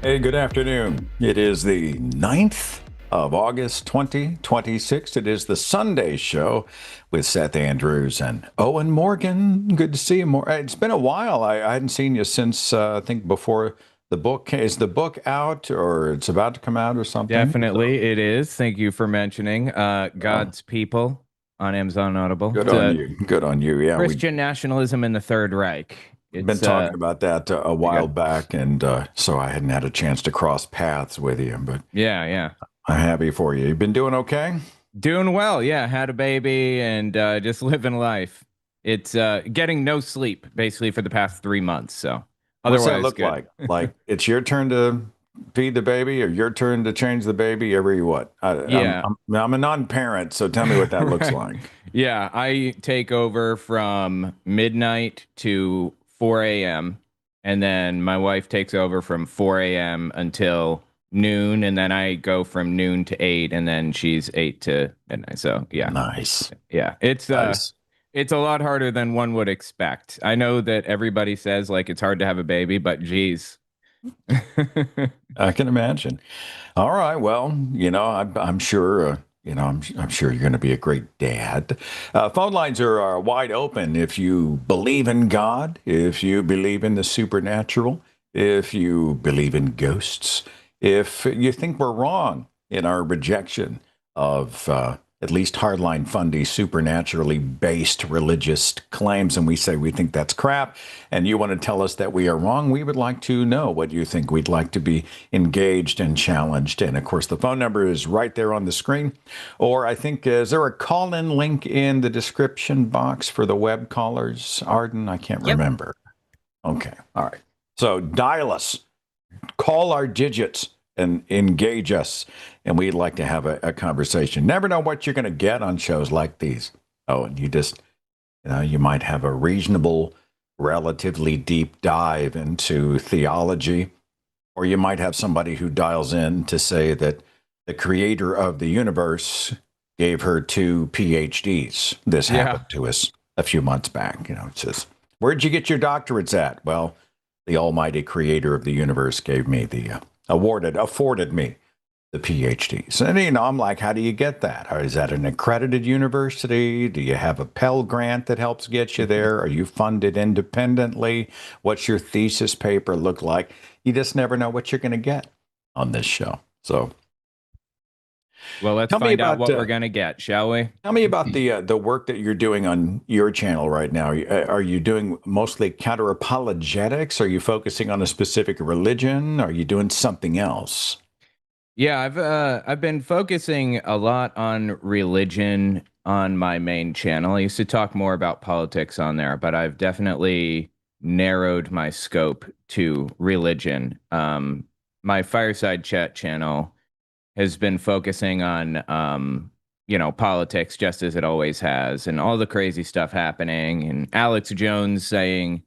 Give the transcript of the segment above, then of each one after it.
Hey, good afternoon. It is the 9th of August, 2026. It is the Sunday show with Seth Andrews and Owen Morgan. Good to see you. It's been a while. I hadn't seen you since, I think, before the book. Is the book out or it's about to come out or something? Definitely, it is. Thank you for mentioning God's People on Amazon Audible. Good on you. Good on you. Yeah, Christian nationalism in the Third Reich. We've been talking about that a while back, and so I hadn't had a chance to cross paths with you. But yeah, I'm happy for you. You've been doing okay? Doing well. Yeah, had a baby and just living life. It's getting no sleep basically for the past 3 months. So what's that look good. like? Like it's your turn to feed the baby or your turn to change the baby every what? I'm a non-parent, so tell me what that looks like. Yeah, I take over from midnight to 4 a.m. and then my wife takes over from 4 a.m. until noon, and then I go from noon to 8, and then she's 8 to midnight. So yeah, nice. Yeah, it's nice. It's a lot harder than one would expect. I know that everybody says like it's hard to have a baby, but geez. I can imagine. All right. Well, I'm sure. I'm sure you're going to be a great dad. Phone lines are wide open. If you believe in God, if you believe in the supernatural, if you believe in ghosts, if you think we're wrong in our rejection of at least hardline fundy, supernaturally based religious claims, and we say we think that's crap, and you want to tell us that we are wrong, we would like to know what you think. We'd like to be engaged and challenged. And of course, the phone number is right there on the screen. Or I think, is there a call-in link in the description box for the web callers, Arden? I can't remember. Okay. All right. So dial us, call our digits, and engage us. And we'd like to have a conversation. Never know what you're going to get on shows like these. Oh, and you might have a reasonable, relatively deep dive into theology, or you might have somebody who dials in to say that the creator of the universe gave her 2 PhDs. This happened to us a few months back. It says, where'd you get your doctorates at? Well, the almighty creator of the universe gave me afforded me the PhDs. And, I'm like, how do you get that? Or is that an accredited university? Do you have a Pell Grant that helps get you there? Are you funded independently? What's your thesis paper look like? You just never know what you're going to get on this show. So, well, let's find out what we're going to get, shall we? Tell me about the work that you're doing on your channel right now. Are you doing mostly counter-apologetics? Are you focusing on a specific religion? Are you doing something else? Yeah, I've been focusing a lot on religion on my main channel. I used to talk more about politics on there, but I've definitely narrowed my scope to religion. My Fireside Chat channel has been focusing on, politics just as it always has, and all the crazy stuff happening, and Alex Jones saying,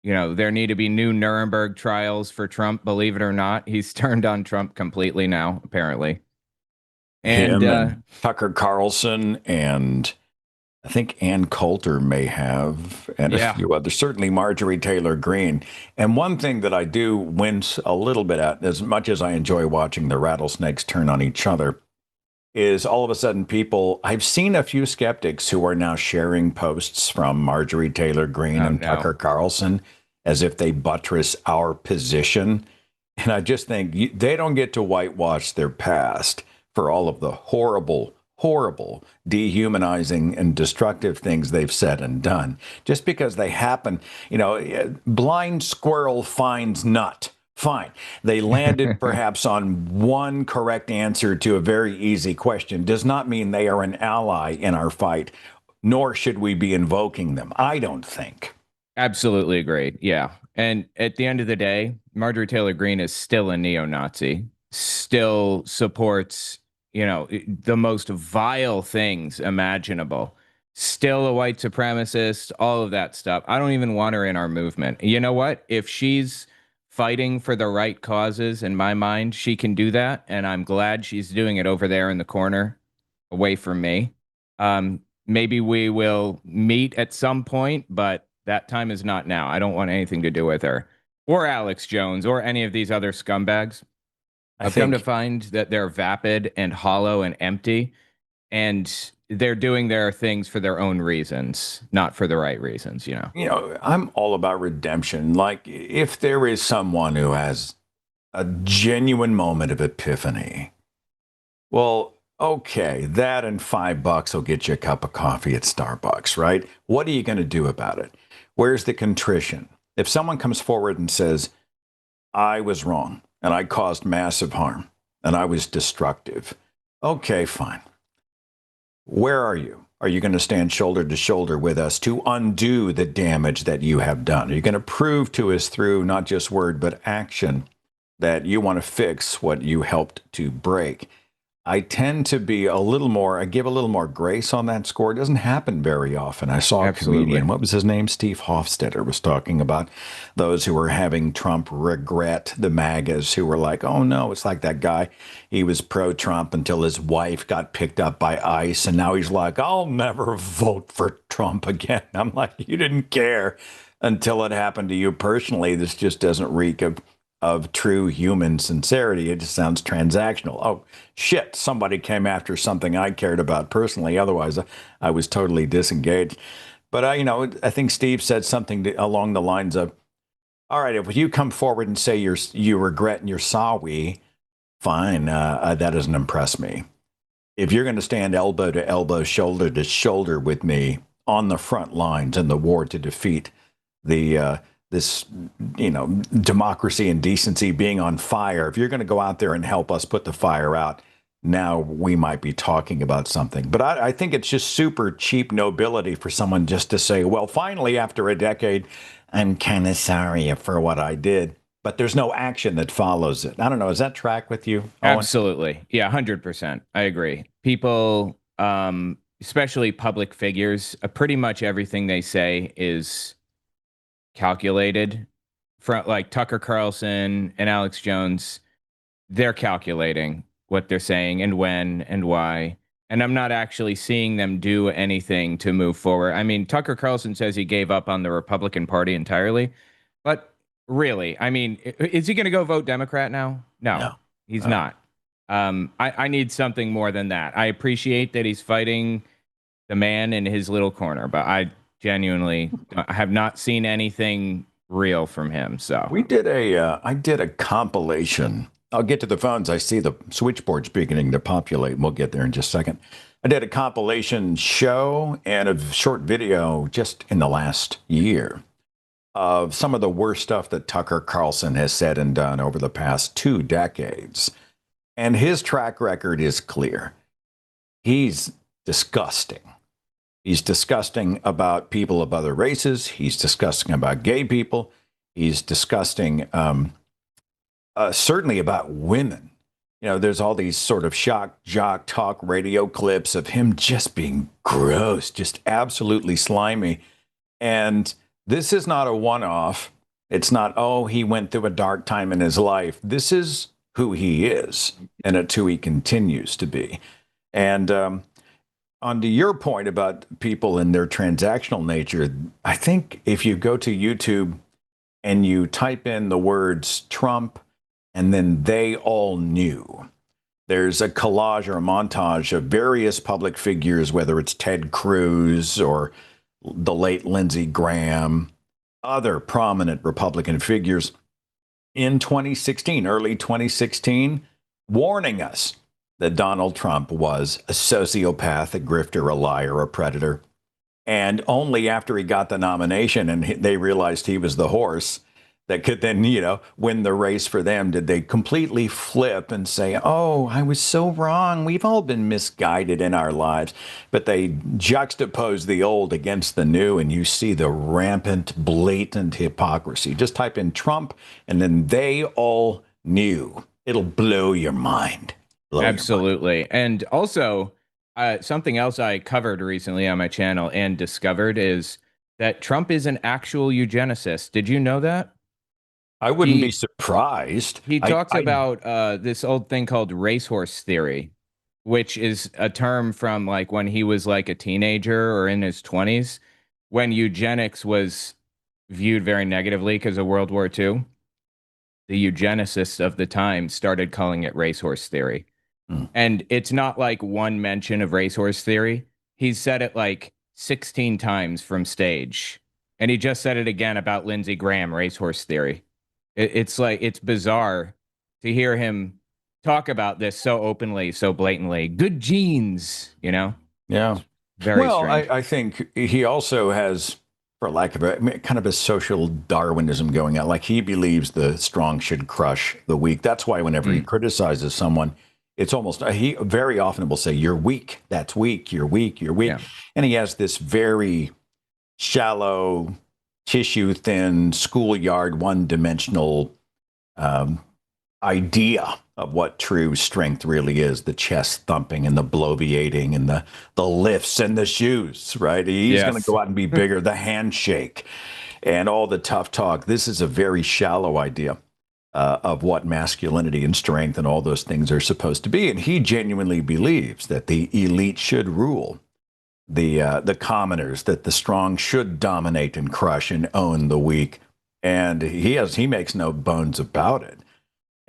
there need to be new Nuremberg trials for Trump. Believe it or not, he's turned on Trump completely now, apparently. And Tucker Carlson and I think Ann Coulter may have, and a few others, certainly Marjorie Taylor Greene. And one thing that I do wince a little bit at, as much as I enjoy watching the rattlesnakes turn on each other, is all of a sudden I've seen a few skeptics who are now sharing posts from Marjorie Taylor Greene and Tucker Carlson as if they buttress our position. And I just think they don't get to whitewash their past for all of the horrible, dehumanizing and destructive things they've said and done. Just because they happen, blind squirrel finds nut. Fine. They landed perhaps on one correct answer to a very easy question. Does not mean they are an ally in our fight nor should we be invoking them. I don't think. Absolutely agreed. Yeah. And at the end of the day, Marjorie Taylor Greene is still a neo-Nazi, still supports, the most vile things imaginable, still a white supremacist, all of that stuff. I don't even want her in our movement. You know what? If she's fighting for the right causes, in my mind, she can do that. And I'm glad she's doing it over there in the corner away from me. Maybe we will meet at some point, but that time is not now. I don't want anything to do with her or Alex Jones or any of these other scumbags. I I've come to think, find that they're vapid and hollow and empty, and they're doing their things for their own reasons, not for the right reasons, you know. I'm all about redemption. Like, if there is someone who has a genuine moment of epiphany, well, okay, that and $5 will get you a cup of coffee at Starbucks, right? What are you going to do about it? Where's the contrition? If someone comes forward and says, I was wrong and I caused massive harm and I was destructive, okay, fine. Where are you? Are you going to stand shoulder to shoulder with us to undo the damage that you have done? Are you going to prove to us through not just word, but action that you want to fix what you helped to break? I tend to be a little more, I give a little more grace on that score. It doesn't happen very often. I saw a Absolutely. comedian, what was his name? Steve Hofstetter was talking about those who were having Trump regret, the MAGAs who were like, oh no, it's like that guy. He was pro-Trump until his wife got picked up by ICE. And now he's like, I'll never vote for Trump again. I'm like, you didn't care until it happened to you personally. This just doesn't reek of true human sincerity. It just sounds transactional. Oh, shit, somebody came after something I cared about personally. Otherwise, I was totally disengaged. But I think Steve said something along the lines of, all right, if you come forward and say you regret and you're sorry, fine, that doesn't impress me. If you're going to stand elbow to elbow, shoulder to shoulder with me on the front lines in the war to defeat the this, democracy and decency being on fire, if you're going to go out there and help us put the fire out, now we might be talking about something. But I think it's just super cheap nobility for someone just to say, well, finally, after a decade, I'm kind of sorry for what I did. But there's no action that follows it. I don't know. Does that track with you, Owen? Absolutely. Yeah, 100%. I agree. People, especially public figures, pretty much everything they say is calculated. From like Tucker Carlson and Alex Jones, they're calculating what they're saying and when and why. And I'm not actually seeing them do anything to move forward. I mean, Tucker Carlson says he gave up on the Republican Party entirely, but really, I mean, is he going to go vote Democrat now? No, No. he's not. I need something more than that. I appreciate that he's fighting the man in his little corner, but I genuinely have not seen anything real from him. So I did a compilation. I'll get to the phones. I see the switchboards beginning to populate, and we'll get there in just a second. I did a compilation show and a short video just in the last year of some of the worst stuff that Tucker Carlson has said and done over the past 2 decades. And his track record is clear. He's disgusting. He's disgusting about people of other races. He's disgusting about gay people. He's disgusting, certainly about women. There's all these sort of shock jock talk radio clips of him just being gross, just absolutely slimy. And this is not a one-off. It's not, oh, he went through a dark time in his life. This is who he is, and it's who he continues to be. And on to your point about people and their transactional nature, I think if you go to YouTube and you type in the words Trump and then they all knew, there's a collage or a montage of various public figures, whether it's Ted Cruz or the late Lindsey Graham, other prominent Republican figures in 2016, early 2016, warning us that Donald Trump was a sociopath, a grifter, a liar, a predator. And only after he got the nomination and they realized he was the horse, that could then, win the race for them? Did they completely flip and say, oh, I was so wrong? We've all been misguided in our lives. But they juxtapose the old against the new, and you see the rampant, blatant hypocrisy. Just type in Trump, and then they all knew. It'll blow your mind. Blow your mind. Absolutely. And also, something else I covered recently on my channel and discovered is that Trump is an actual eugenicist. Did you know that? I wouldn't be He surprised. he talks about this old thing called racehorse theory, which is a term from like when he was like a teenager or in his 20s, when eugenics was viewed very negatively because of World War II. The eugenicists of the time started calling it racehorse theory. Hmm. And it's not like one mention of racehorse theory. He's said it like 16 times from stage. And he just said it again about Lindsey Graham, racehorse theory. It's like, it's bizarre to hear him talk about this so openly, so blatantly. Good genes, you know? Yeah. Very Well, strange. I think he also has, for lack of a, I mean, kind of a social Darwinism going on. Like he believes the strong should crush the weak. That's why whenever he Mm, criticizes someone, it's almost, he very often will say, you're weak. That's weak. You're weak. You're weak. yeah. And he has this very shallow, tissue thin, schoolyard, one dimensional um, idea of what true strength really is, the chest thumping and the bloviating and the lifts and the shoes, right? He's going to Yes. go out and be bigger, the handshake and all the tough talk. This is a very shallow idea of what masculinity and strength and all those things are supposed to be. And he genuinely believes that the elite should rule the commoners, that the strong should dominate and crush and own the weak. And he makes no bones about it.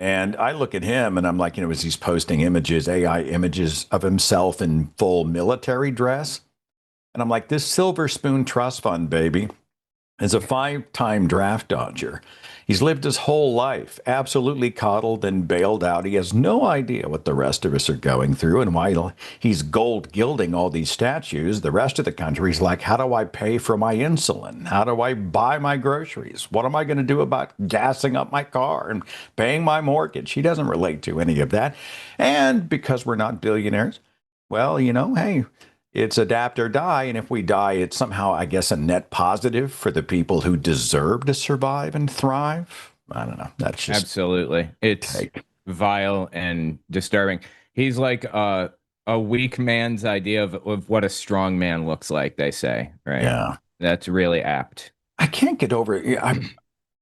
And I look at him and I'm like, as he's posting images, AI images of himself in full military dress. And I'm like, this Silver Spoon Trust Fund, baby, is a 5-time draft dodger. He's lived his whole life absolutely coddled and bailed out. He has no idea what the rest of us are going through. And while he's gold gilding all these statues, the rest of the country's like, how do I pay for my insulin? How do I buy my groceries? What am I going to do about gassing up my car and paying my mortgage? He doesn't relate to any of that. And because we're not billionaires, well, hey, it's adapt or die. And if we die, it's somehow, I guess, a net positive for the people who deserve to survive and thrive. I don't know. That's just Absolutely. It's take. vile and disturbing. He's like a weak man's idea of what a strong man looks like, they say, right? Yeah. That's really apt. I can't get over it. I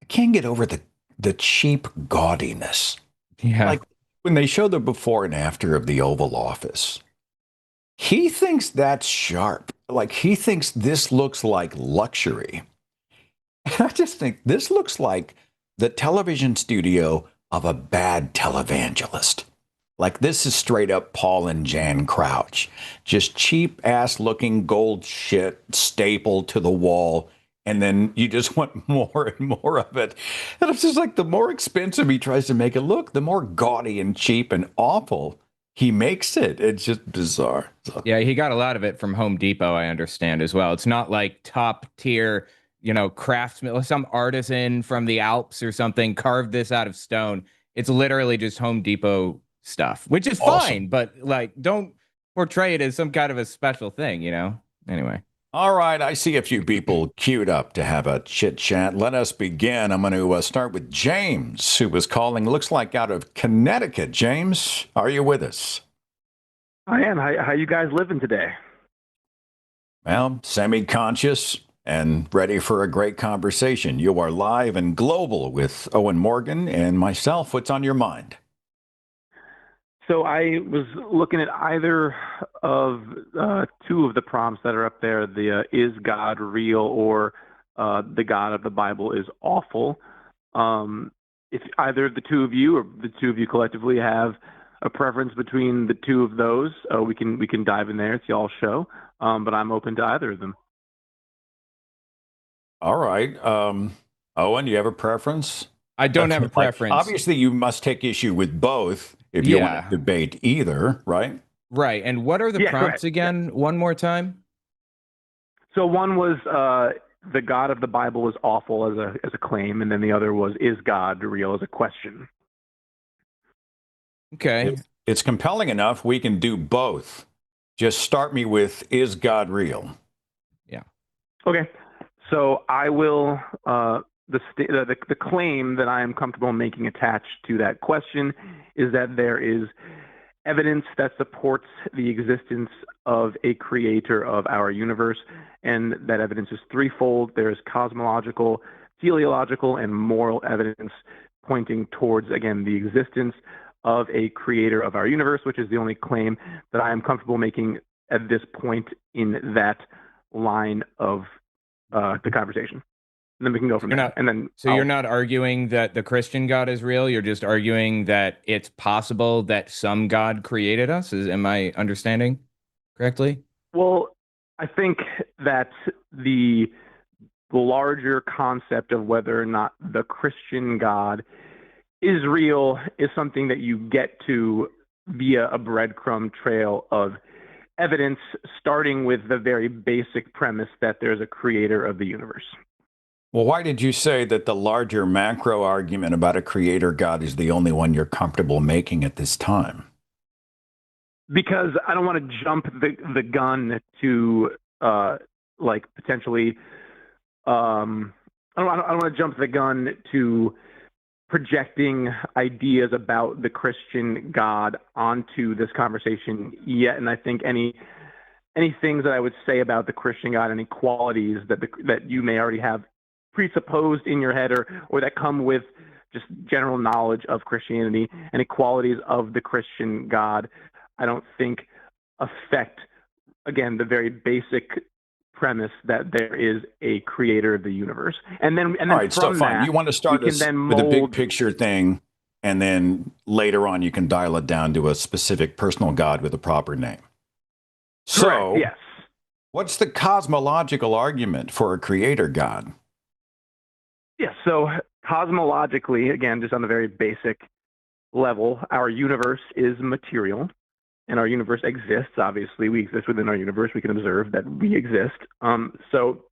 can't get over the cheap gaudiness. Yeah. Like when they show the before and after of the Oval Office, he thinks that's sharp. Like he thinks this looks like luxury. And I just think this looks like the television studio of a bad televangelist. Like this is straight up Paul and Jan Crouch. Just cheap ass looking gold shit stapled to the wall. And then you just want more and more of it. And it's just like the more expensive he tries to make it look, the more gaudy and cheap and awful he makes it. It's just bizarre. So, Yeah, he got a lot of it from Home Depot, I understand as well. It's not like top tier, craftsman, some artisan from the Alps or something carved this out of stone. It's literally just Home Depot stuff, which is awesome. fine, but like don't portray it as some kind of a special thing. Anyway. All right, I see a few people queued up to have a chit chat. Let us begin. I'm going to start with James, who was calling, looks like out of Connecticut. James, are you with us? I am. How you guys living today? Well, semi conscious and ready for a great conversation. You are live and global with Owen Morgan and myself. What's on your mind? So I was looking at either of two of the prompts that are up there: the "Is God real?" or "The God of the Bible is awful." If either the two of you or the two of you collectively have a preference between the two of those, we can dive in there. It's y'all's show, but I'm open to either of them. All right. Owen, do you have a preference? I don't have a Like, preference. obviously, you must take issue with both if you want to Yeah. debate either, right? Right. And what are the Yeah, prompts correct. Yeah. again? One more time? So one was the God of the Bible is awful as a claim, and then the other was, is God real, as a question. Okay. It's compelling enough. We can do both. Just start me with, is God real? Yeah. Okay. So I will, the claim that I am comfortable making attached to that question is that there is evidence that supports the existence of a creator of our universe, and that evidence is threefold. There's cosmological, teleological, and moral evidence pointing towards, again, the existence of a creator of our universe, which is the only claim that I am comfortable making at this point in that line of the conversation. And then we can go from there. And then you're not arguing that the Christian God is real. You're just arguing that it's possible that some God created us. Am I understanding correctly? Well, I think that the larger concept of whether or not the Christian God is real is something that you get to via a breadcrumb trail of evidence, starting with the very basic premise that there's a creator of the universe. Well, why did you say that the larger macro argument about a creator God is the only one you're comfortable making at this time? Because I don't want to jump the gun to like potentially I don't want to jump the gun to projecting ideas about the Christian God onto this conversation yet. And I think any things that I would say about the Christian God, any qualities that you may already have presupposed in your head or that come with just general knowledge of Christianity, any qualities of the Christian God, I don't think affect, again, the very basic premise that there is a creator of the universe. And then all right, so fine. That, you want to start us with a big picture thing, and then later on you can dial it down to a specific personal God with a proper name. So, correct, yes. What's the cosmological argument for a creator God? Yeah, so cosmologically, again, just on the very basic level, our universe is material, and our universe exists. Obviously, we exist within our universe. We can observe that we exist. So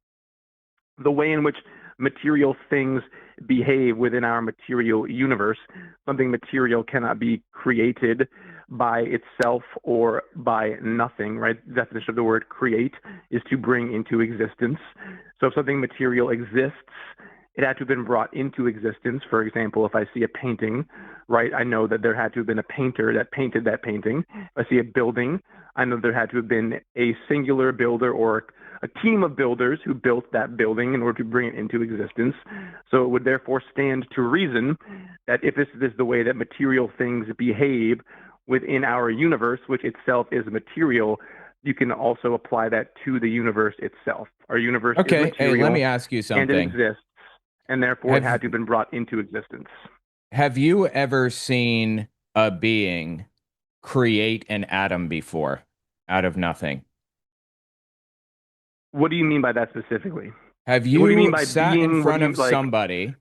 the way in which material things behave within our material universe, something material cannot be created by itself or by nothing, right? The definition of the word create is to bring into existence. So if something material exists, it had to have been brought into existence. For example, if I see a painting, right, I know that there had to have been a painter that painted that painting. If I see a building, I know there had to have been a singular builder or a team of builders who built that building in order to bring it into existence. So it would therefore stand to reason that if this is the way that material things behave within our universe, which itself is material, you can also apply that to the universe itself. Our universe is material. Hey, let me ask you something. And it exists. And therefore it had to have been brought into existence. Have you ever seen a being create an atom before out of nothing? What do you mean by that specifically? Have you, what do you mean by sat being, in front of somebody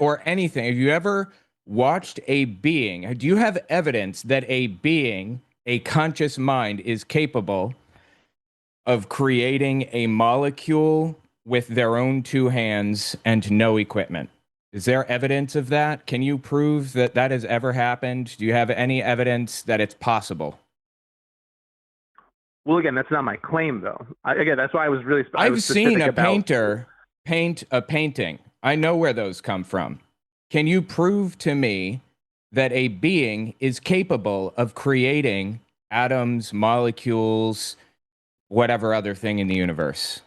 or anything? Have you ever watched a being? Do you have evidence that a being, a conscious mind, is capable of creating a molecule with their own two hands and no equipment? Is there evidence of that? Can you prove that that has ever happened? Do you have any evidence that it's possible? Well, again, that's not my claim, though. Again, that's why I was really. I've seen a painter paint a painting. I know where those come from. Can you prove to me that a being is capable of creating atoms, molecules, whatever other thing in the universe?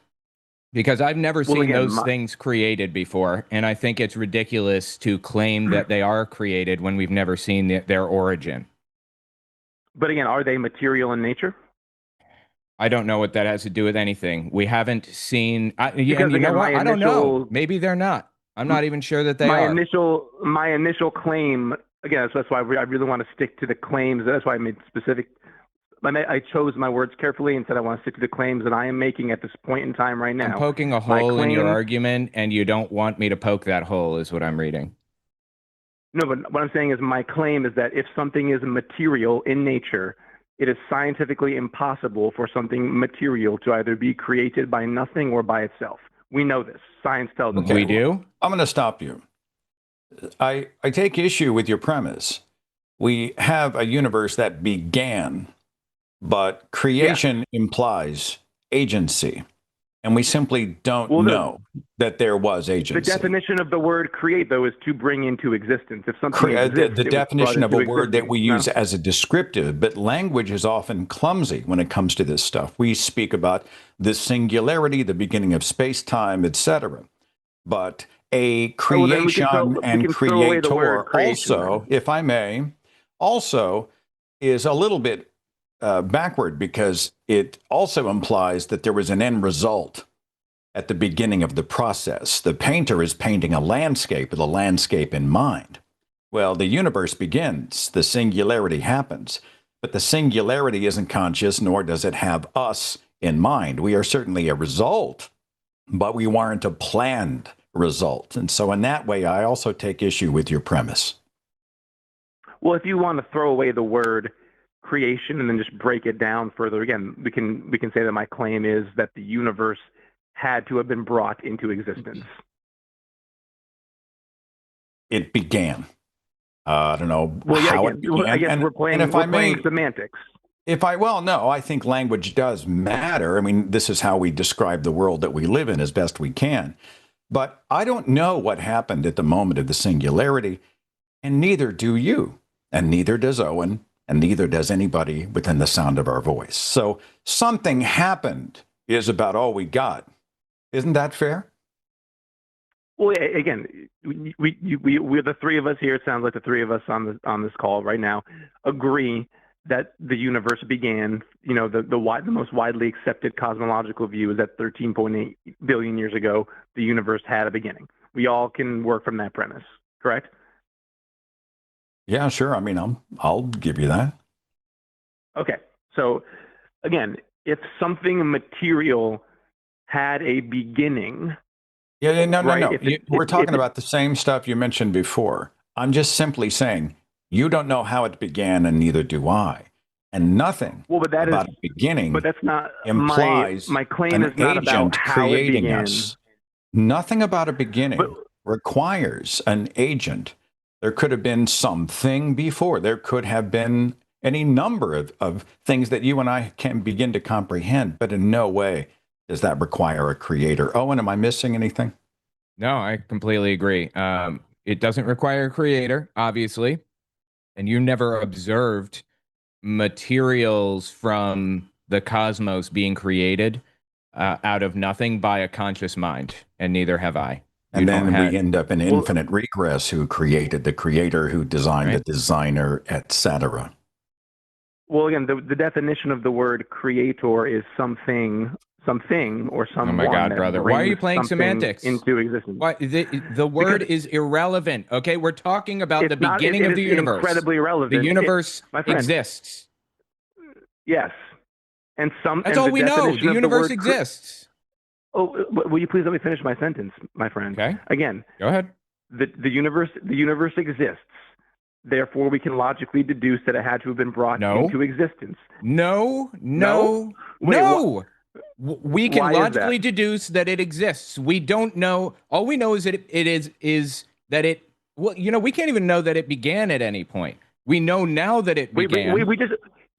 Because I've never seen those things created before, and I think it's ridiculous to claim that they are created when we've never seen their origin. But again, are they material in nature? I don't know what that has to do with anything. We haven't seen. You know what? I don't know. Maybe they're not. I'm not even sure that they are. My initial claim. Again, that's why I really want to stick to the claims. That's why I made specific. I chose my words carefully and said I want to stick to the claims that I am making at this point in time right now. I'm poking a hole in your argument, and you don't want me to poke that hole, is what I'm reading. No, but what I'm saying is my claim is that if something is material in nature, it is scientifically impossible for something material to either be created by nothing or by itself. We know this. Science tells us. Okay. We do. I'm going to stop you. I take issue with your premise. We have a universe that began, but creation implies agency. And we simply don't know that there was agency. The definition of the word create, though, is to bring into existence. If something exists, the definition of a word that we use No. as a descriptive, but language is often clumsy when it comes to this stuff. We speak about the singularity, the beginning of space-time, etc. But a creation and creator also, if I may, also is a little bit backward, because it also implies that there was an end result at the beginning of the process. The painter is painting a landscape with a landscape in mind. Well, the universe begins, the singularity happens, but the singularity isn't conscious, nor does it have us in mind. We are certainly a result, but we weren't a planned result. And so in that way, I also take issue with your premise. Well, if you want to throw away the word creation and then just break it down further, again, we can say that my claim is that the universe had to have been brought into existence. It began. I don't know how it began. I guess we're playing semantics. No, I think language does matter. I mean, this is how we describe the world that we live in as best we can. But I don't know what happened at the moment of the singularity, and neither do you, and neither does Owen, and neither does anybody within the sound of our voice. So something happened is about all we got. Isn't that fair? Well, again, we're the three of us here. It sounds like the three of us on this call right now agree that the universe began. You know, the most widely accepted cosmological view is that 13.8 billion years ago, the universe had a beginning. We all can work from that premise, correct? Yeah, sure. I mean, I'll give you that. Okay. So again, if something material had a beginning. Yeah, no. Right? We're talking about the same stuff you mentioned before. I'm just simply saying you don't know how it began, and neither do I. And nothing about a beginning but that's not implies my claim is not about how it began. Us. Nothing about a beginning requires an agent. There could have been something before. There could have been any number of things that you and I can begin to comprehend, but in no way does that require a creator. Owen, am I missing anything? No, I completely agree. It doesn't require a creator, obviously, and you never observed materials from the cosmos being created out of nothing by a conscious mind, and neither have I. And then we end up in infinite regress. Who created the creator, who designed the designer, etc. Well, again, the definition of the word creator is something or someone. Oh my God, brother! Why are you playing semantics into existence? Why the word is irrelevant? Okay, we're talking about the beginning of the universe. Incredibly relevant. The universe exists. Yes, and that's all we know. The universe exists. Oh, will you please let me finish my sentence, my friend? Okay. Again, go ahead. The universe exists. Therefore, we can logically deduce that it had to have been brought into existence. No. We can logically deduce that it exists. We don't know. All we know is that is that it. Well, you know, we can't even know that it began at any point. We know now that it began.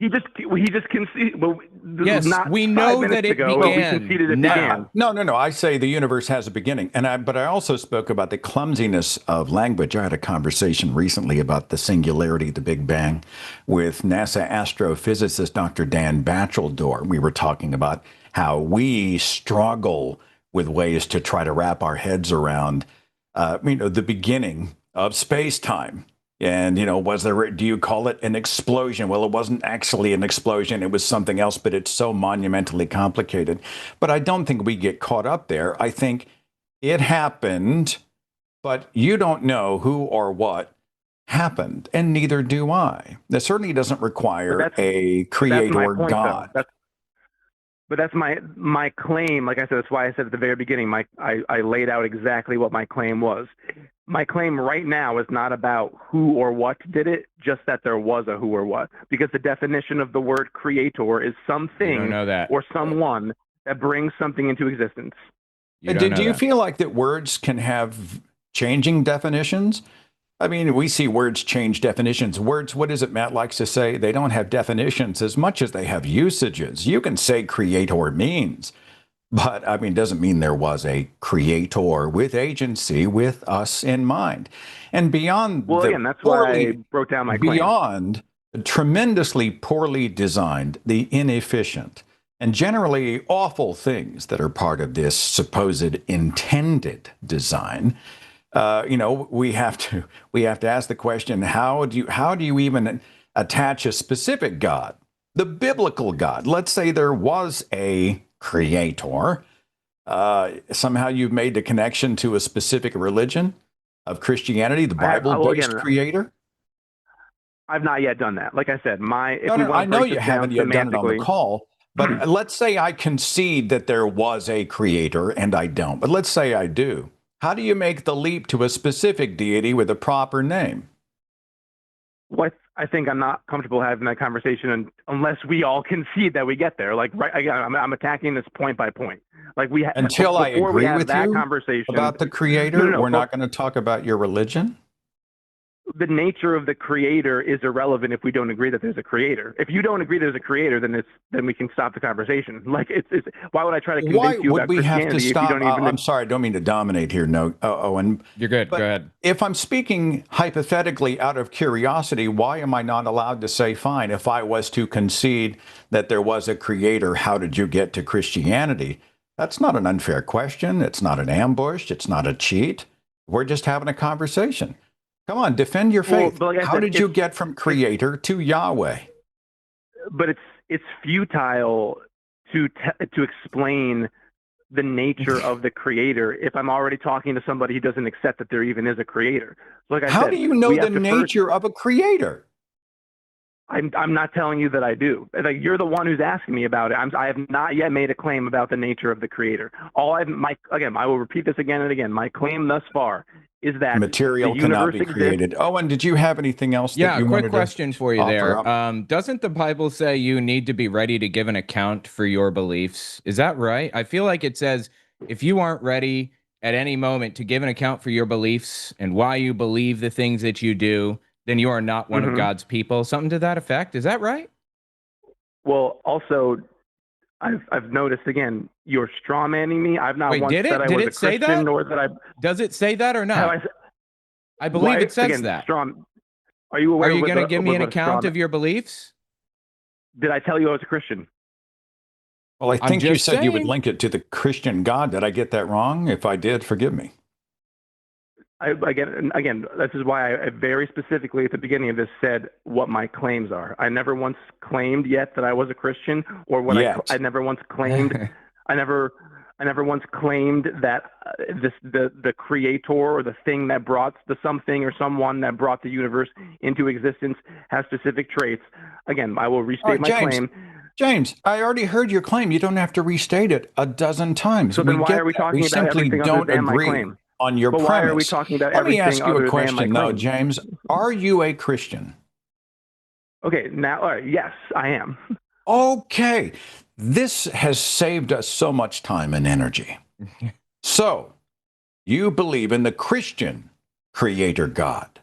He just conceded. Well, yes, we know that it began. No. I say the universe has a beginning, but I also spoke about the clumsiness of language. I had a conversation recently about the singularity, the Big Bang, with NASA astrophysicist Dr. Dan Batcheldor. We were talking about how we struggle with ways to try to wrap our heads around, the beginning of space-time. And, do you call it an explosion? Well, it wasn't actually an explosion. It was something else, but it's so monumentally complicated. But I don't think we get caught up there. I think it happened, but you don't know who or what happened, and neither do I. That certainly doesn't require a creator God. But that's my claim. Like I said, that's why I said at the very beginning, I laid out exactly what my claim was. My claim right now is not about who or what did it, just that there was a who or what. Because the definition of the word creator is something or someone that brings something into existence. You don't Do know you that. feel like that words can have changing definitions? I mean, we see words change definitions. Words, what is it Matt likes to say? They don't have definitions as much as they have usages. You can say creator means, but I mean, doesn't mean there was a creator with agency with us in mind. And beyond Well, the again, that's why I poorly, wrote down my claim. beyond tremendously poorly designed, the inefficient, and generally awful things that are part of this supposed intended design, we have to ask the question: how do you even attach a specific God, the biblical God? Let's say there was a creator. Somehow you've made the connection to a specific religion of Christianity, the Well, Bible-based again, creator. I've not yet done that. Like I said, if No, we no, want I to know break you this down haven't yet done it on the semantically, call, but let's say I concede that there was a creator and I don't. But let's say I do. How do you make the leap to a specific deity with a proper name? what I think I'm not comfortable having that conversation unless we all concede that we get there. Like, right, again, I'm attacking this point by point. Like Until I before we agree have with that you conversation. about the No, no, creator, no. we're But not going to talk about your religion. the nature of the creator is irrelevant if we don't agree that there's a creator. If you don't agree there's a creator, then we can stop the conversation. Like it's why would I try to Why convince you would about we have to Christianity if you stop? don't even? I'm sorry, I don't mean to dominate here, no, Owen. You're good. Go But ahead. if I'm speaking hypothetically out of curiosity, why am I not allowed to say, fine, if I was to concede that there was a creator, how did you get to Christianity? That's not an unfair question. It's not an ambush. It's not a cheat. We're just having a conversation. Come on, defend your Well, faith. but like I How said, did you get from creator to Yahweh? but it's futile to explain the nature of the creator if I'm already talking to somebody who doesn't accept that there even is a creator. Like I How said, do you know we the have to first. nature of a creator? I'm not telling you that I do. Like, you're the one who's asking me about it. I have not yet made a claim about the nature of the creator. Again, I will repeat this again and again. My claim thus far is that Material the cannot universe be exists. created. Owen, did you have anything else that Yeah, you quick wanted question to for you offer there. up? Doesn't the Bible say you need to be ready to give an account for your beliefs? Is that right? I feel like it says if you aren't ready at any moment to give an account for your beliefs and why you believe the things that you do, then you are not one of Mhm. God's people. Something to that effect. Is that right? Well, also, I've noticed again, you're strawmanning me. I've not Wait, once did said it? I Did was a it say Christian, that? nor that I Does it say that or have not? I believe why it says again that. Are you Are aware you with going to give me an what a straw account of your beliefs? Did I tell you I was a Christian? Well, I I'm think you just said you would saying. link it to the Christian God. Did I get that wrong? If I did, forgive me. Again, this is why I very specifically at the beginning of this said what my claims are. I never once claimed yet that I was a Christian, or what Yet. I never once claimed. I never once claimed that the creator or the thing that brought the something or someone that brought the universe into existence has specific traits. Again, I will All restate right, my James. claim. James, I already heard your claim. You don't have to restate it a dozen times. So We then why get are we that. We talking about simply everything other don't than my agree claim? on your But why are we premise. talking about Let me everything ask you a other than my question now, claim? James. Are you a Christian? Okay, now, all right, yes, I am. Okay. This has saved us so much time and energy. So, you believe in the Christian creator God.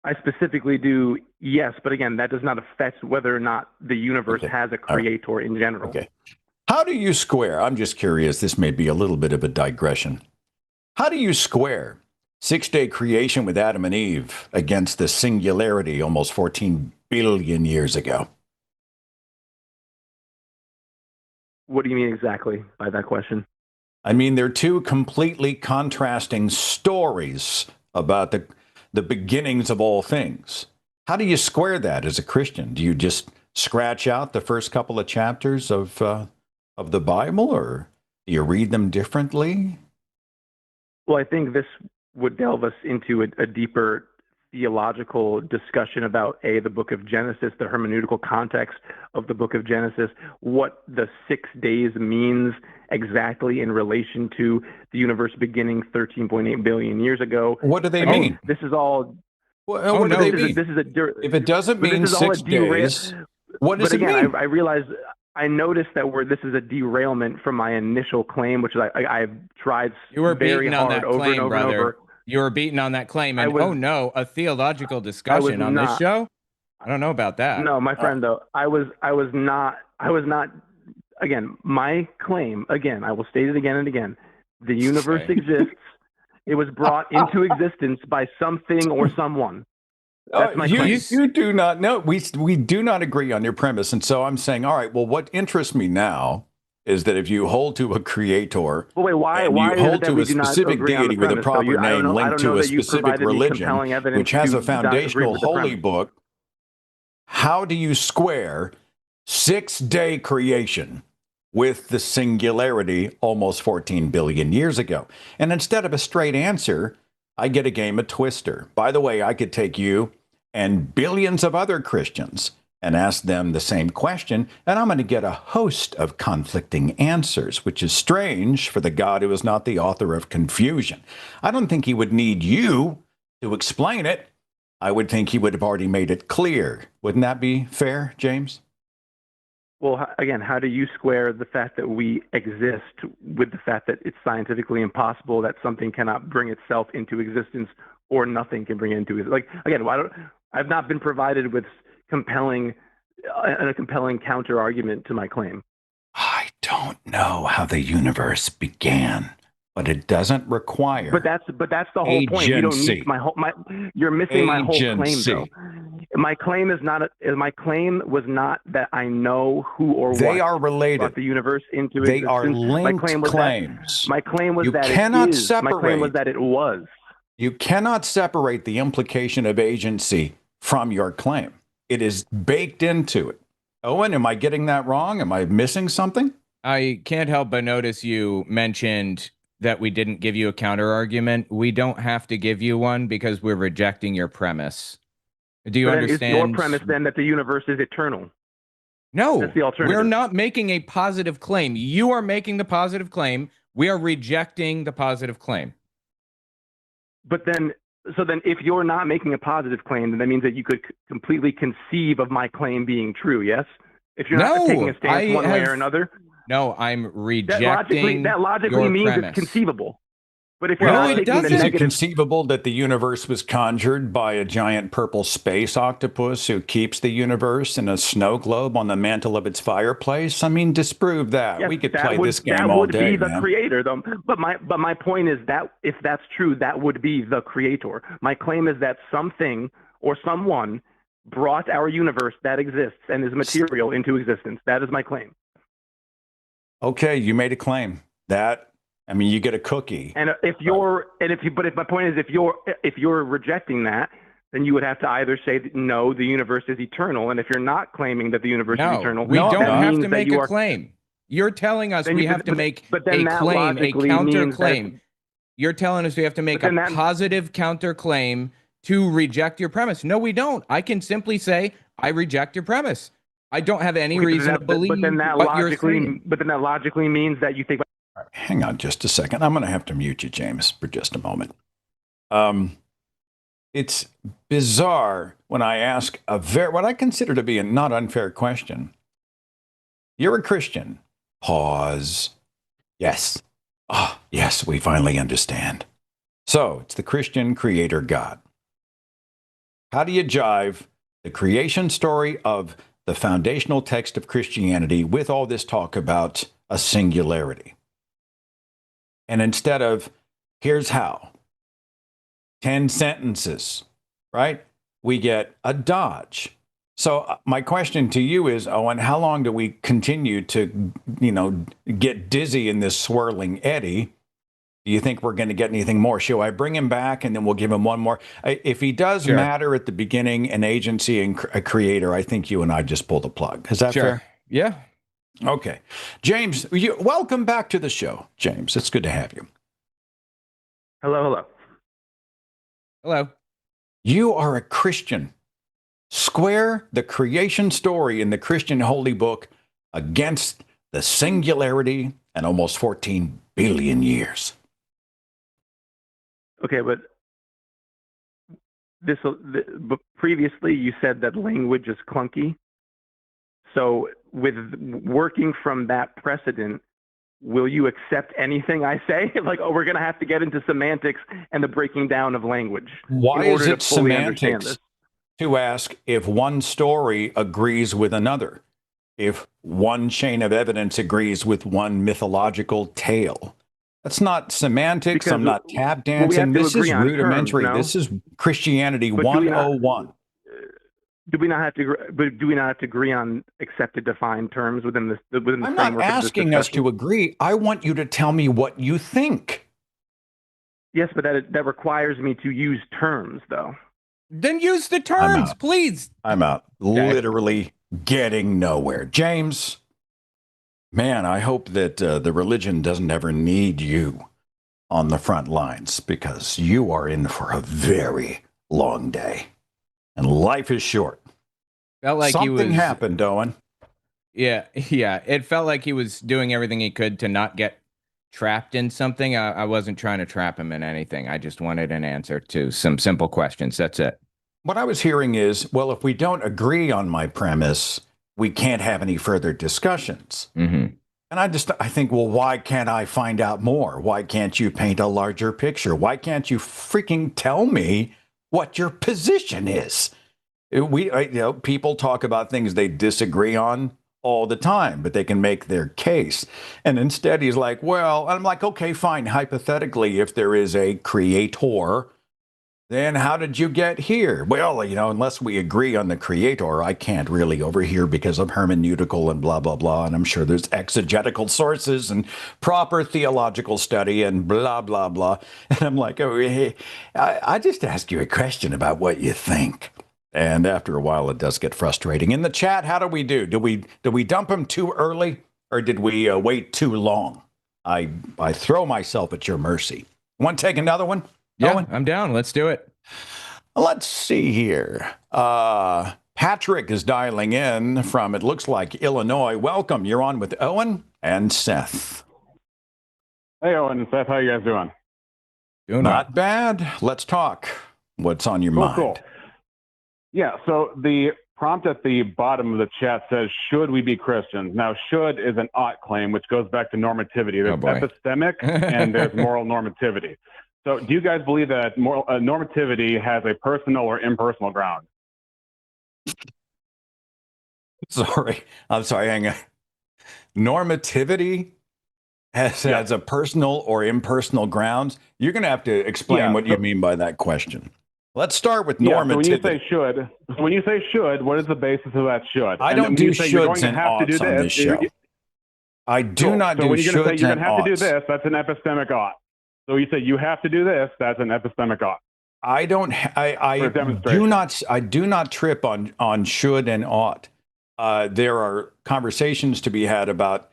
I specifically do, yes, but again, that does not affect whether or not the universe Okay. has a All right. creator in general. Okay. How do you square? I'm just curious. This may be a little bit of a digression. How do you square six-day creation with Adam and Eve against the singularity almost 14 billion years ago? What do you mean exactly by that question? I mean, they're two completely contrasting stories about the beginnings of all things. How do you square that as a Christian? Do you just scratch out the first couple of chapters of the Bible, or do you read them differently? Well, I think this would delve us into a deeper theological discussion about the book of Genesis, the hermeneutical context of the book of Genesis, what the 6 days means exactly in relation to the universe beginning 13.8 billion years ago. What do they mean? This is all. Well, what do they mean? This is a. If it doesn't But this mean is all a 6 days, what But does it again, mean? I realize I noticed that this is a derailment from my initial claim, which is I've tried You were very beaten on hard that over claim, and over and brother. over. You were beaten on that claim, and oh no, a theological discussion on this show? I don't know about that. No, my friend, though, I was not. Again, my claim. Again, I will state it again and again. The universe exists. It was brought into existence by something or someone. That's my claim. You do not know. We do not agree on your premise, and so I'm saying, all right. Well, what interests me now is that if you hold to a creator, well, wait, why you is hold it that to we a do not specific agree on the deity with a premise? proper I don't name know linked to a that you specific provided me religion, compelling evidence which has to a foundational agree with the holy premise. book, how do you square 6-day creation with the singularity almost 14 billion years ago? And instead of a straight answer, I get a game of Twister. By the way, I could take you and billions of other Christians and ask them the same question, and I'm going to get a host of conflicting answers, which is strange for the God who is not the author of confusion. I don't think he would need you to explain it. I would think he would have already made it clear. Wouldn't that be fair, James? Well, again, how do you square the fact that we exist with the fact that it's scientifically impossible that something cannot bring itself into existence or nothing can bring it into existence? Like, again, I've not been provided with a compelling counter argument to my claim. I don't know how the universe began, but it doesn't require. But that's the whole point. You don't need you're missing my whole claim, though. My claim is not. My claim was not that I know who or they what are related. Brought the universe into they existence. are linked claims. My claim was you that cannot it is. Separate. My claim was that it was. You cannot separate the implication of agency from your claim. It is baked into it. Owen, am I getting that wrong? Am I missing something? I can't help but notice you mentioned that we didn't give you a counter argument. We don't have to give you one because we're rejecting your premise. Do you understand? Is your premise then that the universe is eternal? No, that's the alternative. We're not making a positive claim. You are making the positive claim. We are rejecting the positive claim. But then, if you're not making a positive claim, then that means that you could completely conceive of my claim being true, yes? If you're not taking a stance one way or another? No, I'm rejecting that logically means premise. It's conceivable. But if you're well, not taking is it conceivable that the universe was conjured by a giant purple space octopus who keeps the universe in a snow globe on the mantle of its fireplace? I mean, disprove that. Yes, we could play this game that all would day, be the man. creator, though. But my point is that if that's true, that would be the creator. My claim is that something or someone brought our universe that exists and is material into existence. That is my claim. Okay, you made a claim. I mean, you get a cookie. And but my point is, if you're rejecting that, then you would have to either say that, no, the universe is eternal, and if you're not claiming that the universe is eternal, we don't have to make a claim. You're telling us we have to make a claim, a counterclaim. You're telling us we have to make a positive counterclaim to reject your premise. No, we don't. I can simply say I reject your premise. I don't have any reason to believe. But then that logically means that you think. Right, hang on just a second. I'm going to have to mute you, James, for just a moment. It's bizarre when I ask what I consider to be a not unfair question. You're a Christian. Pause. Yes. Oh, yes, we finally understand. So it's the Christian creator God. How do you jive the creation story of the foundational text of Christianity with all this talk about a singularity? And instead of, here's how, 10 sentences, right? We get a dodge. So my question to you is, Owen, how long do we continue to, get dizzy in this swirling eddy? Do you think we're going to get anything more? Shall I bring him back and then we'll give him one more? If he does matter at the beginning, an agency and a creator, I think you and I just pull the plug. Is that fair? Yeah. Okay. James, welcome back to the show, James. It's good to have you. Hello. You are a Christian. Square the creation story in the Christian Holy Book against the singularity and almost 14 billion years. Okay, but previously you said that language is clunky. So with working from that precedent, will you accept anything I say? Like, oh, we're going to have to get into semantics and the breaking down of language Why in is order it to fully understand semantics this. to ask if one story agrees with another? If one chain of evidence agrees with one mythological tale? That's not semantics. Because I'm not tap well, we dancing. have to This agree is on terms, rudimentary. no? This is Christianity But do we not? 101. Do we not have to? But do we not have to agree on accepted defined terms within the I'm not framework of this asking us discussion? to agree. I want you to tell me what you think. Yes, but that requires me to use terms, though. Then use the I'm terms, out. please. I'm out. Okay. Literally getting nowhere. James, man, I hope that the religion doesn't ever need you on the front lines, because you are in for a very long day and life is short. Felt like Something he was. happened, Owen. Yeah. It felt like he was doing everything he could to not get trapped in something. I wasn't trying to trap him in anything. I just wanted an answer to some simple questions. That's it. What I was hearing is, well, if we don't agree on my premise, we can't have any further discussions. Mm-hmm. And I think, well, why can't I find out more? Why can't you paint a larger picture? Why can't you freaking tell me what your position is? People talk about things they disagree on all the time, but they can make their case. And instead he's like, well, I'm like, okay, fine. Hypothetically, if there is a creator, then how did you get here? Well, unless we agree on the creator, I can't really over here because of hermeneutical and blah, blah, blah. And I'm sure there's exegetical sources and proper theological study and blah, blah, blah. And I'm like, oh, hey, I just asked you a question about what you think. And after a while, it does get frustrating. In the chat, how do we do? Do we dump him too early, or did we wait too long? I throw myself at your mercy. Want to take another one? Yeah, Owen? I'm down. Let's do it. Let's see here. Patrick is dialing in from, it looks like, Illinois. Welcome. You're on with Owen and Seth. Hey, Owen and Seth. How you guys doing? Doing well. Not bad. Let's talk. What's on your mind? Cool. Yeah, so the prompt at the bottom of the chat says, should we be Christians? Now, should is an ought claim, which goes back to normativity. There's epistemic and there's moral normativity. So do you guys believe that moral normativity has a personal or impersonal ground? I'm sorry, hang on. Normativity has a personal or impersonal grounds? You're going to have to explain what you mean by that question. Let's start with normativity. So when you say should, what is the basis of that should? I don't do shoulds and oughts on this show. I do not do shoulds and oughts. So when you're going to say you're going to have to do this, that's an epistemic ought. So you say you have to do this, that's an epistemic ought. I do not trip on should and ought. There are conversations to be had about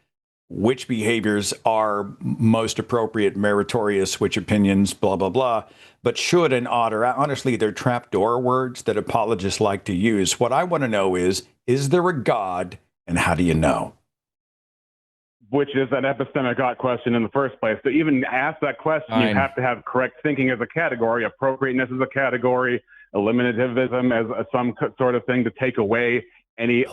which behaviors are most appropriate, meritorious, which opinions, blah, blah, blah. But should and ought are, honestly, they're trapdoor words that apologists like to use. What I want to know is there a God, and how do you know? Which is an epistemic ought question in the first place. To even ask that question, you have to have correct thinking as a category, appropriateness as a category, eliminativism as some sort of thing to take away any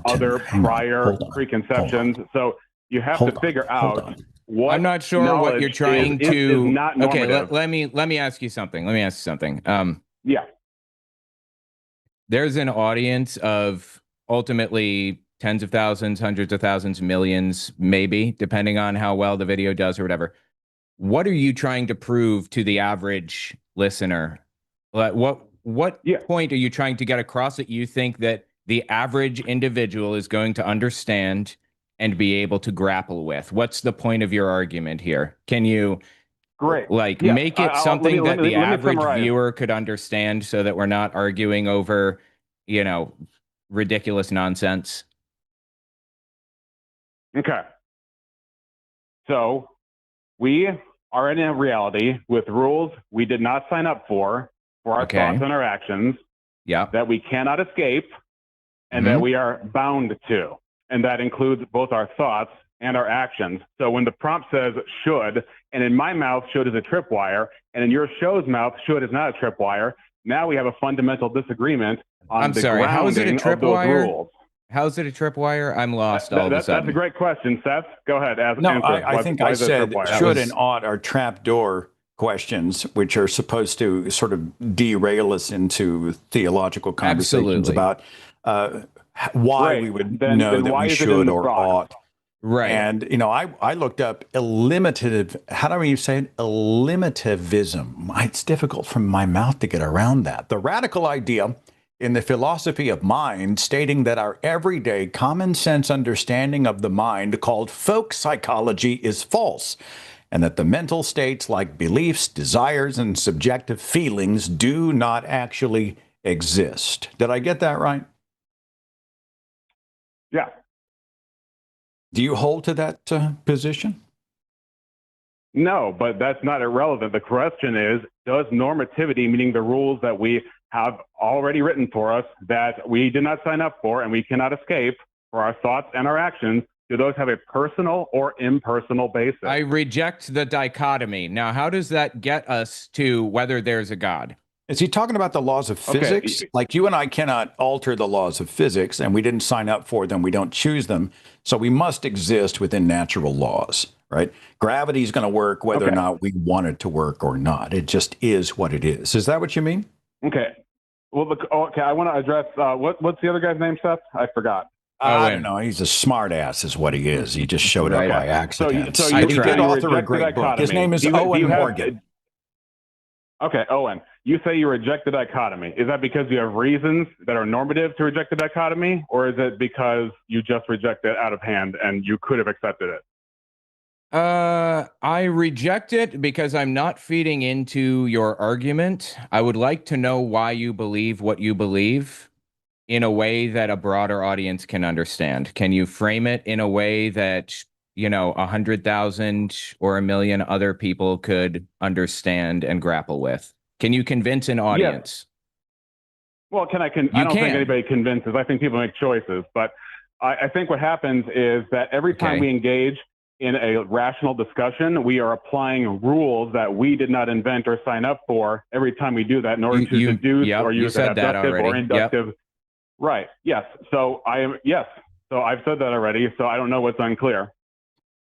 other prior preconceptions. So you have to figure out what. I'm not sure what you're trying to. Is not normative. Okay, let me ask you something. Yeah. There's an audience of ultimately tens of thousands, hundreds of thousands, millions, maybe, depending on how well the video does or whatever. What are you trying to prove to the average listener? What point are you trying to get across that you think that the average individual is going to understand and be able to grapple with? What's the point of your argument here? Can you make it something that the average viewer could understand so that we're not arguing over, ridiculous nonsense? Okay. So we are in a reality with rules we did not sign up for our thoughts and our actions that we cannot escape and that we are bound to. And that includes both our thoughts and our actions. So when the prompt says should, and in my mouth, should is a tripwire, and in your show's mouth, should is not a tripwire, now we have a fundamental disagreement on the grounding of those rules. How's it a tripwire? I'm lost all of a sudden. That's a great question, Seth. Go ahead. No, I think I said should and ought are trapdoor questions, which are supposed to sort of derail us into theological conversations about why we would know that we should or ought. Right. And, you know, I looked up eliminative, how do you say it? Eliminativism. It's difficult from my mouth to get around that. The radical idea in the philosophy of mind stating that our everyday common sense understanding of the mind called folk psychology is false, and that the mental states like beliefs, desires, and subjective feelings do not actually exist. Did I get that right? Yeah. Do you hold to that position? No, but that's not irrelevant. The question is, does normativity, meaning the rules that we have already written for us that we did not sign up for and we cannot escape for our thoughts and our actions, do those have a personal or impersonal basis? I reject the dichotomy. Now, how does that get us to whether there's a God? Is he talking about the laws of physics? Okay. Like you and I cannot alter the laws of physics, and we didn't sign up for them. We don't choose them. So we must exist within natural laws, right? Gravity is going to work whether or not we want it to work or not. It just is what it is. Is that what you mean? Okay. Well, I want to address, what's the other guy's name, Seth? I forgot. I don't know. He's a smart ass is what he is. He just showed up by accident. So he did author a great book. His name is Owen Morgan. Okay, Owen, you say you reject the dichotomy. Is that because you have reasons that are normative to reject the dichotomy, or is it because you just reject it out of hand and you could have accepted it? I reject it because I'm not feeding into your argument. I would like to know why you believe what you believe in a way that a broader audience can understand. Can you frame it in a way that, you know, 100,000 or 1 million other people could understand and grapple with? Can you convince an audience? Yes. Well, I don't think anybody convinces. I think people make choices. But I think what happens is that every time we engage in a rational discussion, we are applying rules that we did not invent or sign up for every time we do that in order to deduce or use abductive or inductive. Right. Yes. So So I've said that already. So I don't know what's unclear.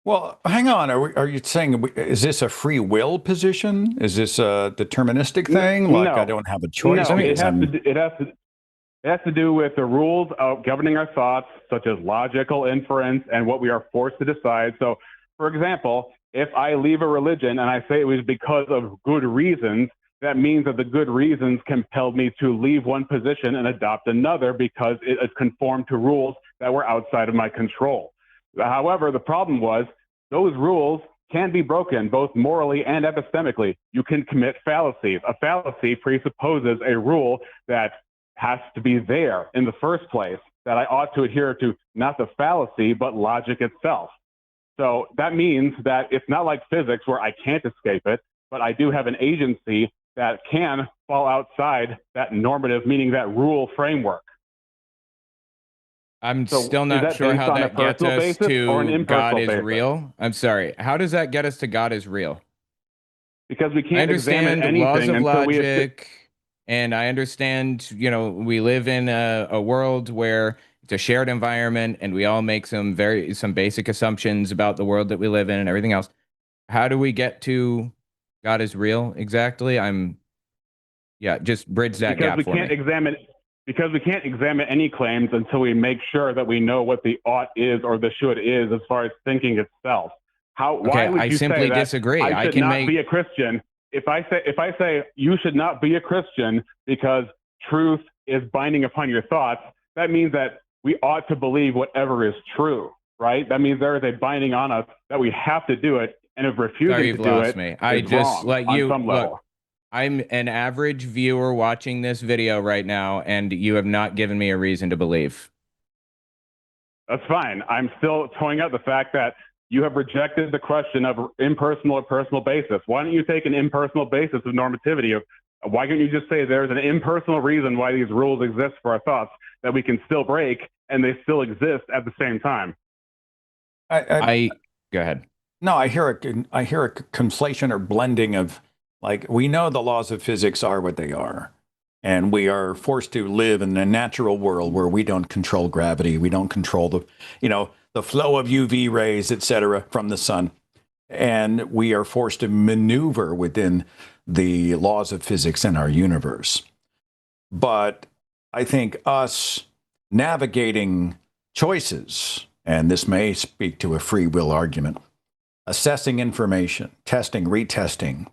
Well, hang on. Are you saying, is this a free will position? Is this a deterministic thing? Like I don't have a choice? No, it has to do with the rules of governing our thoughts, such as logical inference and what we are forced to decide. So, for example, if I leave a religion and I say it was because of good reasons, that means that the good reasons compelled me to leave one position and adopt another because it is conformed to rules that were outside of my control. However, the problem was those rules can be broken both morally and epistemically. You can commit fallacies. A fallacy presupposes a rule that has to be there in the first place, that I ought to adhere to, not the fallacy, but logic itself. So that means that it's not like physics where I can't escape it, but I do have an agency that can fall outside that normative, meaning that rule framework. I'm still not sure how that gets us to God is real. I'm sorry. How does that get us to God is real? Because we can't examine anything laws of logic, and I understand, you know, we live in a world where it's a shared environment, and we all make some basic assumptions about the world that we live in and everything else. How do we get to God is real exactly? Just bridge that gap for me. Because we can't examine any claims until we make sure that we know what the ought is or the should is as far as thinking itself. Why would you simply say disagree. I should not be a Christian? If I say you should not be a Christian because truth is binding upon your thoughts, that means that we ought to believe whatever is true, right? That means there is a binding on us that we have to do it, and if refusing to do it, I just let you look. I'm an average viewer watching this video right now, and you have not given me a reason to believe. That's fine. I'm still throwing out the fact that you have rejected the question of impersonal or personal basis. Why don't you take an impersonal basis of normativity? Why can't you just say there's an impersonal reason why these rules exist for our thoughts that we can still break and they still exist at the same time? Go ahead. No, I hear a conflation or blending of, like, we know the laws of physics are what they are. And we are forced to live in a natural world where we don't control gravity. We don't control the flow of UV rays, et cetera, from the sun. And we are forced to maneuver within the laws of physics in our universe. But I think us navigating choices, and this may speak to a free will argument, assessing information, testing, retesting,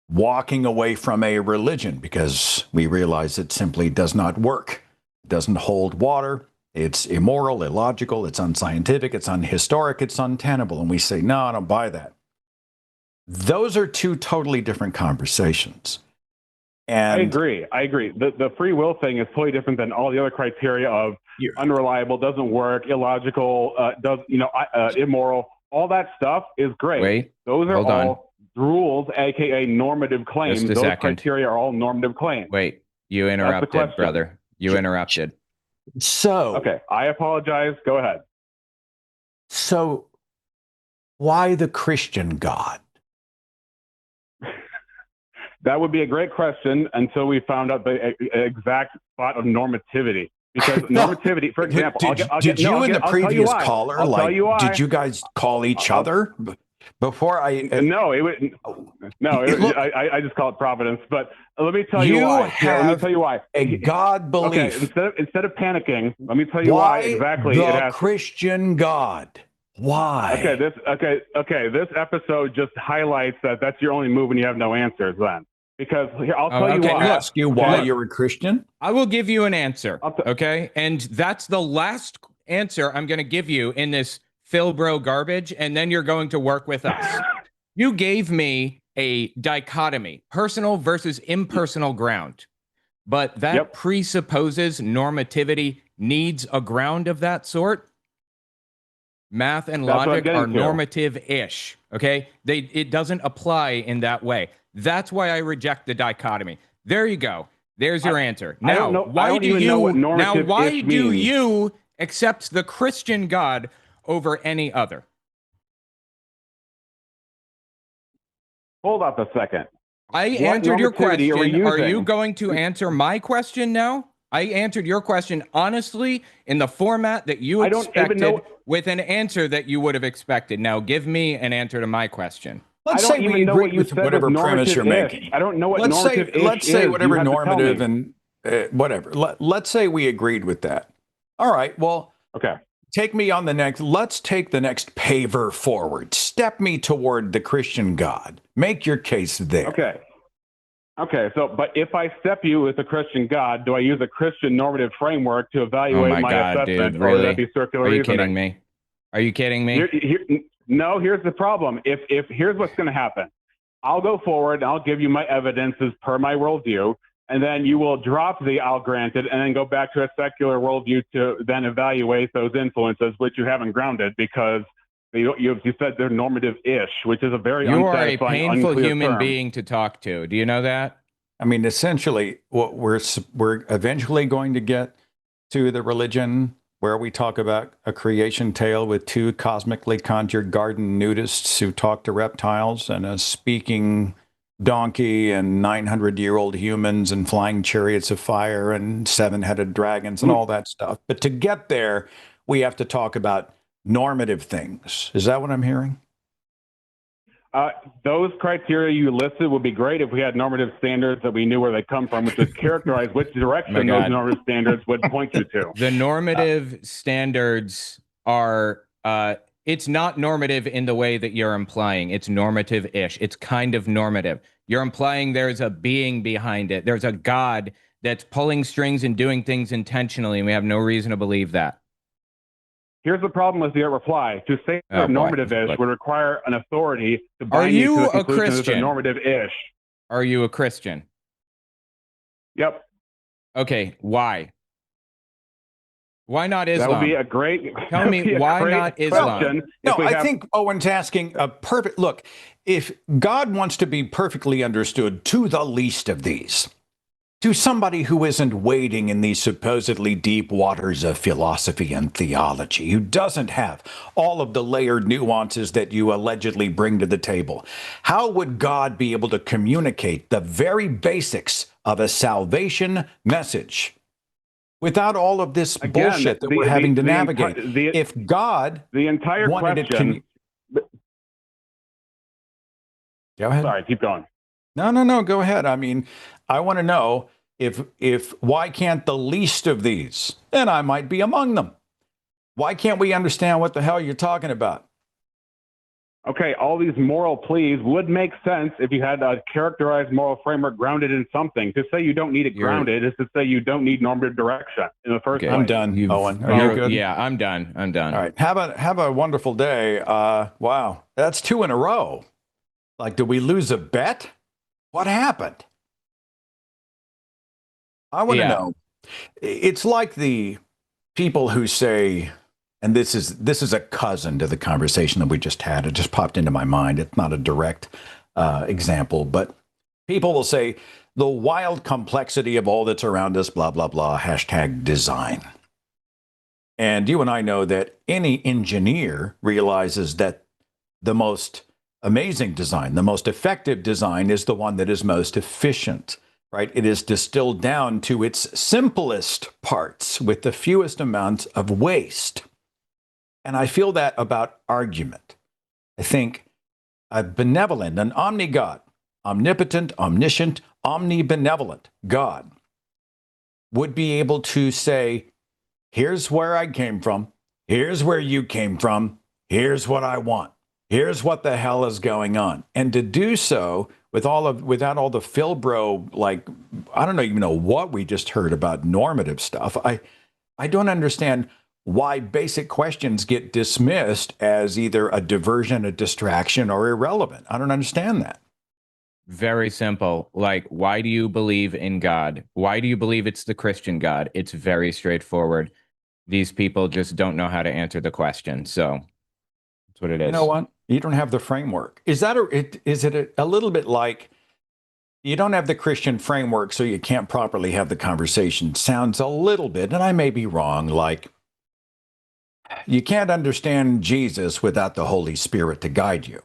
walking away from a religion because we realize it simply does not work, it doesn't hold water, it's immoral, illogical, it's unscientific, it's unhistoric, it's untenable, and we say, no, I don't buy that. Those are two totally different conversations. And I agree. The free will thing is totally different than all the other criteria of unreliable, doesn't work, illogical, immoral. All that stuff is great. Wait, those are all rules, aka normative claims. Those criteria are all normative claims. Wait, you interrupted, brother. You interrupted. So okay, I apologize. Go ahead. So why the Christian God? That would be a great question until we found out the exact spot of normativity. Because normativity, for example, did you and the previous caller, did you guys call each other before I? No, I just call it providence. But let me tell you why. Let me tell you why. A God belief. Okay, instead of panicking, let me tell you why exactly. The Christian God. Why? Okay. This episode just highlights that that's your only move when you have no answers. Then, because I'll tell you why. I'll ask you why you're a Christian. I will give you an answer. Okay, and that's the last answer I'm going to give you in this Phil Bro garbage, and then you're going to work with us. You gave me a dichotomy: personal versus impersonal ground, but that presupposes normativity needs a ground of that sort. Math and logic are normative-ish, okay? It doesn't apply in that way. That's why I reject the dichotomy. There you go. There's your answer. Now, why do you accept the Christian God over any other? Hold up a second. I answered your question. Are you going to answer my question now? I answered your question honestly in the format that you expected with an answer that you would have expected. Now give me an answer to my question. Let's say we agree with whatever premise you're making. I don't know what normative is. Let's say whatever normative and whatever. Let's say we agreed with that. All right, well, okay. Take me on the next. Let's take the next paver forward. Step me toward the Christian God. Make your case there. Okay, so, but if I step you with a Christian God, do I use a Christian normative framework to evaluate my assessment? Dude, really? Or would that be circular reasoning? Kidding me? Are you kidding me? No, here's the problem. If here's what's going to happen. I'll go forward and I'll give you my evidences per my worldview, and then you will drop the I'll grant it and then go back to a secular worldview to then evaluate those influences, which you haven't grounded because you said they're normative-ish, which is a very unsatisfying, you are a painful human term. being to talk to. Do you know that? I mean, essentially, what we're eventually going to get to the religion where we talk about a creation tale with two cosmically conjured garden nudists who talk to reptiles and a speaking donkey and 900-year-old humans and flying chariots of fire and seven-headed dragons and all that stuff. But to get there, we have to talk about normative things. Is that what I'm hearing? Those criteria you listed would be great if we had normative standards that we knew where they come from, which would characterize which direction those normative standards would point you to. The normative standards are, it's not normative in the way that you're implying. It's normative-ish. It's kind of normative. You're implying there's a being behind it. There's a God that's pulling strings and doing things intentionally, and we have no reason to believe that. Here's the problem with your reply. To say normative-ish would require an authority to bind you to the conclusion that they're normative-ish. Are you a Christian? Yep. Okay, why? Why not Islam? That would be a great... Tell me, why not Islam? No, I think Owen's asking a perfect... Look, if God wants to be perfectly understood to the least of these, to somebody who isn't wading in these supposedly deep waters of philosophy and theology, who doesn't have all of the layered nuances that you allegedly bring to the table? How would God be able to communicate the very basics of a salvation message without all of this bullshit that we're having to navigate? If God the entire wanted question, go ahead. Sorry, keep going. No, go ahead. I mean, I want to know if why can't the least of these, and I might be among them, why can't we understand what the hell you're talking about? Okay, all these moral pleas would make sense if you had a characterized moral framework grounded in something. To say you don't need it grounded is to say you don't need normative direction in the first place. I'm done, Owen. Are you good? Yeah, I'm done. All right, have a wonderful day. Wow, that's 2 in a row. Like, did we lose a bet? What happened? I want to know. It's like the people who say, and this is a cousin to the conversation that we just had. It just popped into my mind. It's not a direct example, but people will say the wild complexity of all that's around us, blah, blah, blah, #design. And you and I know that any engineer realizes that the most amazing design, the most effective design is the one that is most efficient, right? It is distilled down to its simplest parts with the fewest amounts of waste. And I feel that about argument. I think a benevolent, an omni-God, omnipotent, omniscient, omnibenevolent God would be able to say, here's where I came from, here's where you came from, here's what I want. Here's what the hell is going on. And to do so without all the Philbro, like, I don't even know what we just heard about normative stuff. I don't understand why basic questions get dismissed as either a diversion, a distraction, or irrelevant. I don't understand that. Very simple. Like, why do you believe in God? Why do you believe it's the Christian God? It's very straightforward. These people just don't know how to answer the question. So that's what it is. You know what? You don't have the framework. Is it a little bit like you don't have the Christian framework, so you can't properly have the conversation? Sounds a little bit, and I may be wrong, like you can't understand Jesus without the Holy Spirit to guide you.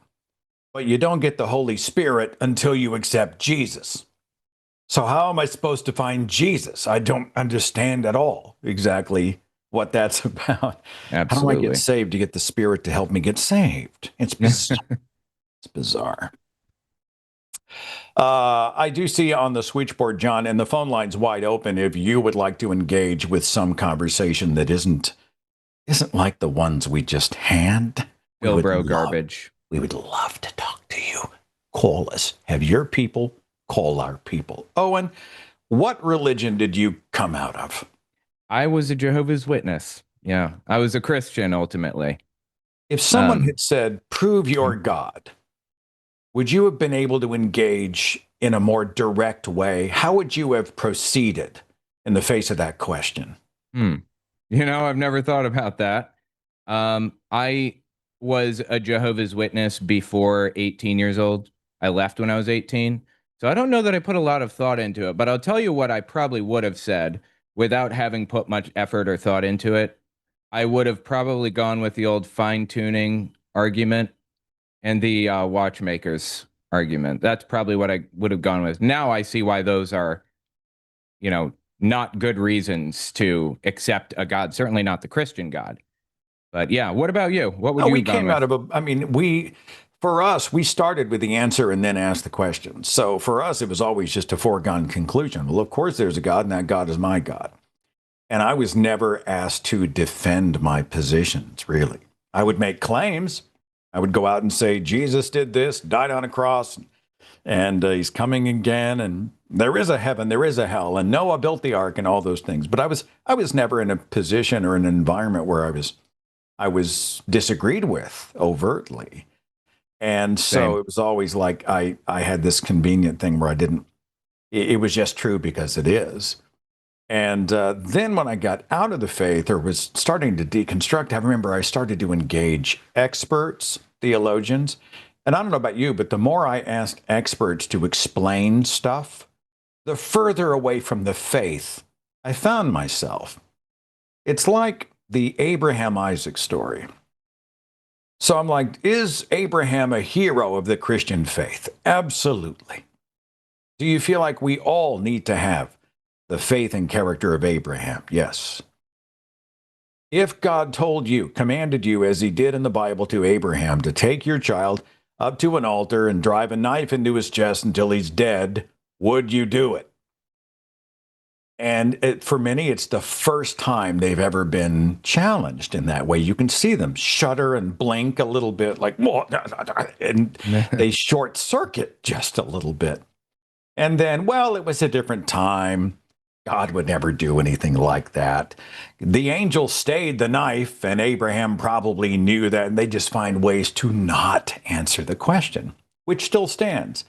But you don't get the Holy Spirit until you accept Jesus. So how am I supposed to find Jesus? I don't understand at all exactly what that's about. Absolutely. How do I get saved to get the Spirit to help me get saved? It's bizarre. It's bizarre. I do see on the switchboard, John, and the phone line's wide open if you would like to engage with some conversation that isn't like the ones we just had. Bro garbage. We would love to talk to you. Call us. Have your people call our people. Owen, what religion did you come out of? I was a Jehovah's Witness. Yeah, I was a Christian ultimately. If someone had said, prove your God, would you have been able to engage in a more direct way? How would you have proceeded in the face of that question? You know, I've never thought about that. I was a Jehovah's Witness before 18 years old. I left when I was 18. So I don't know that I put a lot of thought into it, but I'll tell you what I probably would have said without having put much effort or thought into it. I would have probably gone with the old fine-tuning argument and the watchmakers argument. That's probably what I would have gone with. Now I see why those are, you know, not good reasons to accept a God, certainly not the Christian God. But yeah, what about you? What would you have gone with? For us, we started with the answer and then asked the question. So for us, it was always just a foregone conclusion. Well, of course there's a God, and that God is my God. And I was never asked to defend my positions, really. I would make claims. I would go out and say, Jesus did this, died on a cross, and he's coming again, and there is a heaven, there is a hell, and Noah built the ark and all those things. But I was never in a position or an environment where I was disagreed with overtly. And so it was always like I had this convenient thing where it was just true because it is. And then when I got out of the faith or was starting to deconstruct, I remember I started to engage experts, theologians. And I don't know about you, but the more I asked experts to explain stuff, the further away from the faith I found myself. It's like the Abraham Isaac story. So I'm like, is Abraham a hero of the Christian faith? Absolutely. Do you feel like we all need to have the faith and character of Abraham? Yes. If God told you, commanded you, as he did in the Bible to Abraham, to take your child up to an altar and drive a knife into his chest until he's dead, would you do it? And for many, it's the first time they've ever been challenged in that way. You can see them shudder and blink a little bit, like, and they short circuit just a little bit. And then, well, it was a different time. God would never do anything like that. The angel stayed the knife, and Abraham probably knew that, and they just find ways to not answer the question, which still stands.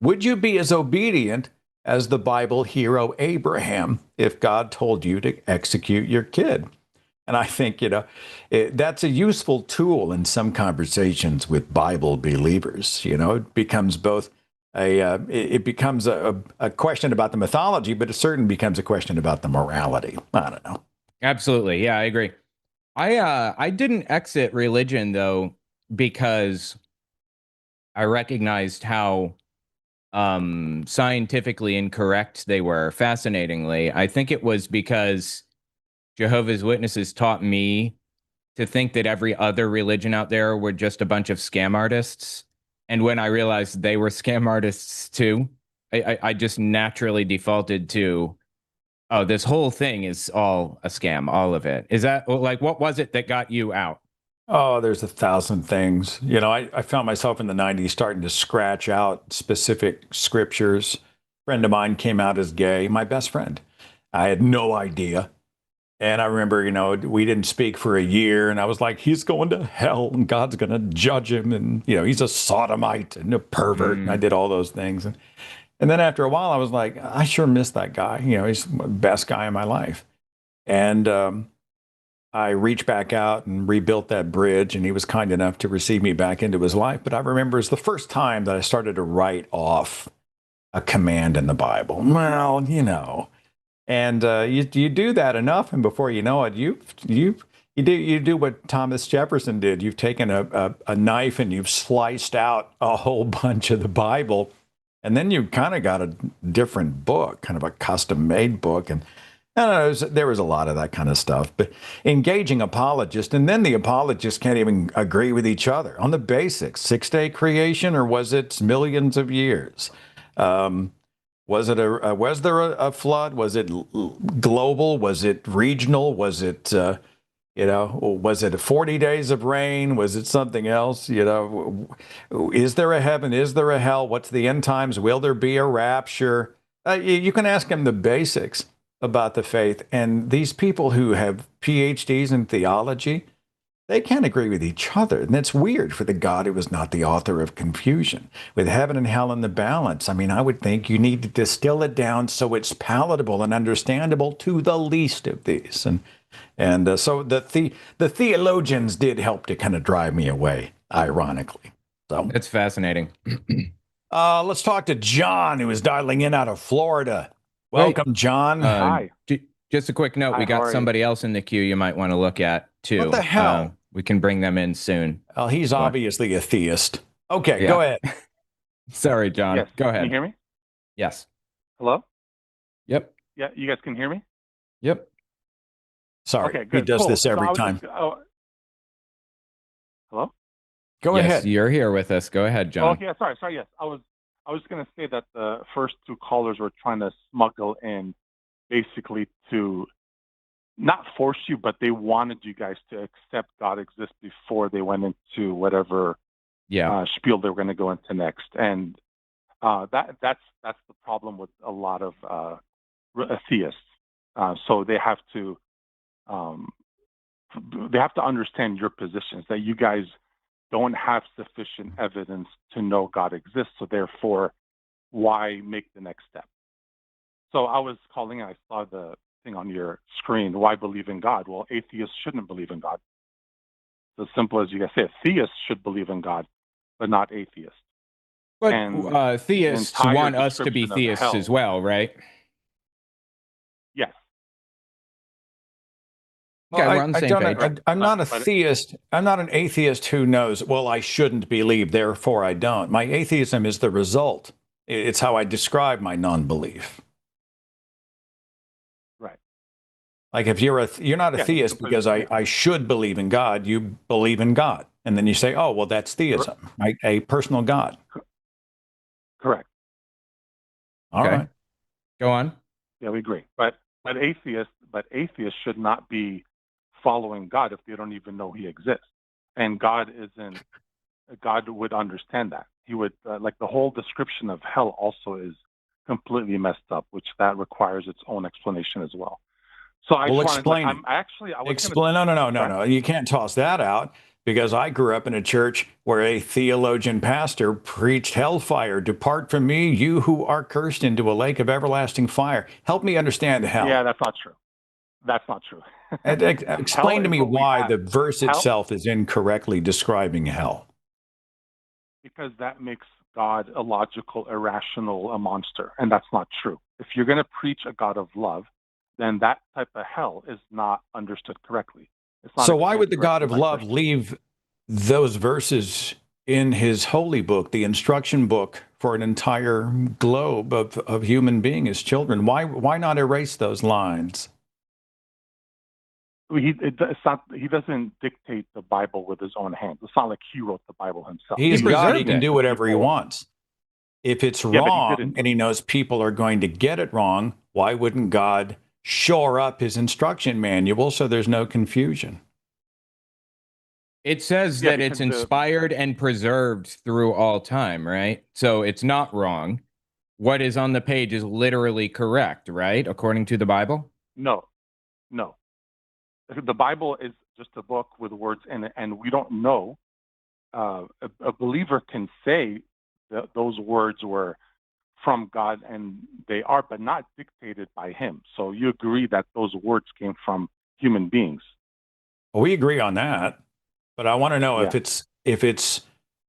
Would you be as obedient as the Bible hero Abraham if God told you to execute your kid? And I think, that's a useful tool in some conversations with Bible believers. It becomes both it becomes a question about the mythology, but it certainly becomes a question about the morality. I don't know. Absolutely. Yeah, I agree. I didn't exit religion, though, because I recognized how scientifically incorrect they were. Fascinatingly, I think it was because Jehovah's Witnesses taught me to think that every other religion out there were just a bunch of scam artists. And when I realized they were scam artists too, I just naturally defaulted to, oh, this whole thing is all a scam, all of it. Is that like, what was it that got you out? Oh, there's 1,000 things. I found myself in the 90s starting to scratch out specific scriptures. A friend of mine came out as gay, my best friend. I had no idea. And I remember, we didn't speak for a year, and I was like, he's going to hell, and God's going to judge him, and, he's a sodomite and a pervert, and I did all those things. And then after a while, I was like, I sure miss that guy. He's the best guy in my life. And I reached back out and rebuilt that bridge, and he was kind enough to receive me back into his life. But I remember it's the first time that I started to write off a command in the Bible. Well, and you do that enough, and before you know it, you do what Thomas Jefferson did. You've taken a knife and you've sliced out a whole bunch of the Bible, and then you've kind of got a different book, kind of a custom-made book. And I don't know, there was a lot of that kind of stuff. But engaging apologists, and then the apologists can't even agree with each other on the basics: 6-day creation, or was it millions of years? Was there a flood? Was it global? Was it regional? Was it was it 40 days of rain? Was it something else? Is there a heaven? Is there a hell? What's the end times? Will there be a rapture? You can ask them the basics about the faith, and these people who have PhDs in theology, they can't agree with each other. And it's weird for the God who was not the author of confusion. With heaven and hell in the balance, I would think you need to distill it down so it's palatable and understandable to the least of these. And so the theologians did help to kind of drive me away, ironically. So it's fascinating. Let's talk to John, who is dialing in out of Florida. Welcome, John. Hi. Just a quick note, we got somebody else in the queue you might want to look at, too. What the hell? We can bring them in soon. Well, he's obviously a theist. Okay, yeah. Go ahead. Sorry, John. Yes. Go ahead. Can you hear me? Yes. Hello? Yep. Yeah, you guys can hear me? Yep. Sorry, okay, good. He does this every time. Hello? Go ahead. You're here with us. Go ahead, John. Oh, yeah, sorry, yes. I was going to say that the first two callers were trying to smuggle in basically to not force you, but they wanted you guys to accept God exists before they went into whatever spiel they were going to go into next. And that's the problem with a lot of theists. So they have to understand your positions, that you guys don't have sufficient evidence to know God exists. So therefore, why make the next step? So I was calling, I saw the thing on your screen, why believe in God? Well, atheists shouldn't believe in God. It's as simple as you guys say, theists should believe in God, but not atheists. But theists want us to be theists as well, right? Yes. Okay, we're on the same page. I'm not a theist. I'm not an atheist who knows, well, I shouldn't believe, therefore I don't. My atheism is the result. It's how I describe my non-belief. Right. Like if you're not a theist because I should believe in God, you believe in God. And then you say, oh, well, that's theism, right? A personal God. Correct. All right. Go on. Yeah, we agree. But atheists should not be following God if they don't even know he exists. And God would understand that. He would, like the whole description of hell also is completely messed up, which that requires its own explanation as well. So I explain it. No. You can't toss that out, because I grew up in a church where a theologian pastor preached hellfire. Depart from me, you who are cursed, into a lake of everlasting fire. Help me understand hell. Yeah, that's not true. That's not true. Explain to me why the verse itself is incorrectly describing hell. Because that makes God illogical, irrational, a monster, and that's not true. If you're going to preach a God of love, then that type of hell is not understood correctly. So why would the God of love leave those verses in his holy book, the instruction book for an entire globe of human beings, his children? Why not erase those lines? He doesn't dictate the Bible with his own hands. It's not like he wrote the Bible himself. He's God. He can do whatever he wants. If it's wrong and he knows people are going to get it wrong, why wouldn't God shore up his instruction manual so there's no confusion? It says that it's inspired and preserved through all time, right? So it's not wrong. What is on the page is literally correct, right? According to the Bible? No. The Bible is just a book with words in it, and we don't know. A believer can say that those words were from God, and they are, but not dictated by him. So you agree that those words came from human beings? Well, we agree on that, but I want to know if it's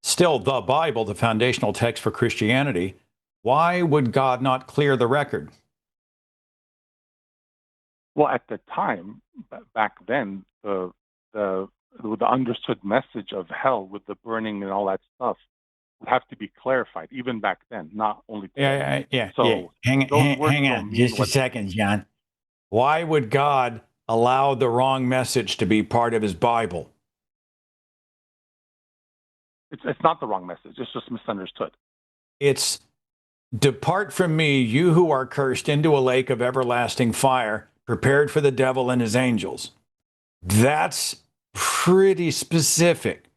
still the Bible, the foundational text for Christianity. Why would God not clear the record? Well, at the time, back then, the understood message of hell with the burning and all that stuff would have to be clarified, even back then, not only today. So hang on just a second, John. Why would God allow the wrong message to be part of his Bible? It's not the wrong message. It's just misunderstood. It's depart from me, you who are cursed, into a lake of everlasting fire, prepared for the devil and his angels. That's pretty specific.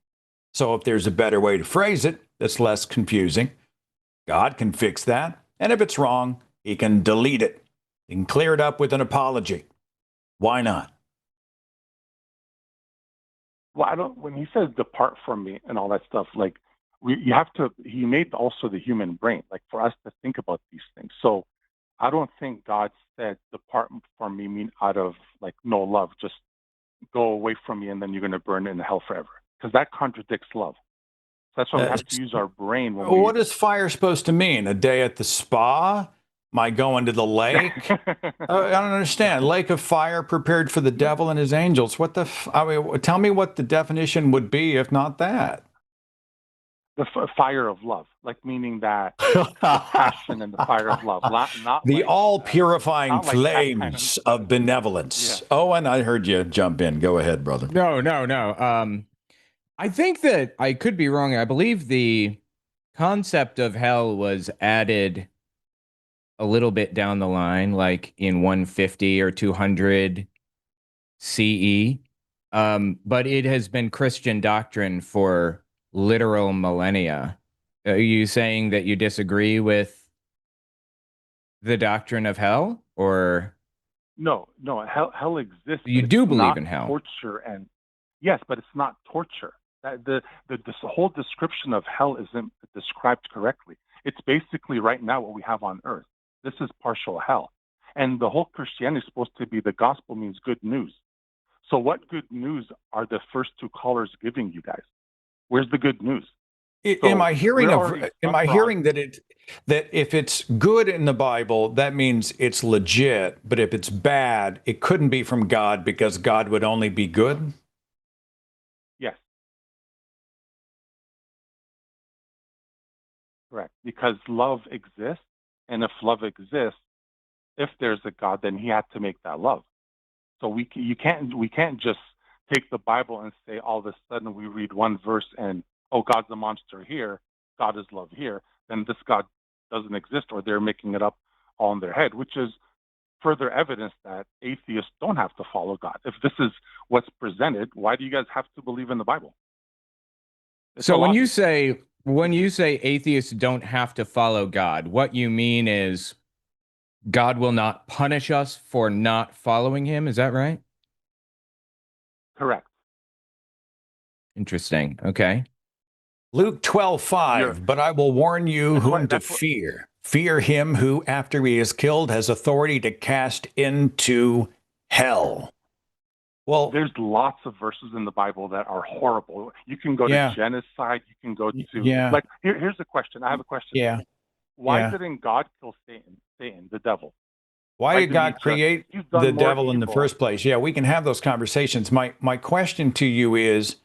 So if there's a better way to phrase it that's less confusing, God can fix that. And if it's wrong, he can delete it. He can clear it up with an apology. Why not? Well, when he says depart from me and all that stuff, like he made also the human brain, like for us to think about these things. So I don't think God said depart from me mean out of like no love, just go away from me and then you're going to burn in hell forever. Because that contradicts love. So that's why we have to use our brain. What is fire supposed to mean? A day at the spa? Am I going to the lake? I don't understand. Lake of fire prepared for the devil and his angels. What the? Tell me what the definition would be if not that. The fire of love, like meaning that the passion and the fire of love, not the like, all-purifying flames of benevolence. Yeah. Owen, I heard you jump in. Go ahead, brother. No. I think that I could be wrong. I believe the concept of hell was added a little bit down the line, like in 150 or 200 CE. But it has been Christian doctrine for literal millennia. Are you saying that you disagree with the doctrine of hell, or? No, hell exists. You do believe in hell. Torture and yes, but it's not torture. The whole description of hell isn't described correctly. It's basically right now what we have on earth. This is partial hell. And the whole Christianity is supposed to be the gospel means good news. So what good news are the first two callers giving you guys? Where's the good news? Am I hearing am I hearing front. that if it's good in the Bible, that means it's legit, but if it's bad, it couldn't be from God because God would only be good? Yes, correct. Because love exists, and if love exists, if there's a God, then He had to make that love. So you can't just take the Bible and say all of a sudden we read one verse and, oh, God's a monster here, God is love here, then this God doesn't exist, or they're making it up all in their head, which is further evidence that atheists don't have to follow God. If this is what's presented, why do you guys have to believe in the Bible? So when you say atheists don't have to follow God, what you mean is God will not punish us for not following him. Is that right? Correct. Interesting. Okay. Luke 12:5, but I will warn you whom to fear. Fear him who, after he is killed, has authority to cast into hell. Well, there's lots of verses in the Bible that are horrible. You can go to genocide. You can go to like. Here's a question. I have a question. Yeah. Why didn't God kill Satan, the devil? Why did God create the devil in the first place? Yeah, we can have those conversations. My question to you is,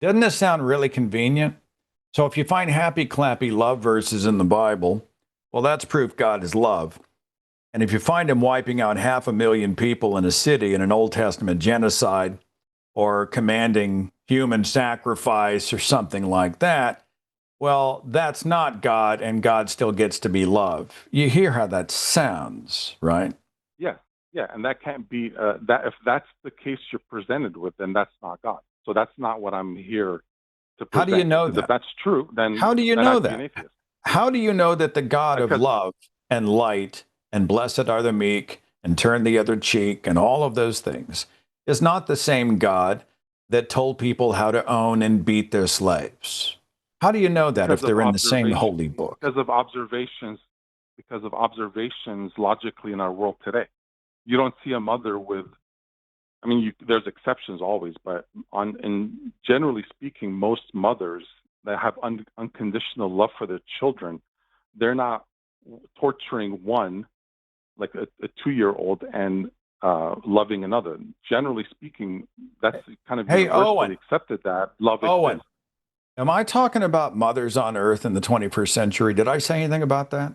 doesn't this sound really convenient? So if you find happy, clappy love verses in the Bible, well, that's proof God is love. And if you find him wiping out 500,000 people in a city in an Old Testament genocide, or commanding human sacrifice or something like that, well, that's not God, and God still gets to be love. You hear how that sounds, right? Yeah, and that can't be that. If that's the case you're presented with, then that's not God. So that's not what I'm here to present. How do you know that? If that's true, then how do you know that? How do you know that the God of love and light and blessed are the meek and turn the other cheek and all of those things is not the same God that told people how to own and beat their slaves? How do you know that if they're in the same holy book? Because of observations logically in our world today. You don't see a mother with, I mean, there's exceptions always, but generally speaking, most mothers that have unconditional love for their children, they're not torturing one, like a 2-year-old, and loving another. Generally speaking, that's kind of universally accepted that love exists. Am I talking about mothers on earth in the 21st century? Did I say anything about that?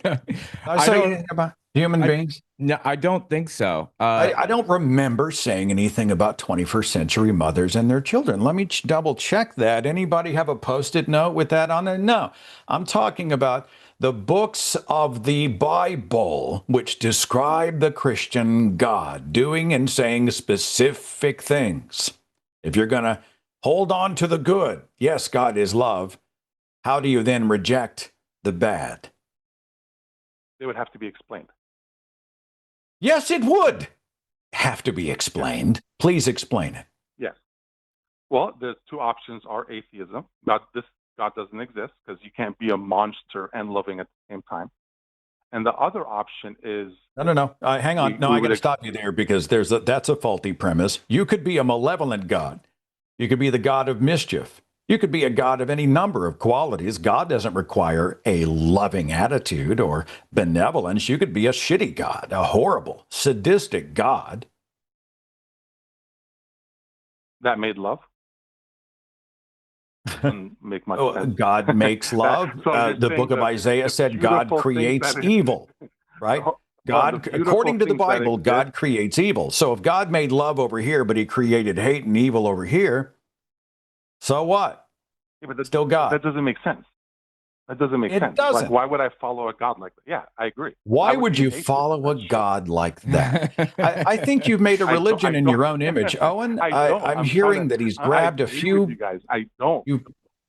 Did I say anything about human beings? No, I don't think so. I don't remember saying anything about 21st century mothers and their children. Let me double check that. Anybody have a Post-it note with that on it? No, I'm talking about the books of the Bible, which describe the Christian God doing and saying specific things. If you're going to hold on to the good, yes, God is love, how do you then reject the bad? They would have to be explained. Yes, it would have to be explained. Please explain it. Yes. Well, the two options are atheism. God doesn't exist because you can't be a monster and loving at the same time. And the other option is... No. Hang on. I got to stop you there because that's a faulty premise. You could be a malevolent God. You could be the God of mischief. You could be a God of any number of qualities. God doesn't require a loving attitude or benevolence. You could be a shitty God, a horrible, sadistic God. That made love? Doesn't make much sense. God makes love. The book of Isaiah said God creates evil, right? God, according to the Bible, God creates evil. So if God made love over here, but he created hate and evil over here, so what? Yeah, but still God. That doesn't make sense. That doesn't make sense. Doesn't. Like, why would I follow a God like that? Yeah, I agree. Why would you follow a God like that? I think you've made a religion in your own image, Owen. I'm hearing that he's grabbed a few. You guys, I don't.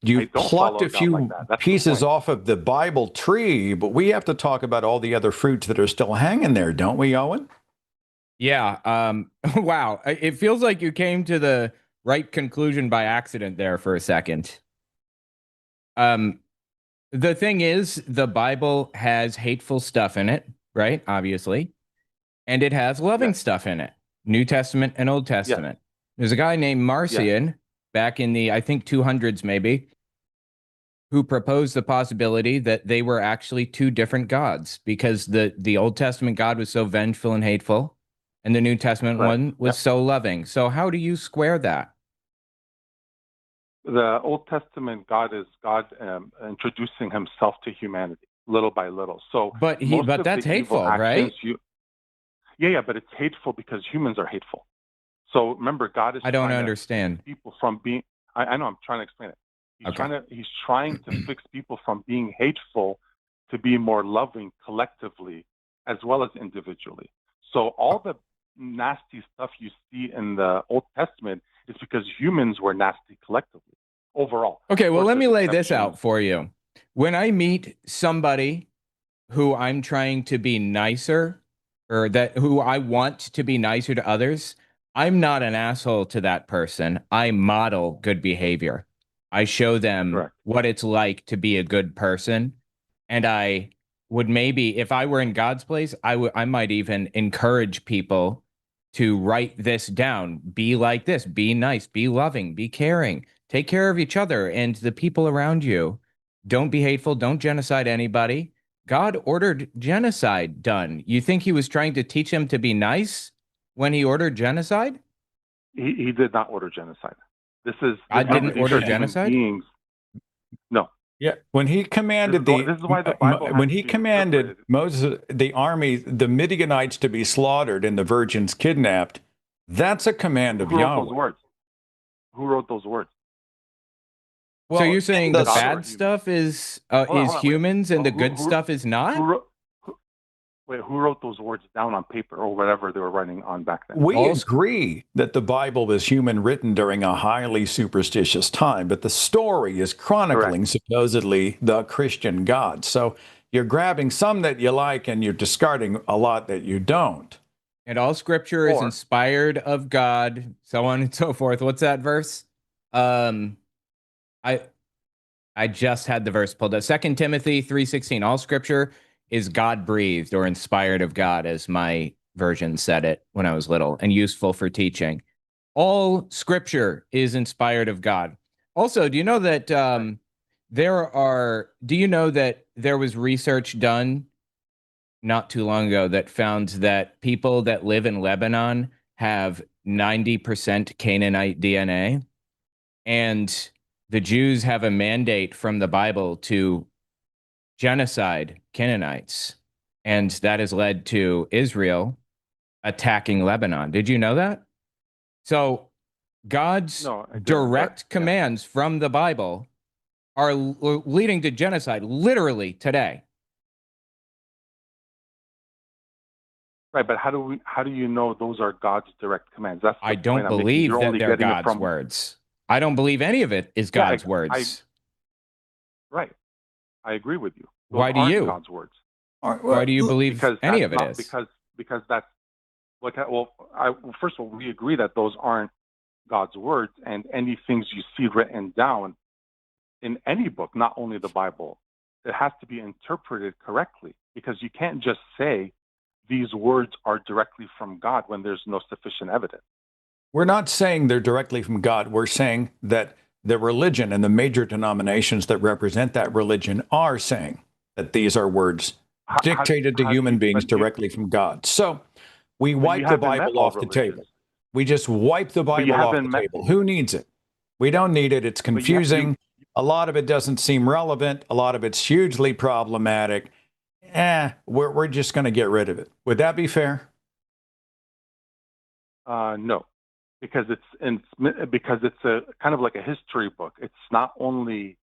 You plucked a few pieces off of the Bible tree, but we have to talk about all the other fruits that are still hanging there, don't we, Owen? Yeah. Wow. It feels like you came to the right conclusion by accident there for a second. The thing is, the Bible has hateful stuff in it, right? Obviously. And it has loving stuff in it. New Testament and Old Testament. There's a guy named Marcion back in the, I think, 200s maybe. who proposed the possibility that they were actually two different gods, because the Old Testament God was so vengeful and hateful, and the New Testament one was so loving. So how do you square that? The Old Testament God is God introducing himself to humanity little by little. So, but that's hateful, right? Yeah, but it's hateful because humans are hateful. So remember, God is. I don't understand people from being. I know. I'm trying to explain it. He's trying to fix people from being hateful to be more loving collectively as well as individually. So all the nasty stuff you see in the Old Testament is because humans were nasty collectively overall. Okay, well, let me lay this out for you. When I meet somebody who I'm trying to be nicer, or who I want to be nicer to others, I'm not an asshole to that person. I model good behavior. I show them what it's like to be a good person. And I would maybe, if I were in God's place, I might even encourage people to write this down. Be like this, be nice, be loving, be caring, take care of each other and the people around you. Don't be hateful, don't genocide anybody. God ordered genocide done. You think he was trying to teach him to be nice when he ordered genocide? He did not order genocide. I didn't order genocide? Beings. No. Yeah, when he commanded this is why the Bible when he commanded Moses, the army, the Midianites to be slaughtered and the virgins kidnapped, that's a command of Yahweh. Who wrote those words? Who wrote those words? Well, so you're saying the bad stuff is humans and the good stuff is not? Who wrote those words down on paper or whatever they were writing on back then? We agree that the Bible was human written during a highly superstitious time, but the story is chronicling supposedly the Christian God. So you're grabbing some that you like and you're discarding a lot that you don't. And all scripture is inspired of God, so on and so forth. What's that verse? I just had the verse pulled up. 2 Timothy 3:16. All scripture is God-breathed or inspired of God, as my version said it when I was little, and useful for teaching. All scripture is inspired of God. Also, do you know that there was research done not too long ago that found that people that live in Lebanon have 90% Canaanite DNA, and the Jews have a mandate from the Bible to genocide Canaanites, and that has led to Israel attacking Lebanon. Did you know that? So God's direct commands from the Bible are leading to genocide literally today. Right, but how do you know those are God's direct commands? I don't believe that they're God's words. I don't believe any of it is God's words. Right. I agree with you. Those Why do you? God's words. Why do you believe any of it is? Because that's first of all, we agree that those aren't God's words, and any things you see written down in any book, not only the Bible, it has to be interpreted correctly, because you can't just say these words are directly from God when there's no sufficient evidence. We're not saying they're directly from God. We're saying that the religion and the major denominations that represent that religion are saying that these are words dictated to human beings directly from God. So we wipe the Bible off the table. We just wipe the Bible off the table. Who needs it? We don't need it. It's confusing. A lot of it doesn't seem relevant. A lot of it's hugely problematic. We're just going to get rid of it. Would that be fair? No, because it's a kind of like a history book. It's not only.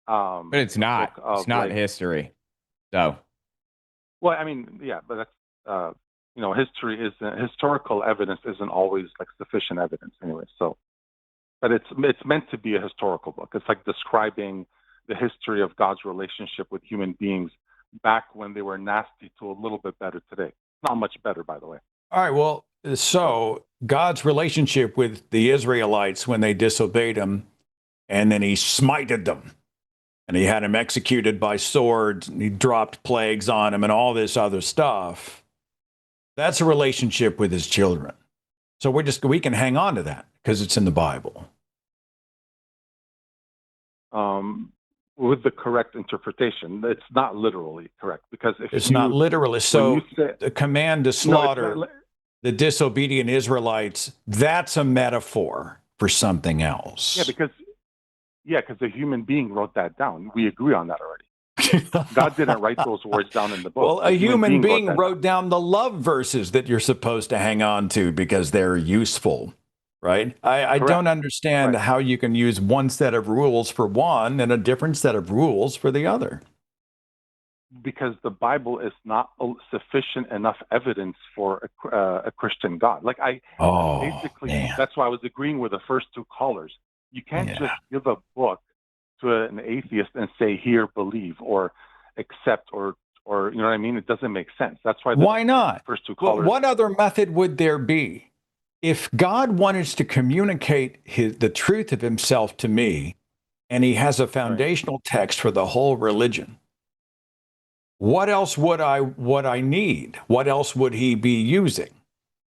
But it's not. It's not history. So. Well, I mean, yeah, but that's history is historical evidence isn't always like sufficient evidence anyway. So, but it's meant to be a historical book. It's like describing the history of God's relationship with human beings back when they were nasty to a little bit better today. Not much better, by the way. All right. Well, so God's relationship with the Israelites when they disobeyed him, and then he smited them, and he had them executed by swords, and he dropped plagues on them and all this other stuff. That's a relationship with his children. So we can hang on to that because it's in the Bible. with the correct interpretation. It's not literally correct, because if it's not literally. So the command to slaughter the disobedient Israelites, that's a metaphor for something else. Yeah, because a human being wrote that down. We agree on that already. God didn't write those words down in the book. Well, a human being wrote down the love verses that you're supposed to hang on to because they're useful, right? I don't understand how you can use one set of rules for one and a different set of rules for the other. Because the Bible is not sufficient enough evidence for a Christian God. Like that's why I was agreeing with the first two callers. You can't just give a book to an atheist and say, here, believe, or accept, or you know what I mean? It doesn't make sense. That's why. Why not? First two callers. What other method would there be? If God wanted to communicate the truth of himself to me, and he has a foundational text for the whole religion, what else would I need? What else would he be using?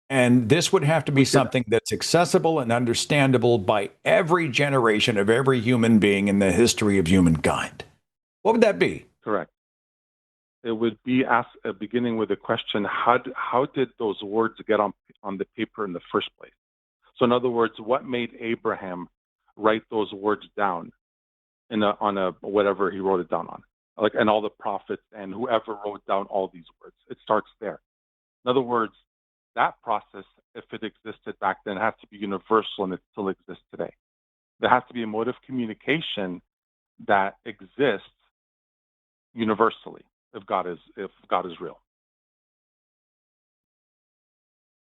And this would have to be something that's accessible and understandable by every generation of every human being in the history of humankind. What would that be? Correct. It would be beginning with the question, how did those words get on the paper in the first place? So in other words, what made Abraham write those words down on a whatever he wrote it down on? And all the prophets and whoever wrote down all these words. It starts there. In other words, that process, if it existed back then, has to be universal, and it still exists today. There has to be a mode of communication that exists universally if God is real.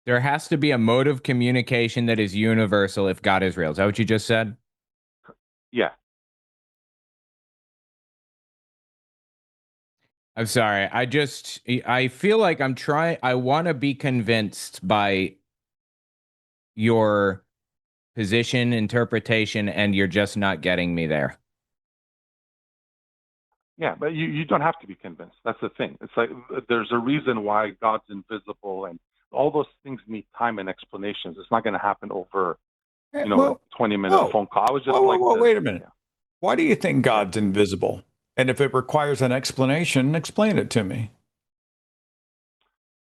There has to be a mode of communication that is universal if God is real. Is that what you just said? Yeah. I'm sorry. I feel like I want to be convinced by your position, interpretation, and you're just not getting me there. Yeah, but you don't have to be convinced. That's the thing. It's like there's a reason why God's invisible, and all those things need time and explanations. It's not going to happen over, a 20-minute phone call. I was just wait a minute. Yeah. Why do you think God's invisible? And if it requires an explanation, explain it to me.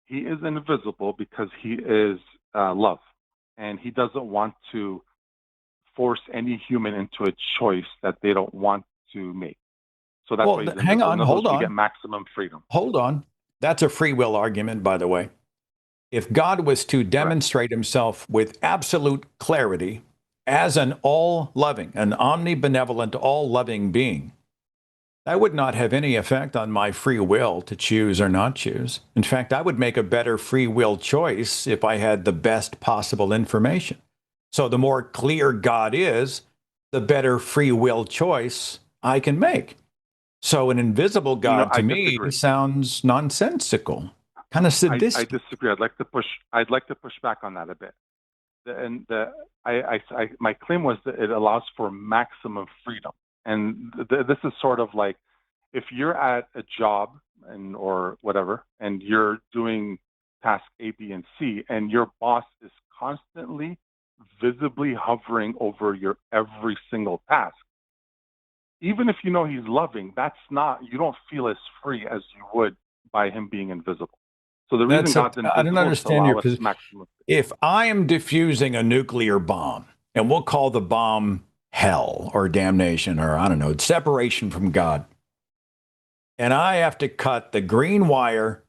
He is invisible because he is love, and he doesn't want to force any human into a choice that they don't want to make. So that's why he's invisible. Hang on, hold on. To get maximum freedom. Hold on. That's a free will argument, by the way. If God was to demonstrate himself with absolute clarity as an all-loving, an omnibenevolent, all-loving being, that would not have any effect on my free will to choose or not choose. In fact, I would make a better free will choice if I had the best possible information. So the more clear God is, the better free will choice I can make. So an invisible God to me sounds nonsensical, kind of sadistic. I disagree. I'd like to push back on that a bit. My claim was that it allows for maximum freedom. And this is sort of like if you're at a job or whatever, and you're doing task A, B, and C, and your boss is constantly visibly hovering over your every single task. Even if you know he's loving, you don't feel as free as you would by him being invisible. So the reason God's invisible, I don't understand your position. If I am diffusing a nuclear bomb, and we'll call the bomb hell or damnation or I don't know, separation from God. And I have to cut the green wire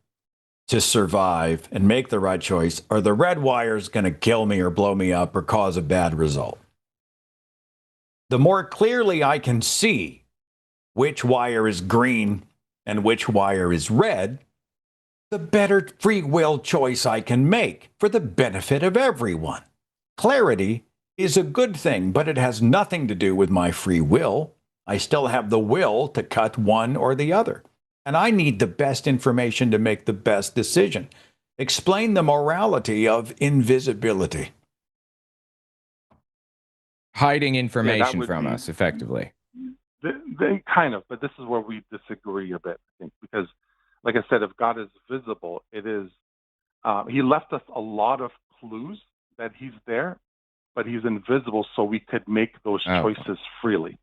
to survive and make the right choice, or the red wire is going to kill me or blow me up or cause a bad result. The more clearly I can see which wire is green and which wire is red, the better free will choice I can make for the benefit of everyone. Clarity is a good thing, but it has nothing to do with my free will. I still have the will to cut one or the other. And I need the best information to make the best decision. Explain the morality of invisibility. Hiding information from us, effectively. They kind of, but this is where we disagree a bit, I think, because, like I said, if God is visible, it is, he left us a lot of clues that he's there, but he's invisible, so we could make those choices freely.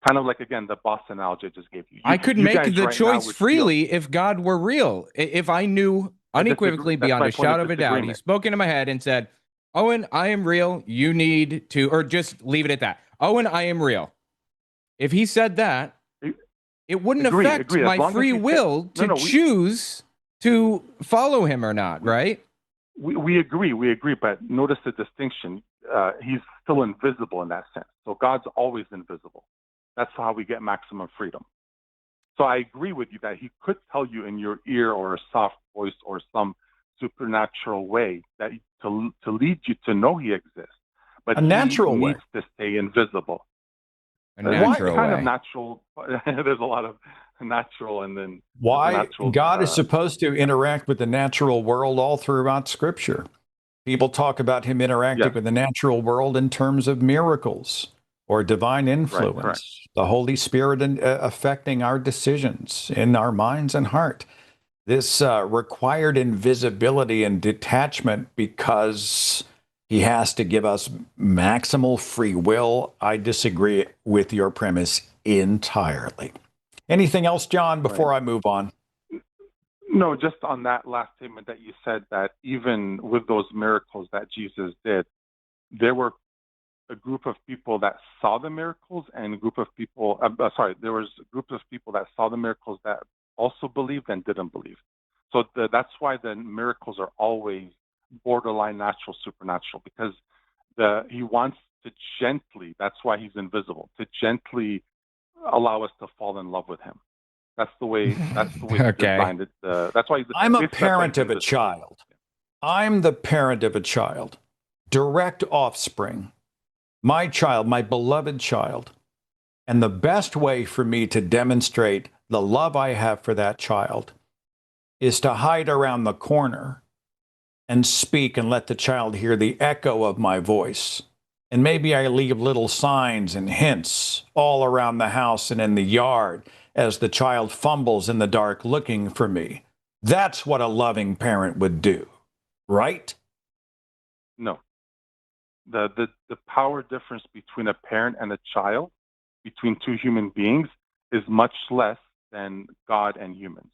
Kind of like, again, the bus analogy I just gave you. I could make the choice freely if God were real. If I knew unequivocally beyond a shadow of a doubt, he spoke into my head and said, Owen, I am real. You need to, or just leave it at that. Owen, I am real. If he said that, it wouldn't affect my free will to choose to follow him or not, right? We agree, but notice the distinction. He's still invisible in that sense. So God's always invisible. That's how we get maximum freedom. So I agree with you that he could tell you in your ear or a soft voice or some supernatural way that to lead you to know he exists. But a natural he way needs to stay invisible. A natural kind way. of natural. There's a lot of natural and then why God is supposed to interact with the natural world all throughout Scripture. People talk about him interacting with the natural world in terms of miracles or divine influence, the Holy Spirit affecting our decisions in our minds and heart. This required invisibility and detachment because he has to give us maximal free will. I disagree with your premise entirely. Anything else, John, before I move on? No, just on that last statement that you said, that even with those miracles that Jesus did, there were a group of people that saw the miracles and a group of people, there was a group of people that saw the miracles that also believed and didn't believe. So that's why the miracles are always borderline natural, supernatural, because he wants to gently, that's why he's invisible, to gently allow us to fall in love with him. That's the way he designed it. That's why I'm a parent of a child. I'm the parent of a child. Direct offspring. My child, my beloved child. And the best way for me to demonstrate the love I have for that child is to hide around the corner and speak and let the child hear the echo of my voice. And maybe I leave little signs and hints all around the house and in the yard as the child fumbles in the dark looking for me. That's what a loving parent would do, right? No. The power difference between a parent and a child, between two human beings, is much less than God and humans.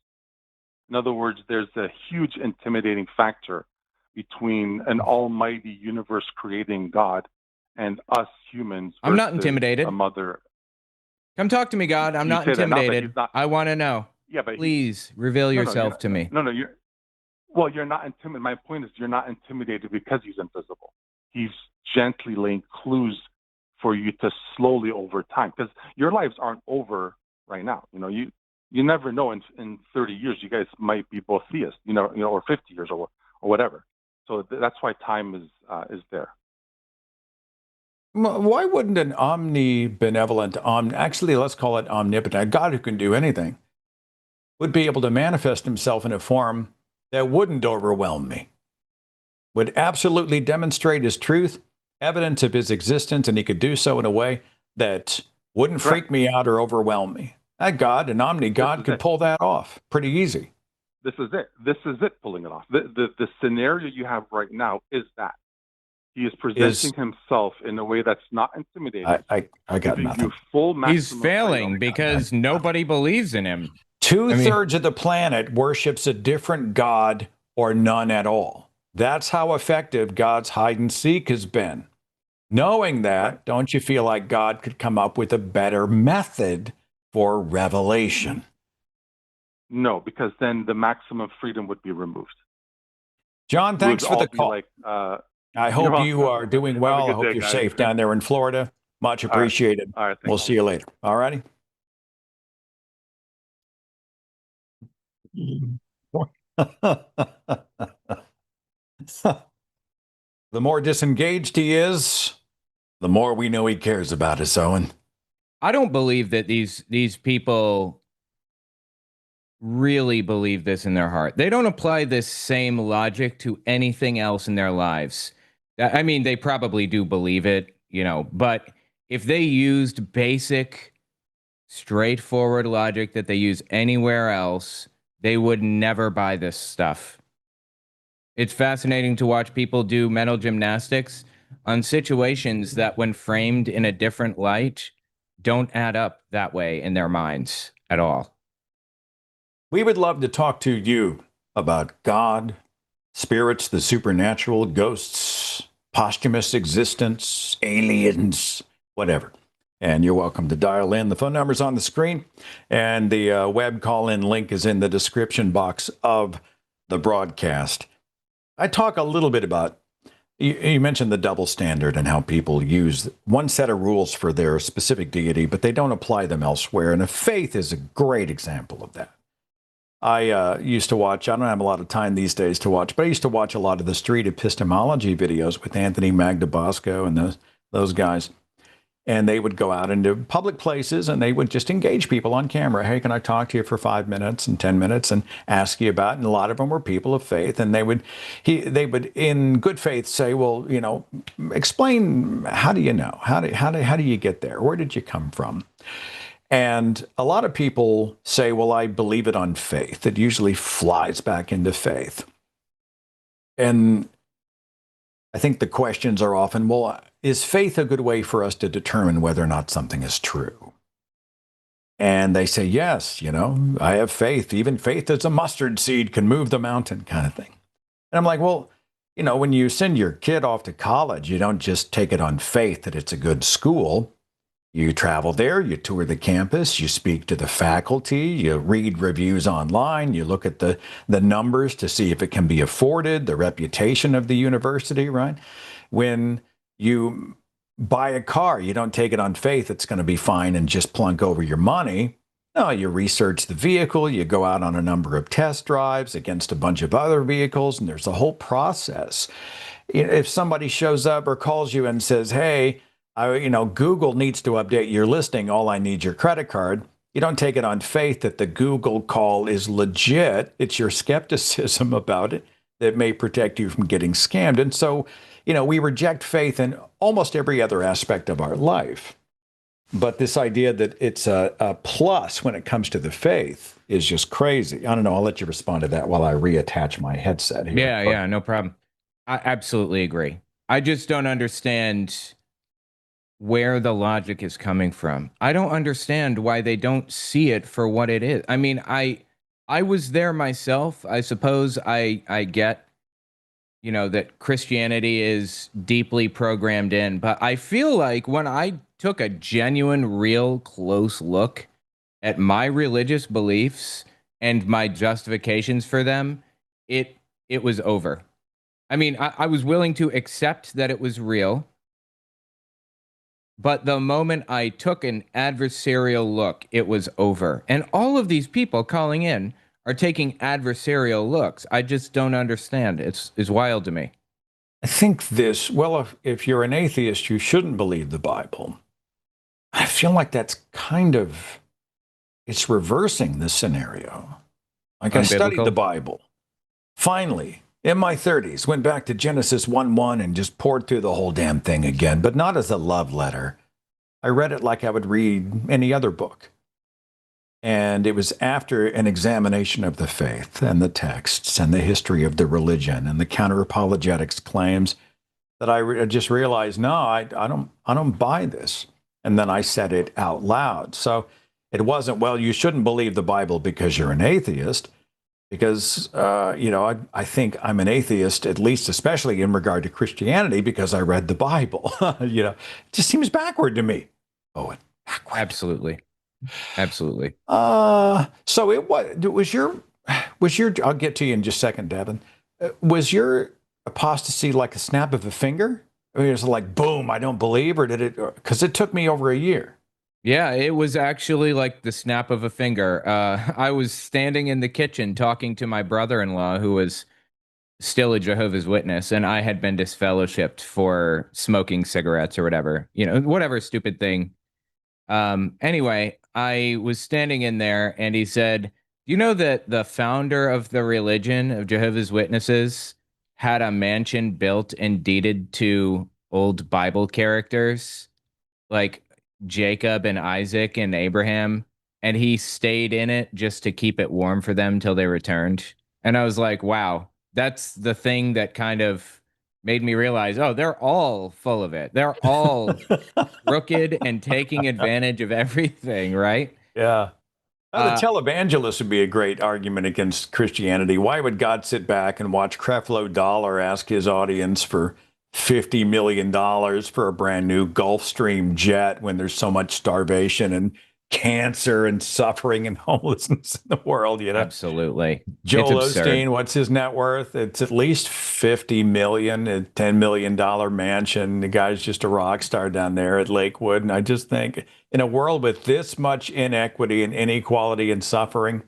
In other words, there's a huge intimidating factor between an almighty universe creating God and us humans. I'm not intimidated. A mother. Come talk to me, God. I'm not intimidated. I want to know. Yeah, but please reveal yourself to me. No, you're not intimidated. My point is, you're not intimidated because he's invisible. He's gently laying clues for you to slowly over time, because your lives aren't over right now. You never know. In 30 years, you guys might be both theists, or 50 years or whatever. So that's why time is there. Why wouldn't an omnibenevolent, actually let's call it omnipotent, a God who can do anything, would be able to manifest himself in a form that wouldn't overwhelm me, would absolutely demonstrate his truth, evidence of his existence, and he could do so in a way that wouldn't freak me out or overwhelm me? That God, an omni-God, could pull that off pretty easy. This is it, pulling it off. The scenario you have right now is that. He is presenting himself in a way that's not intimidating. I got nothing. He's failing because nobody believes in him. Two-thirds of the planet worships a different God or none at all. That's how effective God's hide and seek has been. Knowing that, don't you feel like God could come up with a better method for revelation? No, because then the maximum freedom would be removed. John, thanks for the call. I hope you are doing well. I hope you're safe down there in Florida. Much appreciated. All right. We'll see you later. All righty. The more disengaged he is, the more we know he cares about us, Owen. I don't believe that these people really believe this in their heart. They don't apply this same logic to anything else in their lives. I mean, they probably do believe it, but if they used basic, straightforward logic that they use anywhere else, they would never buy this stuff. It's fascinating to watch people do mental gymnastics on situations that, when framed in a different light, don't add up that way in their minds at all. We would love to talk to you about God, spirits, the supernatural, ghosts, posthumous existence, aliens, whatever. And you're welcome to dial in. The phone number's on the screen, and the web call-in link is in the description box of the broadcast. I talk a little bit about, you mentioned the double standard and how people use one set of rules for their specific deity, but they don't apply them elsewhere. And a faith is a great example of that. I used to watch, I don't have a lot of time these days to watch, but I used to watch a lot of the street epistemology videos with Anthony Magdabosco and those guys. And they would go out into public places and they would just engage people on camera. Hey, can I talk to you for 5 minutes and 10 minutes and ask you about it? And a lot of them were people of faith. And they would in good faith say, well, you know, explain, how do you know? How do you get there? Where did you come from? And a lot of people say, well, I believe it on faith. It usually flies back into faith. And I think the questions are often, well, is faith a good way for us to determine whether or not something is true? And they say, yes, you know, I have faith. Even faith as a mustard seed can move the mountain, kind of thing. And I'm like, well, you know, when you send your kid off to college, you don't just take it on faith that it's a good school. You travel there, you tour the campus, you speak to the faculty, you read reviews online, you look at the numbers to see if it can be afforded, the reputation of the university, right? When you buy a car, you don't take it on faith it's going to be fine and just plunk over your money. No, you research the vehicle, you go out on a number of test drives against a bunch of other vehicles, and there's a whole process. If somebody shows up or calls you and says, hey, Google needs to update your listing, all I need your credit card. You don't take it on faith that the Google call is legit. It's your skepticism about it that may protect you from getting scammed. And so, we reject faith in almost every other aspect of our life. But this idea that it's a plus when it comes to the faith is just crazy. I don't know. I'll let you respond to that while I reattach my headset here. Yeah, no problem. I absolutely agree. I just don't understand where the logic is coming from. I don't understand why they don't see it for what it is. I mean, I was there myself. I suppose I get, that Christianity is deeply programmed in, but I feel like when I took a genuine, real close look at my religious beliefs and my justifications for them, it was over. I mean, I was willing to accept that it was real. But the moment I took an adversarial look, it was over. And all of these people calling in are taking adversarial looks. I just don't understand. It's wild to me. I think this, well, if you're an atheist, you shouldn't believe the Bible. I feel like that's it's reversing the scenario. Like I studied the Bible. Finally, in my 30s, went back to Genesis 1:1 and just poured through the whole damn thing again, but not as a love letter. I read it like I would read any other book. And it was after an examination of the faith and the texts and the history of the religion and the counter-apologetics claims that I just realized, no, I don't buy this. And then I said it out loud. So it wasn't, well, you shouldn't believe the Bible because you're an atheist. Because, I think I'm an atheist, at least especially in regard to Christianity, because I read the Bible. It just seems backward to me. Owen, backward. Absolutely. So it was your, I'll get to you in just a second, Devin. Was your apostasy like a snap of a finger? I mean, it was like, boom, I don't believe, or did it, because it took me over a year. Yeah, it was actually like the snap of a finger. I was standing in the kitchen talking to my brother-in-law, who was still a Jehovah's Witness, and I had been disfellowshipped for smoking cigarettes or whatever, whatever stupid thing. Anyway, I was standing in there, and he said, you know that the founder of the religion of Jehovah's Witnesses had a mansion built and deeded to old Bible characters? Like Jacob and Isaac and Abraham, and he stayed in it just to keep it warm for them till they returned. And I was like, wow, that's the thing that kind of made me realize, oh, they're all full of it. They're all crooked and taking advantage of everything, right? Yeah. The televangelist would be a great argument against Christianity. Why would God sit back and watch Creflo Dollar ask his audience for $50 million for a brand new Gulfstream jet when there's so much starvation and cancer and suffering and homelessness in the world, you know? Absolutely. Joel Osteen, what's his net worth? It's at least 50 million, a $10 million mansion. The guy's just a rock star down there at Lakewood. And I just think in a world with this much inequity and inequality and suffering,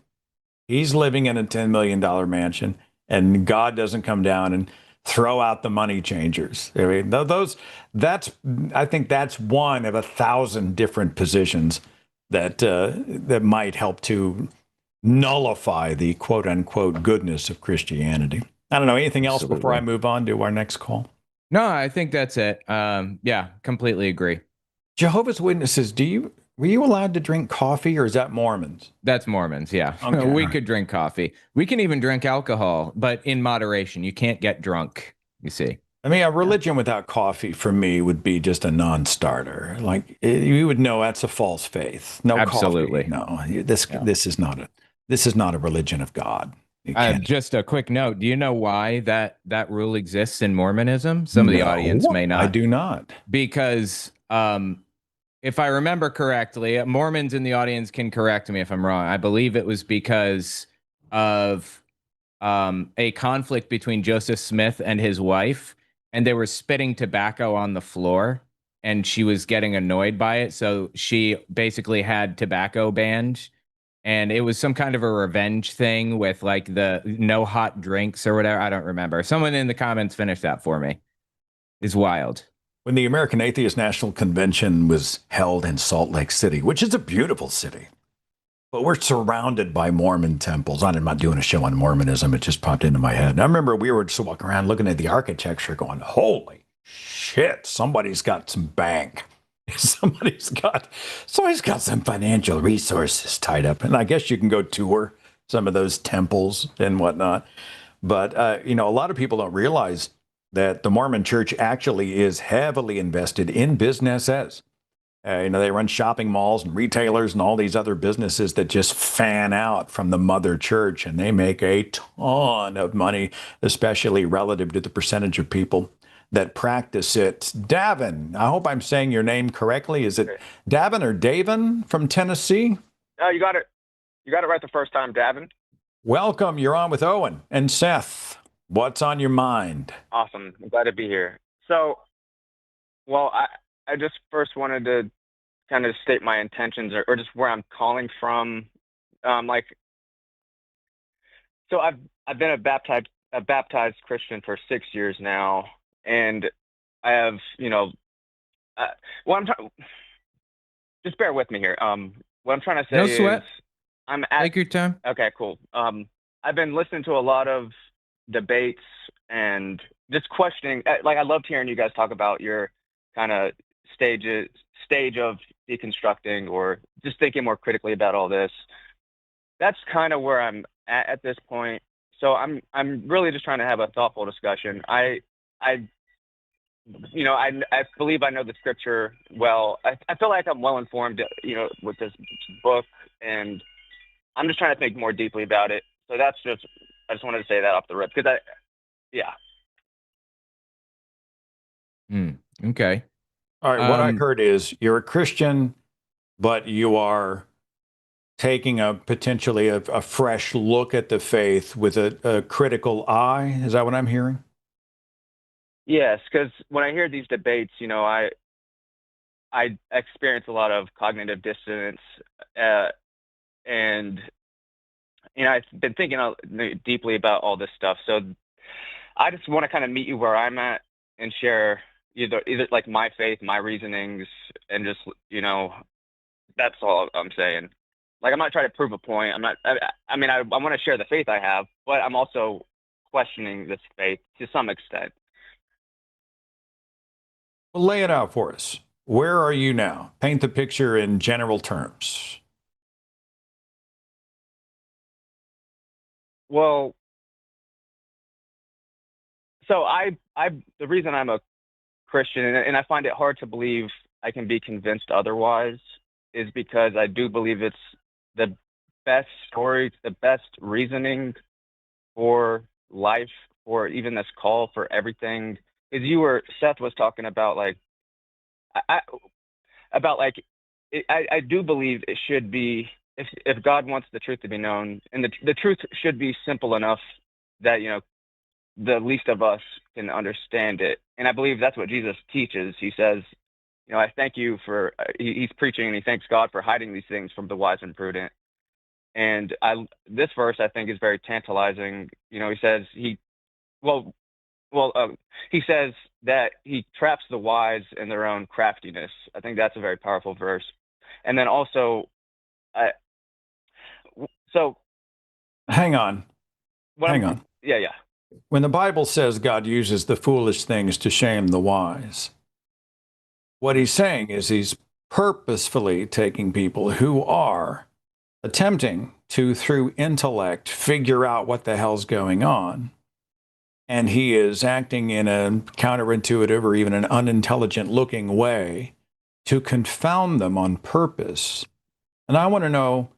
he's living in a $10 million mansion, and God doesn't come down and throw out the money changers. I mean, I think that's one of 1,000 different positions that that might help to nullify the quote unquote goodness of Christianity. I don't know. Anything else before I move on to our next call? No, I think that's it. Yeah, completely agree. Jehovah's Witnesses, were you allowed to drink coffee, or is that Mormons? That's Mormons, yeah. Okay, we could drink coffee. We can even drink alcohol, but in moderation. You can't get drunk, you see. I mean, a religion without coffee for me would be just a non-starter. Like you would know that's a false faith. No, absolutely. Coffee. No, this is not a religion of God. Just a quick note. Do you know why that rule exists in Mormonism? Some of the audience may not. I do not. Because if I remember correctly, Mormons in the audience can correct me if I'm wrong. I believe it was because of a conflict between Joseph Smith and his wife, and they were spitting tobacco on the floor, and she was getting annoyed by it. So she basically had tobacco banned, and it was some kind of a revenge thing with like the no hot drinks or whatever. I don't remember. Someone in the comments finished that for me. It's wild. When the American Atheist National Convention was held in Salt Lake City, which is a beautiful city, but we're surrounded by Mormon temples. I'm not doing a show on Mormonism. It just popped into my head. And I remember we were just walking around looking at the architecture going, holy shit, somebody's got some bank. Somebody's got some financial resources tied up. And I guess you can go tour some of those temples and whatnot. But, a lot of people don't realize that the Mormon church actually is heavily invested in businesses. They run shopping malls and retailers and all these other businesses that just fan out from the mother church, and they make a ton of money, especially relative to the percentage of people that practice it. Davin, I hope I'm saying your name correctly. Is it Davin or Davin from Tennessee? No, you got it. You got it right the first time, Davin. Welcome. You're on with Owen and Seth. What's on your mind? Awesome. I'm glad to be here. So, well, I just first wanted to kind of state my intentions or just where I'm calling from. So I've been a baptized Christian for 6 years now, and I have, just bear with me here. What I'm trying to say no sweat. is take your time. Okay, cool. I've been listening to a lot of debates and just questioning. Like, I loved hearing you guys talk about your kind of stage of deconstructing or just thinking more critically about all this. That's kind of where I'm at this point. So I'm really just trying to have a thoughtful discussion. I believe I know the scripture well. I feel like I'm well informed, with this book, and I'm just trying to think more deeply about it. So I just wanted to say that off the rip because Okay. All right. What I heard is you're a Christian, but you are taking potentially a fresh look at the faith with a critical eye. Is that what I'm hearing? Yes, because when I hear these debates, I experience a lot of cognitive dissonance, and I've been thinking deeply about all this stuff. So I just want to kind of meet you where I'm at and share either like my faith, my reasonings, and just that's all I'm saying. Like, I'm not trying to prove a point. I want to share the faith I have, but I'm also questioning this faith to some extent. Well, lay it out for us. Where are you now? Paint the picture in general terms. Well, So the reason I'm a Christian, and I find it hard to believe I can be convinced otherwise, is because I do believe it's the best story, the best reasoning for life, or even this call for everything. Is Seth was talking about like, I about like, I do believe it should be, if God wants the truth to be known, and the truth should be simple enough that, the least of us can understand it. And I believe that's what Jesus teaches. He says, I thank you for, he's preaching and he thanks God for hiding these things from the wise and prudent. And this verse I think is very tantalizing. He says well, he says that he traps the wise in their own craftiness. I think that's a very powerful verse. And then also, so hang on. Yeah. When the Bible says God uses the foolish things to shame the wise, what he's saying is he's purposefully taking people who are attempting to, through intellect, figure out what the hell's going on. And he is acting in a counterintuitive or even an unintelligent looking way to confound them on purpose. And I want to know,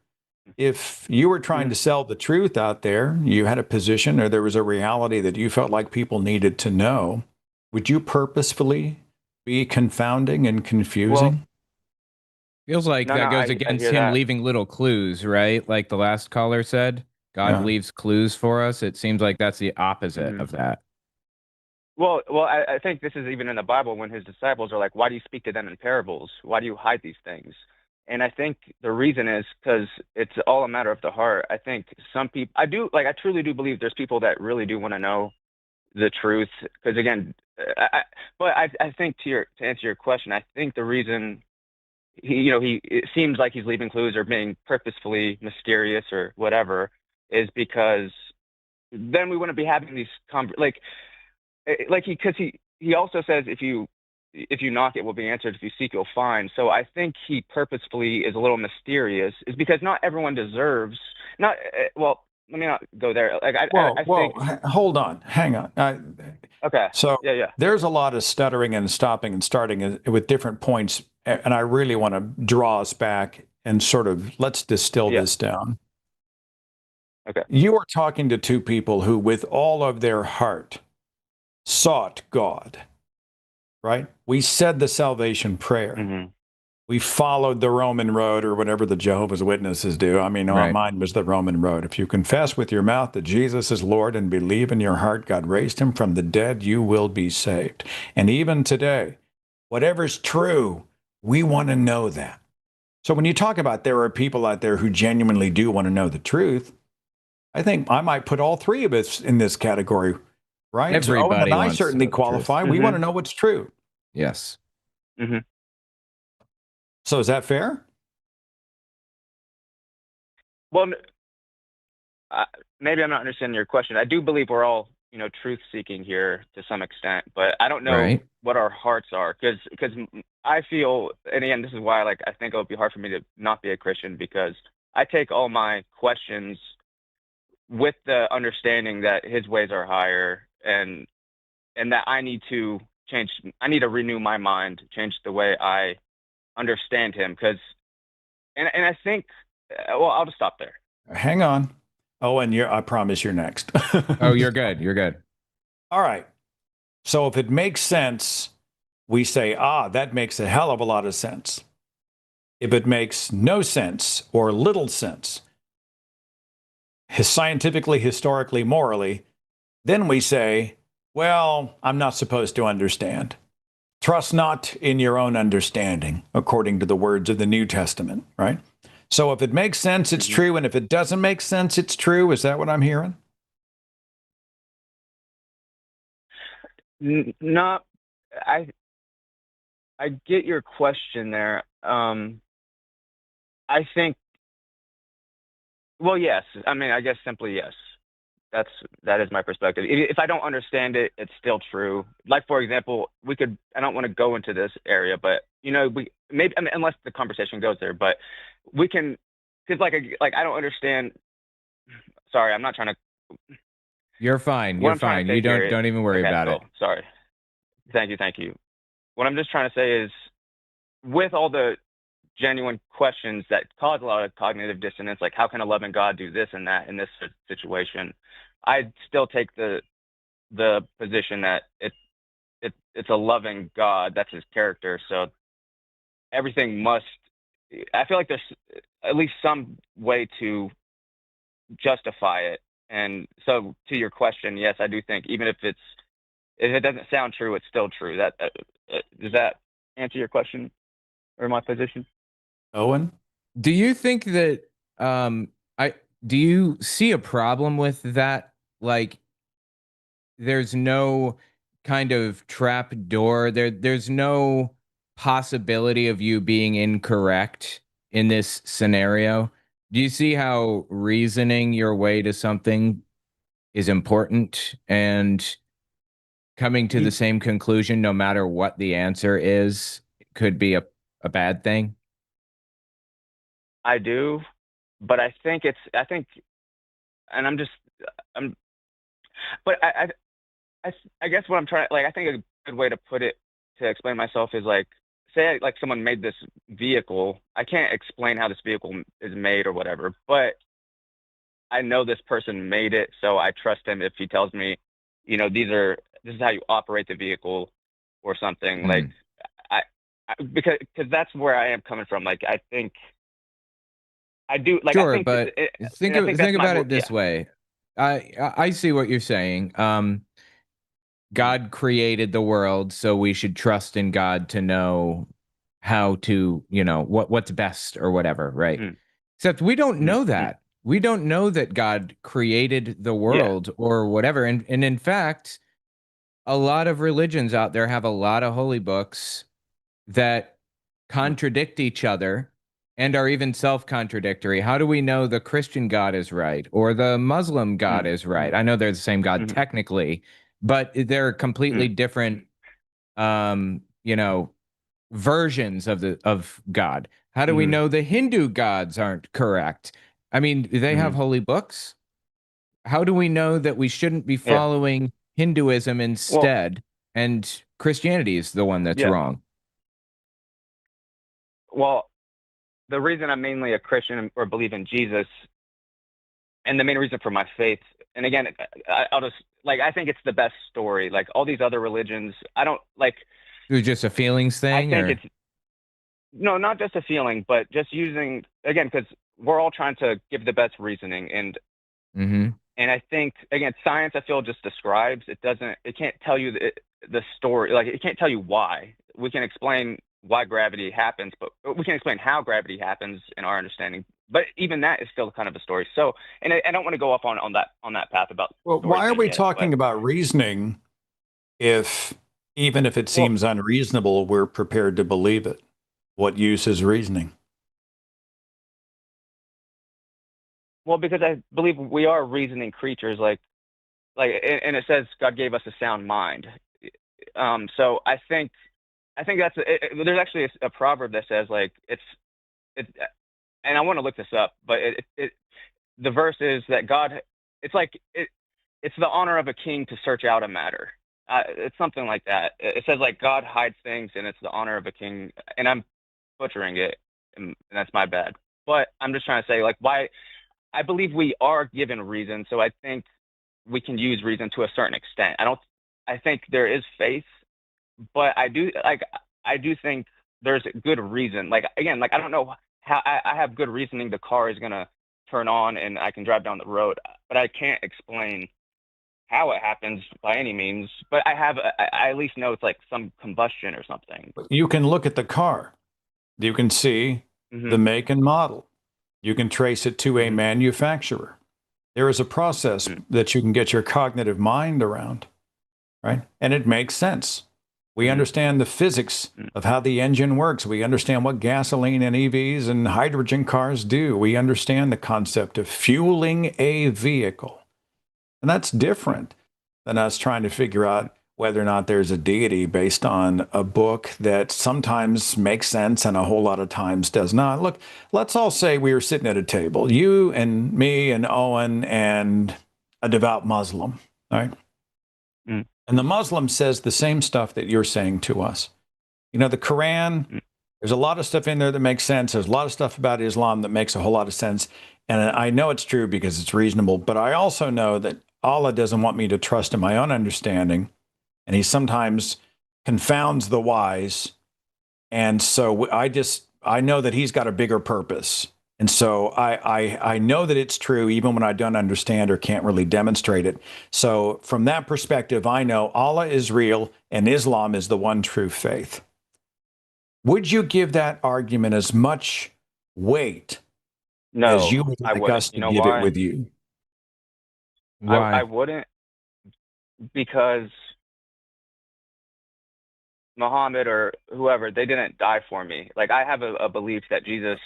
if you were trying to sell the truth out there, you had a position or there was a reality that you felt like people needed to know, would you purposefully be confounding and confusing? Well, feels like that goes against him leaving little clues, right? Like the last caller said, God leaves clues for us. It seems like that's the opposite of that. Well, I think this is even in the Bible when his disciples are like, why do you speak to them in parables? Why do you hide these things? And I think the reason is because it's all a matter of the heart. I think some people, I truly do believe there's people that really do want to know the truth. Because again, I think to answer your question, I think the reason it seems like he's leaving clues or being purposefully mysterious or whatever is because then we wouldn't be having these because he also says if you knock, it will be answered. If you seek, you'll find. So I think he purposefully is a little mysterious, is because not everyone deserves. Not well. Let me not go there. Like I think. Hold on, hang on. Okay. So yeah. There's a lot of stuttering and stopping and starting with different points, and I really want to draw us back and sort of let's distill this down. Okay. You are talking to two people who, with all of their heart, sought God. Right? We said the salvation prayer. Mm-hmm. We followed the Roman road, or whatever the Jehovah's Witnesses do. I mean, mine was the Roman road. If you confess with your mouth that Jesus is Lord and believe in your heart God raised him from the dead, you will be saved. And even today, whatever's true, we want to know that. So when you talk about there are people out there who genuinely do want to know the truth, I think I might put all three of us in this category, right? Everybody Owen and I certainly qualify. We want to know what's true. Yes. Mm-hmm. So is that fair? Well, maybe I'm not understanding your question. I do believe we're all, truth seeking here to some extent, but I don't know what our hearts are, because I feel, and again, this is why I think it would be hard for me to not be a Christian, because I take all my questions with the understanding that his ways are higher, and that I need to change. I need to renew my mind, change the way I understand him, and I think, well, I'll just stop there. Hang on. Owen, I promise you're next. Oh, you're good. You're good. All right. So if it makes sense, we say, that makes a hell of a lot of sense. If it makes no sense or little sense, scientifically, historically, morally, then we say, well, I'm not supposed to understand. Trust not in your own understanding, according to the words of the New Testament, right? So if it makes sense, it's true. And if it doesn't make sense, it's true. Is that what I'm hearing? No, I get your question there. I think, well, yes. I mean, I guess simply yes. That is my perspective. If I don't understand it, it's still true. Like, for example, I don't want to go into this area, but maybe, I mean, unless the conversation goes there, but we can, because like I don't understand. Sorry, I'm not trying to. You're fine. What You're I'm trying fine. to say You here is, don't even worry okay, about cool. it. Sorry. Thank you. What I'm just trying to say is, with all the genuine questions that cause a lot of cognitive dissonance, like how can a loving God do this and that in this situation, I still take the position that it's a loving God. That's his character. So everything must. I feel like there's at least some way to justify it. And so, to your question, yes, I do think even if it doesn't sound true, it's still true. That does that answer your question or my position? Owen? Do you think that I do you see a problem with that? Like there's no kind of trap door. There's no possibility of you being incorrect in this scenario. Do you see how reasoning your way to something is important and coming to the same conclusion no matter what the answer is could be a bad thing? I do, but I think and but I guess what I'm trying, like, I think a good way to put it, to explain myself, is like, say like someone made this vehicle. I can't explain how this vehicle is made or whatever, but I know this person made it, so I trust him if he tells me, this is how you operate the vehicle or something. Like, because that's where I am coming from. Like, I think I do. Like, Sure, I think but think about it this way. I see what you're saying. God created the world, so we should trust in God to know how to, what's best or whatever, right? Except we don't know that. We don't know that God created the world or whatever. And in fact, a lot of religions out there have a lot of holy books that contradict each other and are even self-contradictory. How do we know the Christian God is right or the Muslim God is right? I know they're the same God technically, but they're completely different versions of God. How do we know the Hindu gods aren't correct? I mean, they have holy books. How do we know that we shouldn't be following Hinduism instead and Christianity is the one that's wrong? Well, the reason I'm mainly a Christian or believe in Jesus, and the main reason for my faith, and again, I'll just, like, I think it's the best story. Like all these other religions, I don't like. It was just a feelings thing? I think it's, no, not just a feeling, but just using, again, because we're all trying to give the best reasoning. And and I think, again, science, I feel, just describes. It can't tell you the story. Like, it can't tell you why. We can explain why gravity happens, but we can explain how gravity happens in our understanding. But even that is still kind of a story. So, and I don't want to go off on that path about. Well, why are we talking about reasoning if, even if it seems unreasonable, we're prepared to believe it? What use is reasoning? Well, because I believe we are reasoning creatures, and it says God gave us a sound mind. So I think that's there's actually a proverb that says, like, it's and I want to look this up, but the verse is that God, it's the honor of a king to search out a matter. It's something like that. It says, like, God hides things, and it's the honor of a king. And I'm butchering it, and that's my bad. But I'm just trying to say, like, why I believe we are given reason. So I think we can use reason to a certain extent. I think there is faith, but I do think there's good reason. Like, again, like, I don't know how I have good reasoning the car is going to turn on and I can drive down the road, but I can't explain how it happens by any means. But I at least know it's like some combustion or something. You can look at the car. You can see the make and model. You can trace it to a manufacturer. There is a process that you can get your cognitive mind around, right? And it makes sense. We understand the physics of how the engine works. We understand what gasoline and EVs and hydrogen cars do. We understand the concept of fueling a vehicle. And that's different than us trying to figure out whether or not there's a deity based on a book that sometimes makes sense and a whole lot of times does not. Look, let's all say we were sitting at a table, you and me and Owen and a devout Muslim, All right. Mm. And the Muslim says the same stuff that you're saying to us. You know, the Quran, there's a lot of stuff in there that makes sense. There's a lot of stuff about Islam that makes a whole lot of sense. And I know it's true because it's reasonable, but I also know that Allah doesn't want me to trust in my own understanding. And he sometimes confounds the wise. And so I know that he's got a bigger purpose. And so I know that it's true even when I don't understand or can't really demonstrate it. So from that perspective, I know Allah is real and Islam is the one true faith. Would you give that argument as much weight as you would like us to give it with you? Why? I wouldn't, because Muhammad or whoever, they didn't die for me. Like, I have a belief that Jesus,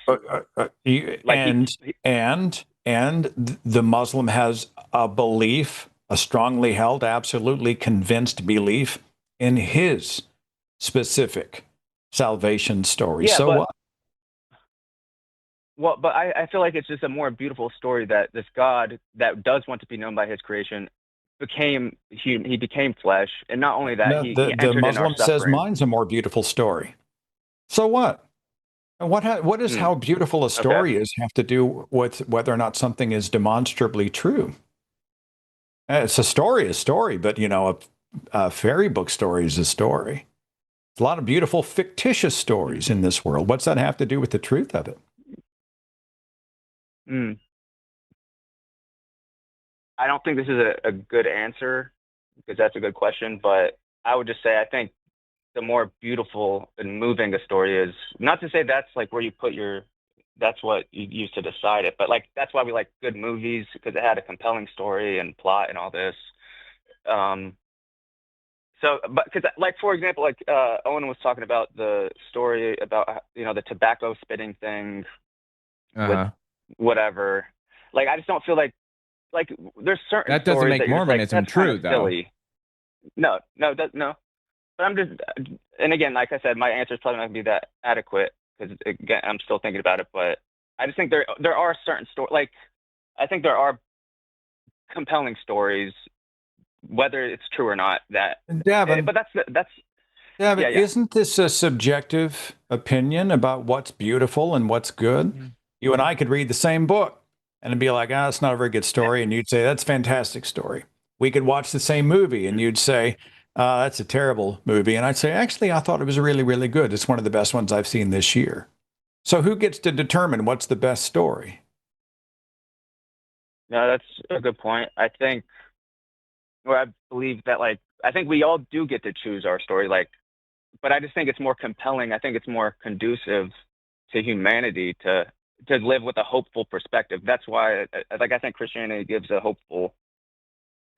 and the Muslim has a belief, a strongly held, absolutely convinced belief in his specific salvation story. Yeah, so but, what? Well, but I feel like it's just a more beautiful story that this God that does want to be known by his creation he became flesh, and not only that, he the entered in our Muslim says suffering. mine's a more beautiful story. So what? And what does how beautiful a story is have to do with whether or not something is demonstrably true? It's a story, but you know, a fairy book story is a story. There's a lot of beautiful fictitious stories in this world. What's that have to do with the truth of it? I don't think this is a good answer, because that's a good question, but I would just say I think the more beautiful and moving a story is, not to say that's like where you put that's what you use to decide it, but like that's why we like good movies, because it had a compelling story and plot and all this. So, but because, like, for example, like Owen was talking about the story about, you know, the tobacco spitting thing with whatever. Like, I just don't feel like there's certain that doesn't stories make that Mormonism like, true, though. Silly. No. But I'm just, and again, like I said, my answer is probably not gonna be that adequate, because again, I'm still thinking about it. But I just think there are certain stories. Like, I think there are compelling stories, whether it's true or not. That, Davin, but that's. Davin, yeah. Isn't this a subjective opinion about what's beautiful and what's good? Mm-hmm. You and I could read the same book and be like, it's not a very good story. And you'd say, that's a fantastic story. We could watch the same movie and you'd say, that's a terrible movie. And I'd say, actually, I thought it was really, really good. It's one of the best ones I've seen this year. So who gets to determine what's the best story? No, that's a good point. I think, or I believe that, like, I think we all do get to choose our story, like, but I just think it's more compelling. I think it's more conducive to humanity to live with a hopeful perspective. That's why, like, I think Christianity gives a hopeful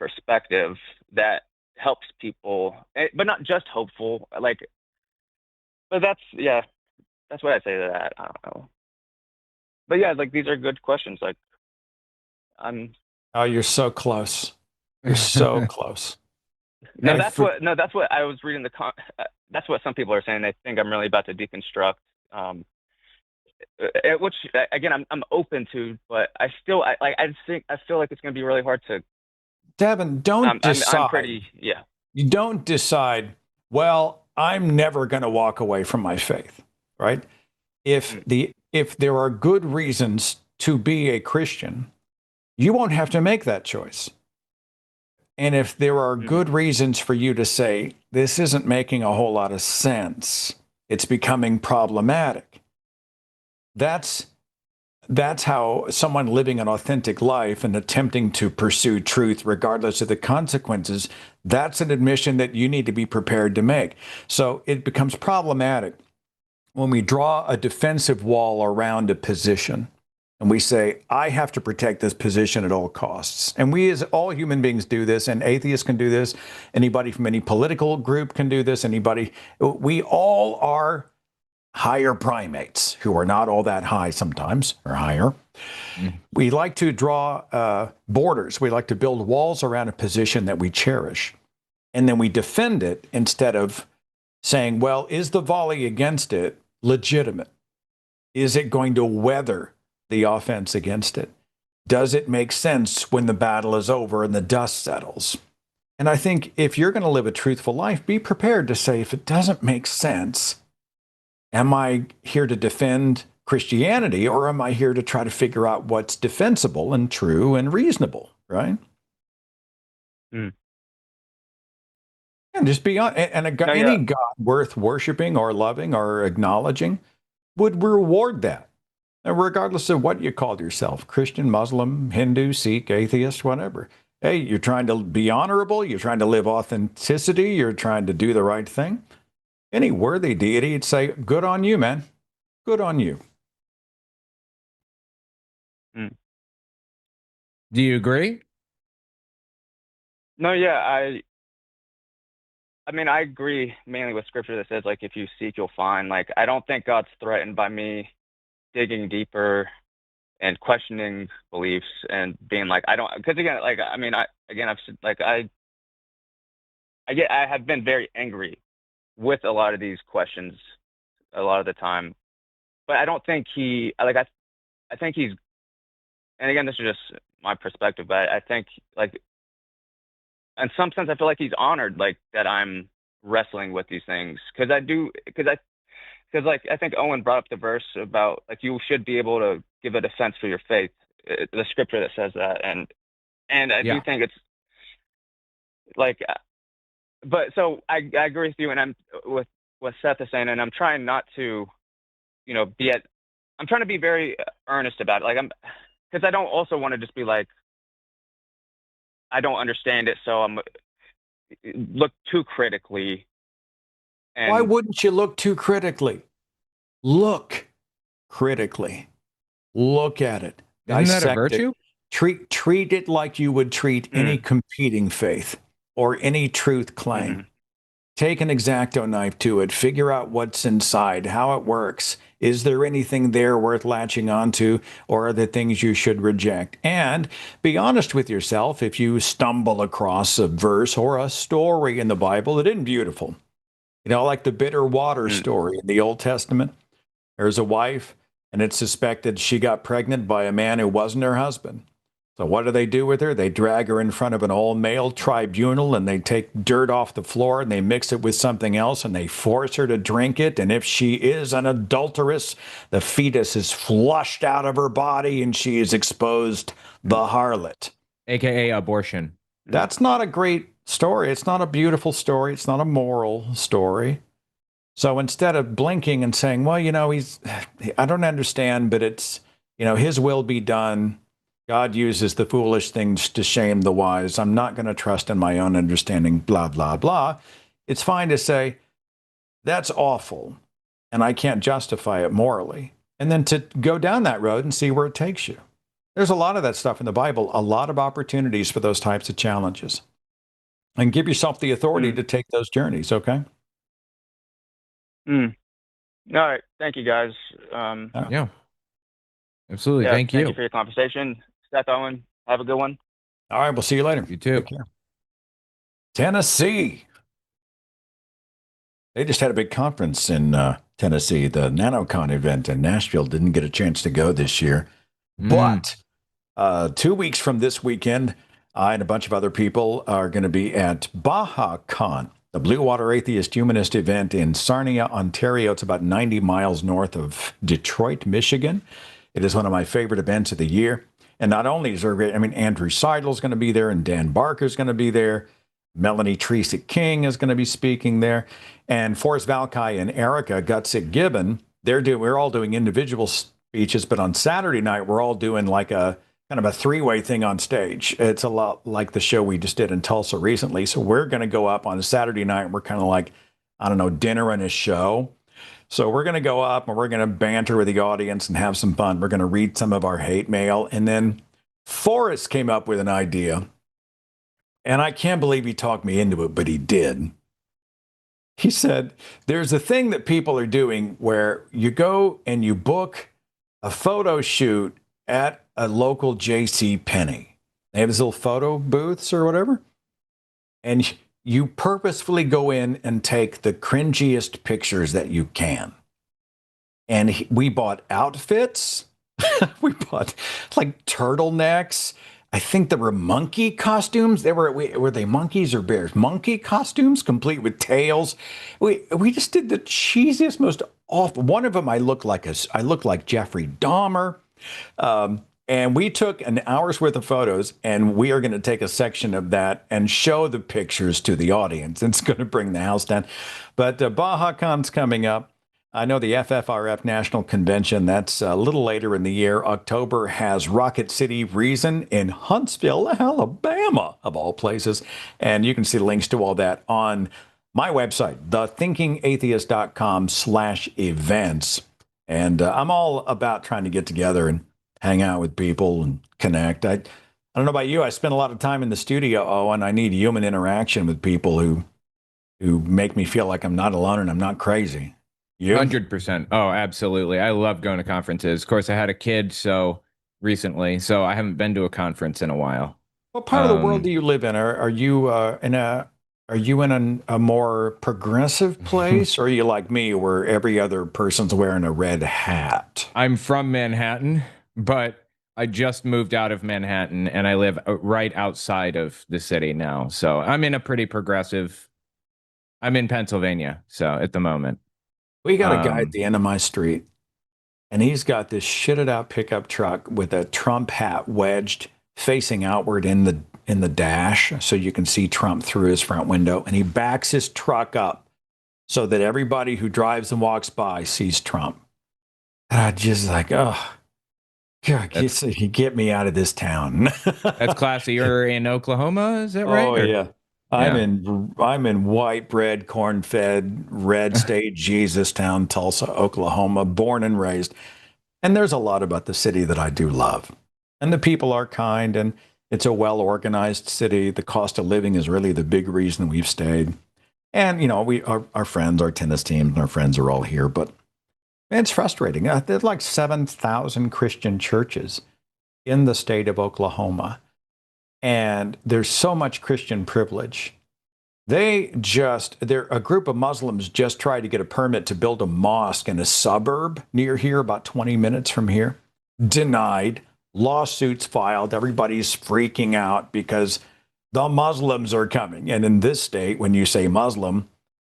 perspective that helps people, but not just hopeful. Like, but that's what I say to that. I don't know. But yeah, like, these are good questions. Like, oh, you're so close. You're so close. That's what I was reading that's what some people are saying. They think I'm really about to deconstruct. Which, again, I'm open to, but I feel like it's going to be really hard to. Devin, don't decide. I'm pretty, yeah. You don't decide, well, I'm never going to walk away from my faith, right? If there are good reasons to be a Christian, you won't have to make that choice. And if there are good reasons for you to say, this isn't making a whole lot of sense, it's becoming problematic, that's how someone living an authentic life and attempting to pursue truth, regardless of the consequences, that's an admission that you need to be prepared to make. So it becomes problematic when we draw a defensive wall around a position and we say, I have to protect this position at all costs. And we, as all human beings, do this, and atheists can do this. Anybody from any political group can do this. We all are higher primates who are not all that high sometimes, or higher. We like to draw borders. We like to build walls around a position that we cherish. And then we defend it instead of saying, well, is the volley against it legitimate? Is it going to weather the offense against it? Does it make sense when the battle is over and the dust settles? And I think if you're going to live a truthful life, be prepared to say, if it doesn't make sense, am I here to defend Christianity, or am I here to try to figure out what's defensible and true and reasonable, right? And just be on. And any God worth worshiping or loving or acknowledging would reward that, regardless of what you called yourself, Christian, Muslim, Hindu, Sikh, atheist, whatever. Hey, you're trying to be honorable. You're trying to live authenticity. You're trying to do the right thing. Any worthy deity would say, good on you, man. Good on you. Do you agree? No, yeah, I mean, I agree mainly with scripture that says, like, if you seek, you'll find. Like, I don't think God's threatened by me digging deeper and questioning beliefs and being like, I don't, because again, like, I mean, I have been very angry with a lot of these questions a lot of the time, but I don't think I think he's, and again, this is just my perspective, but I think, like, in some sense, I feel like he's honored, like, that I'm wrestling with these things, because like, I think Owen brought up the verse about, like, you should be able to give a defense for your faith, the scripture that says that, and I do think it's like, but so I agree with you, and I'm with what Seth is saying, and I'm trying not to, I'm trying to be very earnest about it, like, because I don't also want to just be like, I don't understand it, so I'm look too critically. And why wouldn't you look too critically? Look critically. Look at it. Isn't that a virtue? Treat it like you would treat any competing faith or any truth claim. Take an X-Acto knife to it. Figure out what's inside, how it works. Is there anything there worth latching onto, or are there things you should reject? And be honest with yourself if you stumble across a verse or a story in the Bible that isn't beautiful. Like the bitter water story in the Old Testament. There's a wife, and it's suspected she got pregnant by a man who wasn't her husband. So what do they do with her? They drag her in front of an all-male tribunal, and they take dirt off the floor, and they mix it with something else, and they force her to drink it. And if she is an adulteress, the fetus is flushed out of her body, and she is exposed the harlot. AKA abortion. That's not a great story. It's not a beautiful story. It's not a moral story. So instead of blinking and saying, well, I don't understand, but it's, his will be done. God uses the foolish things to shame the wise. I'm not going to trust in my own understanding, blah, blah, blah. It's fine to say, that's awful, and I can't justify it morally. And then to go down that road and see where it takes you. There's a lot of that stuff in the Bible, a lot of opportunities for those types of challenges. And give yourself the authority to take those journeys, okay? All right. Thank you, guys. Yeah. Absolutely. Thank you. Thank you for your conversation. Seth, Owen, have a good one. All right. We'll see you later. You too. Take care. Tennessee. They just had a big conference in Tennessee. The NanoCon event in Nashville. Didn't get a chance to go this year. But 2 weeks from this weekend, I and a bunch of other people are going to be at BajaCon, the Blue Water Atheist Humanist event in Sarnia, Ontario. It's about 90 miles north of Detroit, Michigan. It is one of my favorite events of the year. And not only is there, Andrew Seidel's going to be there, and Dan Barker's going to be there. Melanie Treesick King is going to be speaking there. And Forrest Valkai and Erica Gutsick Gibbon, we're all doing individual speeches, but on Saturday night, we're all doing like a kind of a three-way thing on stage. It's a lot like the show we just did in Tulsa recently. So we're going to go up on a Saturday night, and we're kind of like, dinner and a show. So we're going to go up and we're going to banter with the audience and have some fun. We're going to read some of our hate mail. And then Forrest came up with an idea, and I can't believe he talked me into it, but he did. He said, there's a thing that people are doing where you go and you book a photo shoot at a local J.C. Penney. They have these little photo booths or whatever. And you purposefully go in and take the cringiest pictures that you can. And we bought outfits. We bought like turtlenecks. I think there were monkey costumes. Were they monkeys or bears? Monkey costumes, complete with tails. We just did the cheesiest, most awful. One of them, I looked like Jeffrey Dahmer. And we took an hour's worth of photos, and we are going to take a section of that and show the pictures to the audience. It's going to bring the house down. But BajaCon's coming up. I know the FFRF National Convention, that's a little later in the year. October has Rocket City Reason in Huntsville, Alabama, of all places. And you can see links to all that on my website, thethinkingatheist.com/events. And I'm all about trying to get together and hang out with people and connect. I don't know about you. I spend a lot of time in the studio, Owen. I need human interaction with people who make me feel like I'm not alone and I'm not crazy. You? 100%. Oh, absolutely. I love going to conferences. Of course, I had a kid recently, so I haven't been to a conference in a while. What part of the world do you live in? Are you in a more progressive place, or are you like me, where every other person's wearing a red hat? I'm from Manhattan, but I just moved out of Manhattan, and I live right outside of the city now. So I'm in a pretty progressive. I'm in Pennsylvania, so at the moment. We got a guy at the end of my street, and he's got this shitted out pickup truck with a Trump hat wedged facing outward in the dash, so you can see Trump through his front window, and he backs his truck up so that everybody who drives and walks by sees Trump. And I just like, oh, God, get me out of this town. That's classy. You're in Oklahoma, is that right? Oh, yeah. I'm in white bread, corn-fed, red state Jesus town, Tulsa, Oklahoma, born and raised. And there's a lot about the city that I do love. And the people are kind, and it's a well-organized city. The cost of living is really the big reason we've stayed. And, you know, our friends, our tennis teams, and our friends are all here. But it's frustrating. There's like 7,000 Christian churches in the state of Oklahoma. And there's so much Christian privilege. A group of Muslims just tried to get a permit to build a mosque in a suburb near here, about 20 minutes from here. Denied, lawsuits filed. Everybody's freaking out because the Muslims are coming. And in this state, when you say Muslim,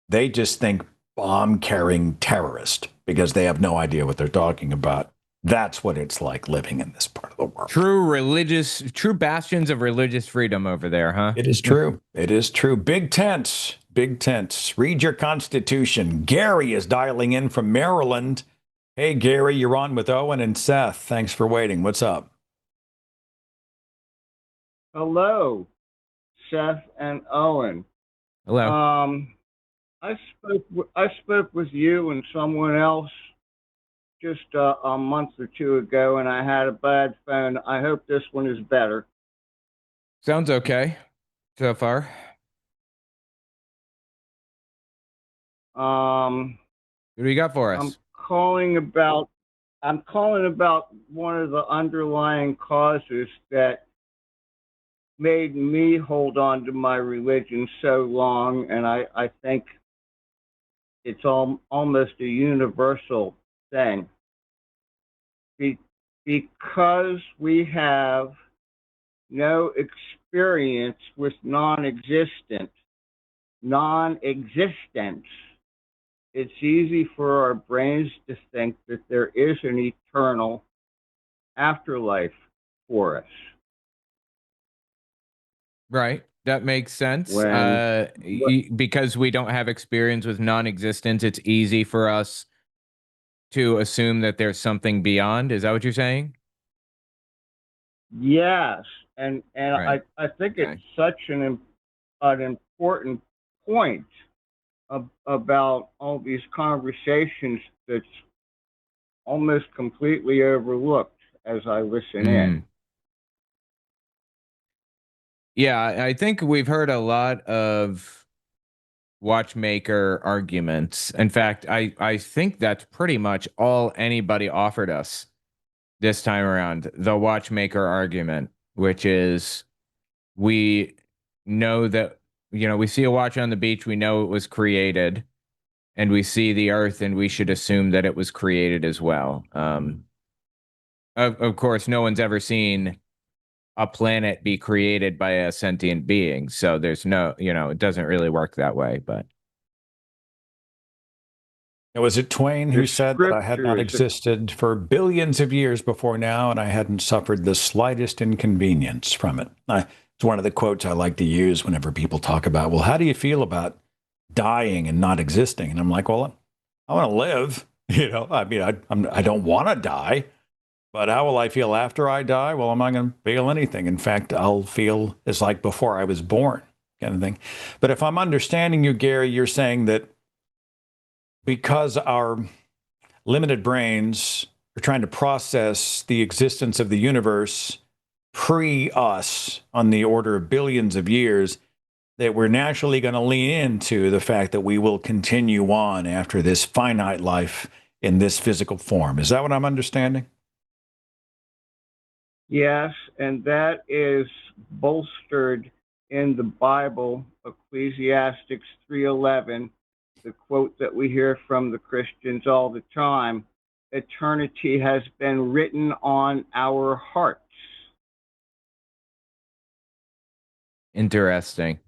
they just think bomb-carrying terrorist because they have no idea what they're talking about. That's what it's like living in this part of the world. True bastions of religious freedom over there, huh? It is true. It is true. Big tents. Read your Constitution. Gary is dialing in from Maryland. Hey, Gary, you're on with Owen and Seth. Thanks for waiting. What's up? Hello, Seth and Owen. Hello. I spoke with you and someone else just a month or two ago, and I had a bad phone. I hope this one is better. Sounds okay so far. What do you got for us? I'm calling about one of the underlying causes that made me hold on to my religion so long, and I think it's almost a universal thing. Because we have no experience with non-existence, it's easy for our brains to think that there is an eternal afterlife for us. Right. That makes sense. Because we don't have experience with non-existence, it's easy for us to assume that there's something beyond. Is that what you're saying? Yes. And right. I think it's such an important point about all these conversations that's almost completely overlooked as I listen in. Yeah, I think we've heard a lot of watchmaker arguments. In fact, I think that's pretty much all anybody offered us this time around, the watchmaker argument, which is we know that, we see a watch on the beach, we know it was created, and we see the earth, and we should assume that it was created as well. Of course, no one's ever seen a planet be created by a sentient being. So there's no, it doesn't really work that way, but. Was it Twain who said that I had not existed for billions of years before now, and I hadn't suffered the slightest inconvenience from it? It's one of the quotes I like to use whenever people talk about, well, how do you feel about dying and not existing? And I'm like, well, I want to live. I mean, I don't want to die, but how will I feel after I die? Well, I'm not going to feel anything. In fact, I'll feel it's like before I was born, kind of thing. But if I'm understanding you, Gary, you're saying that because our limited brains are trying to process the existence of the universe pre-us on the order of billions of years, that we're naturally going to lean into the fact that we will continue on after this finite life in this physical form. Is that what I'm understanding? Yes, and that is bolstered in the Bible, Ecclesiastes 3:11. The quote that we hear from the Christians all the time, eternity has been written on our hearts. Interesting.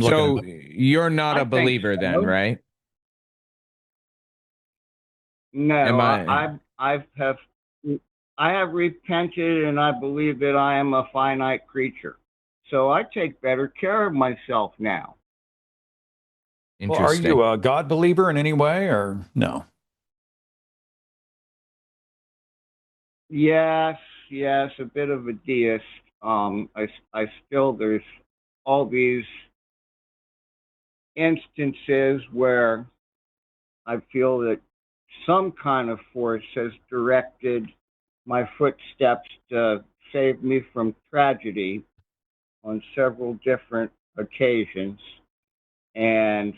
So you're not a believer then, right? No, I have repented, and I believe that I am a finite creature. So I take better care of myself now. Well, are you a God believer in any way, or no? Yes, a bit of a deist. I still, there's all these instances where I feel that some kind of force has directed my footsteps to save me from tragedy on several different occasions. And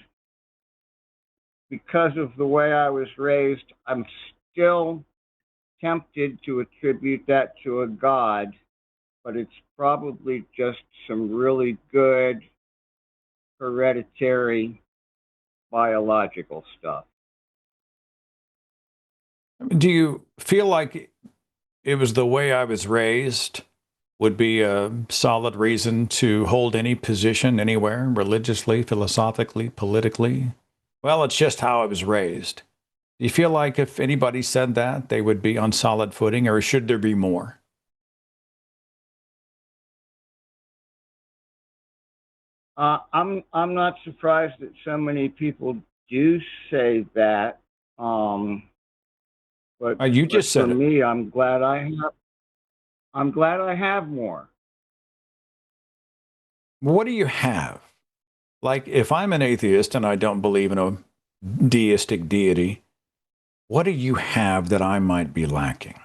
because of the way I was raised, I'm still tempted to attribute that to a God, but it's probably just some really good hereditary biological stuff. Do you feel like it was the way I was raised would be a solid reason to hold any position anywhere, religiously, philosophically, politically? Well, it's just how I was raised. Do you feel like if anybody said that, they would be on solid footing, or should there be more? I'm not surprised that so many people do say that. But you just said for me, I'm glad I have more. What do you have? Like, if I'm an atheist and I don't believe in a deistic deity, what do you have that I might be lacking?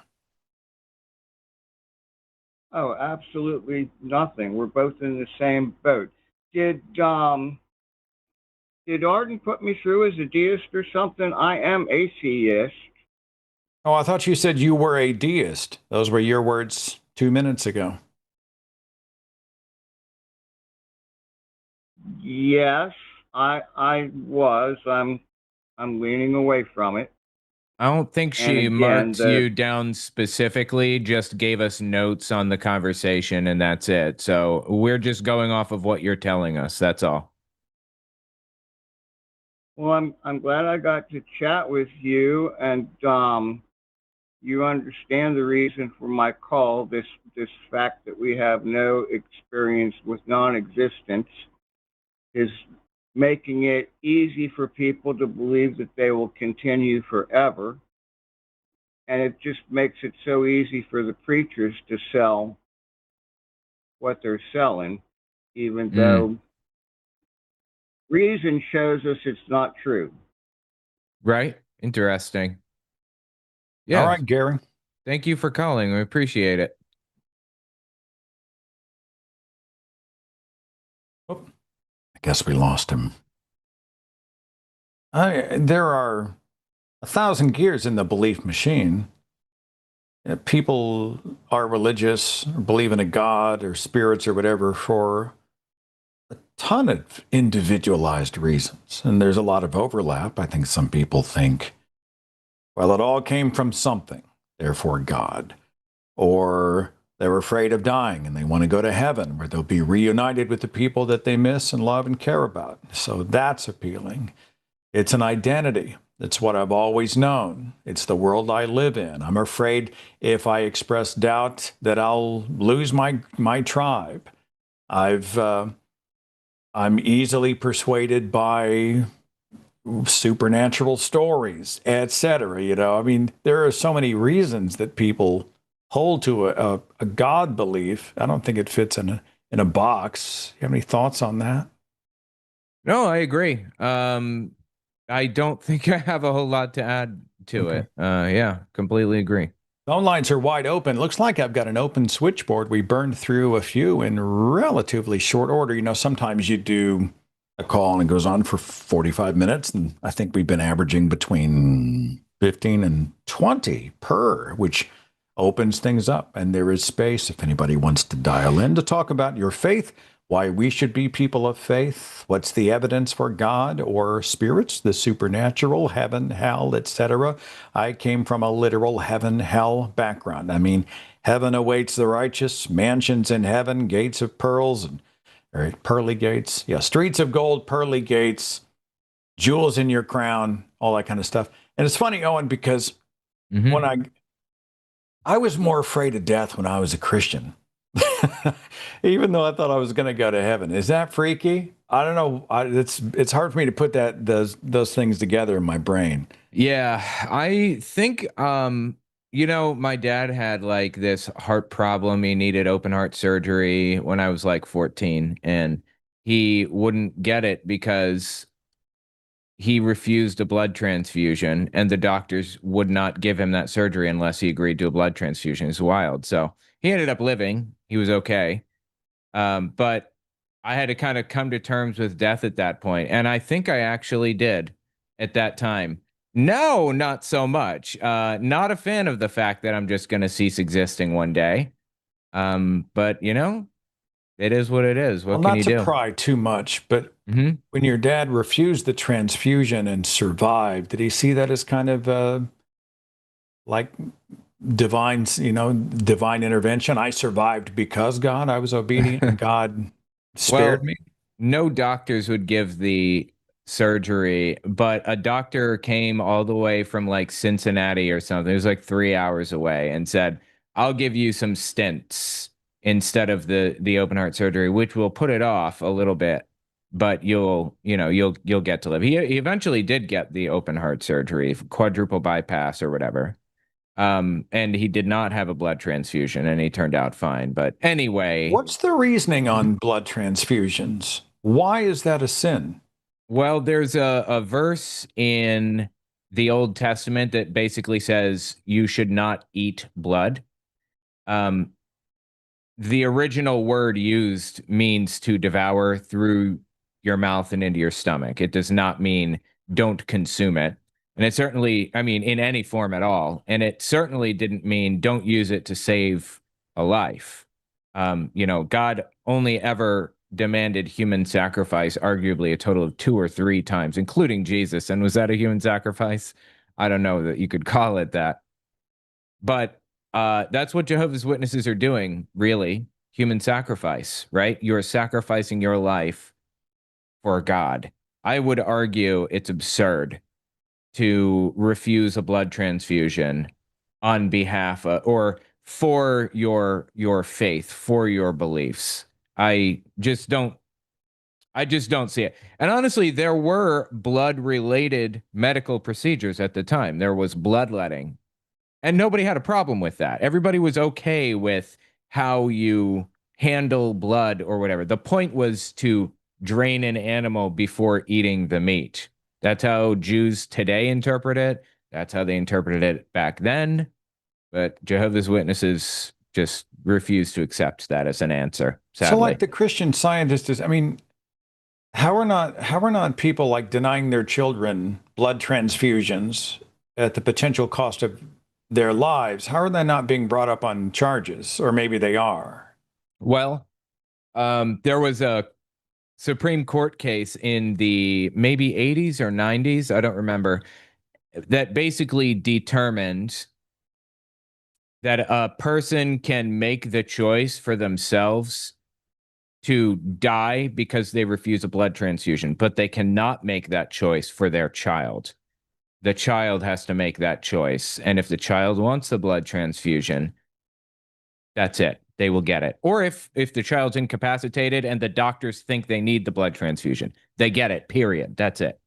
Oh, absolutely nothing. We're both in the same boat. Did Arden put me through as a deist or something? I am atheist. Oh, I thought you said you were a deist. Those were your words 2 minutes ago. Yes, I was. I'm leaning away from it. I don't think she marked you down specifically, just gave us notes on the conversation, and that's it. So we're just going off of what you're telling us. That's all. Well, I'm glad I got to chat with you, and you understand the reason for my call. This fact that we have no experience with non-existence is making it easy for people to believe that they will continue forever. And it just makes it so easy for the preachers to sell what they're selling, even though reason shows us it's not true. Right? Interesting. Yeah. All right, Gary. Thank you for calling. We appreciate it. Oh, I guess we lost him. There are 1,000 gears in the belief machine. People are religious, or believe in a God or spirits or whatever for a ton of individualized reasons. And there's a lot of overlap. I think some people think, well, it all came from something, therefore God. Or They're afraid of dying and they want to go to heaven where they'll be reunited with the people that they miss and love and care about. So that's appealing. It's an identity. It's what I've always known. It's the world I live in. I'm afraid if I express doubt that I'll lose my tribe. I'm easily persuaded by supernatural stories, etc. I mean, there are so many reasons that people hold to a God belief. I don't think it fits in a box. You have any thoughts on that? No, I agree. I don't think I have a whole lot to add to it. Yeah, completely agree. Phone lines are wide open. Looks like I've got an open switchboard. We burned through a few in relatively short order. Sometimes you do a call and it goes on for 45 minutes. And I think we've been averaging between 15 and 20 per, which opens things up. And there is space if anybody wants to dial in to talk about your faith, why we should be people of faith, what's the evidence for God or spirits, the supernatural, heaven, hell, etc. I came from a literal heaven, hell background. I mean, heaven awaits the righteous, mansions in heaven, gates of pearls, or pearly gates. Yeah, streets of gold, pearly gates, jewels in your crown, all that kind of stuff. And it's funny, Owen, because when I was more afraid of death when I was a Christian. Even though I thought I was going to go to heaven. Is that freaky? I don't know. It's hard for me to put those things together in my brain. Yeah, I think my dad had like this heart problem. He needed open heart surgery when I was like 14, and he wouldn't get it because he refused a blood transfusion, and the doctors would not give him that surgery unless he agreed to a blood transfusion. It's wild. So he ended up living. He was okay. But I had to kind of come to terms with death at that point. And I think I actually did at that time. No, not so much. Not a fan of the fact that I'm just going to cease existing one day. But it is what it is. What can you do? Not to pry too much, but when your dad refused the transfusion and survived, did he see that as kind of like divine intervention? I survived because I was obedient and God spared me. No doctors would give the surgery, but a doctor came all the way from like Cincinnati or something. It was like 3 hours away and said, I'll give you some stents instead of the open heart surgery, which will put it off a little bit, but you'll get to live. He eventually did get the open heart surgery, quadruple bypass or whatever. And he did not have a blood transfusion and he turned out fine. But anyway. What's the reasoning on blood transfusions? Why is that a sin? Well, there's a verse in the Old Testament that basically says you should not eat blood. The original word used means to devour through your mouth and into your stomach. It does not mean don't consume it. And it certainly, in any form at all. And it certainly didn't mean don't use it to save a life. God only ever demanded human sacrifice, arguably a total of 2 or 3 times, including Jesus. And was that a human sacrifice? I don't know that you could call it that. But that's what Jehovah's Witnesses are doing, really. Human sacrifice, right? You're sacrificing your life for God. I would argue it's absurd to refuse a blood transfusion on behalf of, or for your faith, for your beliefs. I just don't see it. And honestly, there were blood related medical procedures at the time. There was bloodletting, and nobody had a problem with that. Everybody was okay with how you handle blood or whatever. The point was to drain an animal before eating the meat. That's how Jews today interpret it. That's how they interpreted it back then. But Jehovah's Witnesses just refuse to accept that as an answer, sadly. So like the Christian Scientist is, how are not people like denying their children blood transfusions at the potential cost of their lives? How are they not being brought up on charges? Or maybe they are. Well, there was a Supreme Court case in the maybe 80s or 90s, I don't remember, that basically determined that a person can make the choice for themselves to die because they refuse a blood transfusion, but they cannot make that choice for their child. The child has to make that choice. And if the child wants the blood transfusion, that's it. They will get it. Or if the child's incapacitated and the doctors think they need the blood transfusion, they get it, period. That's it.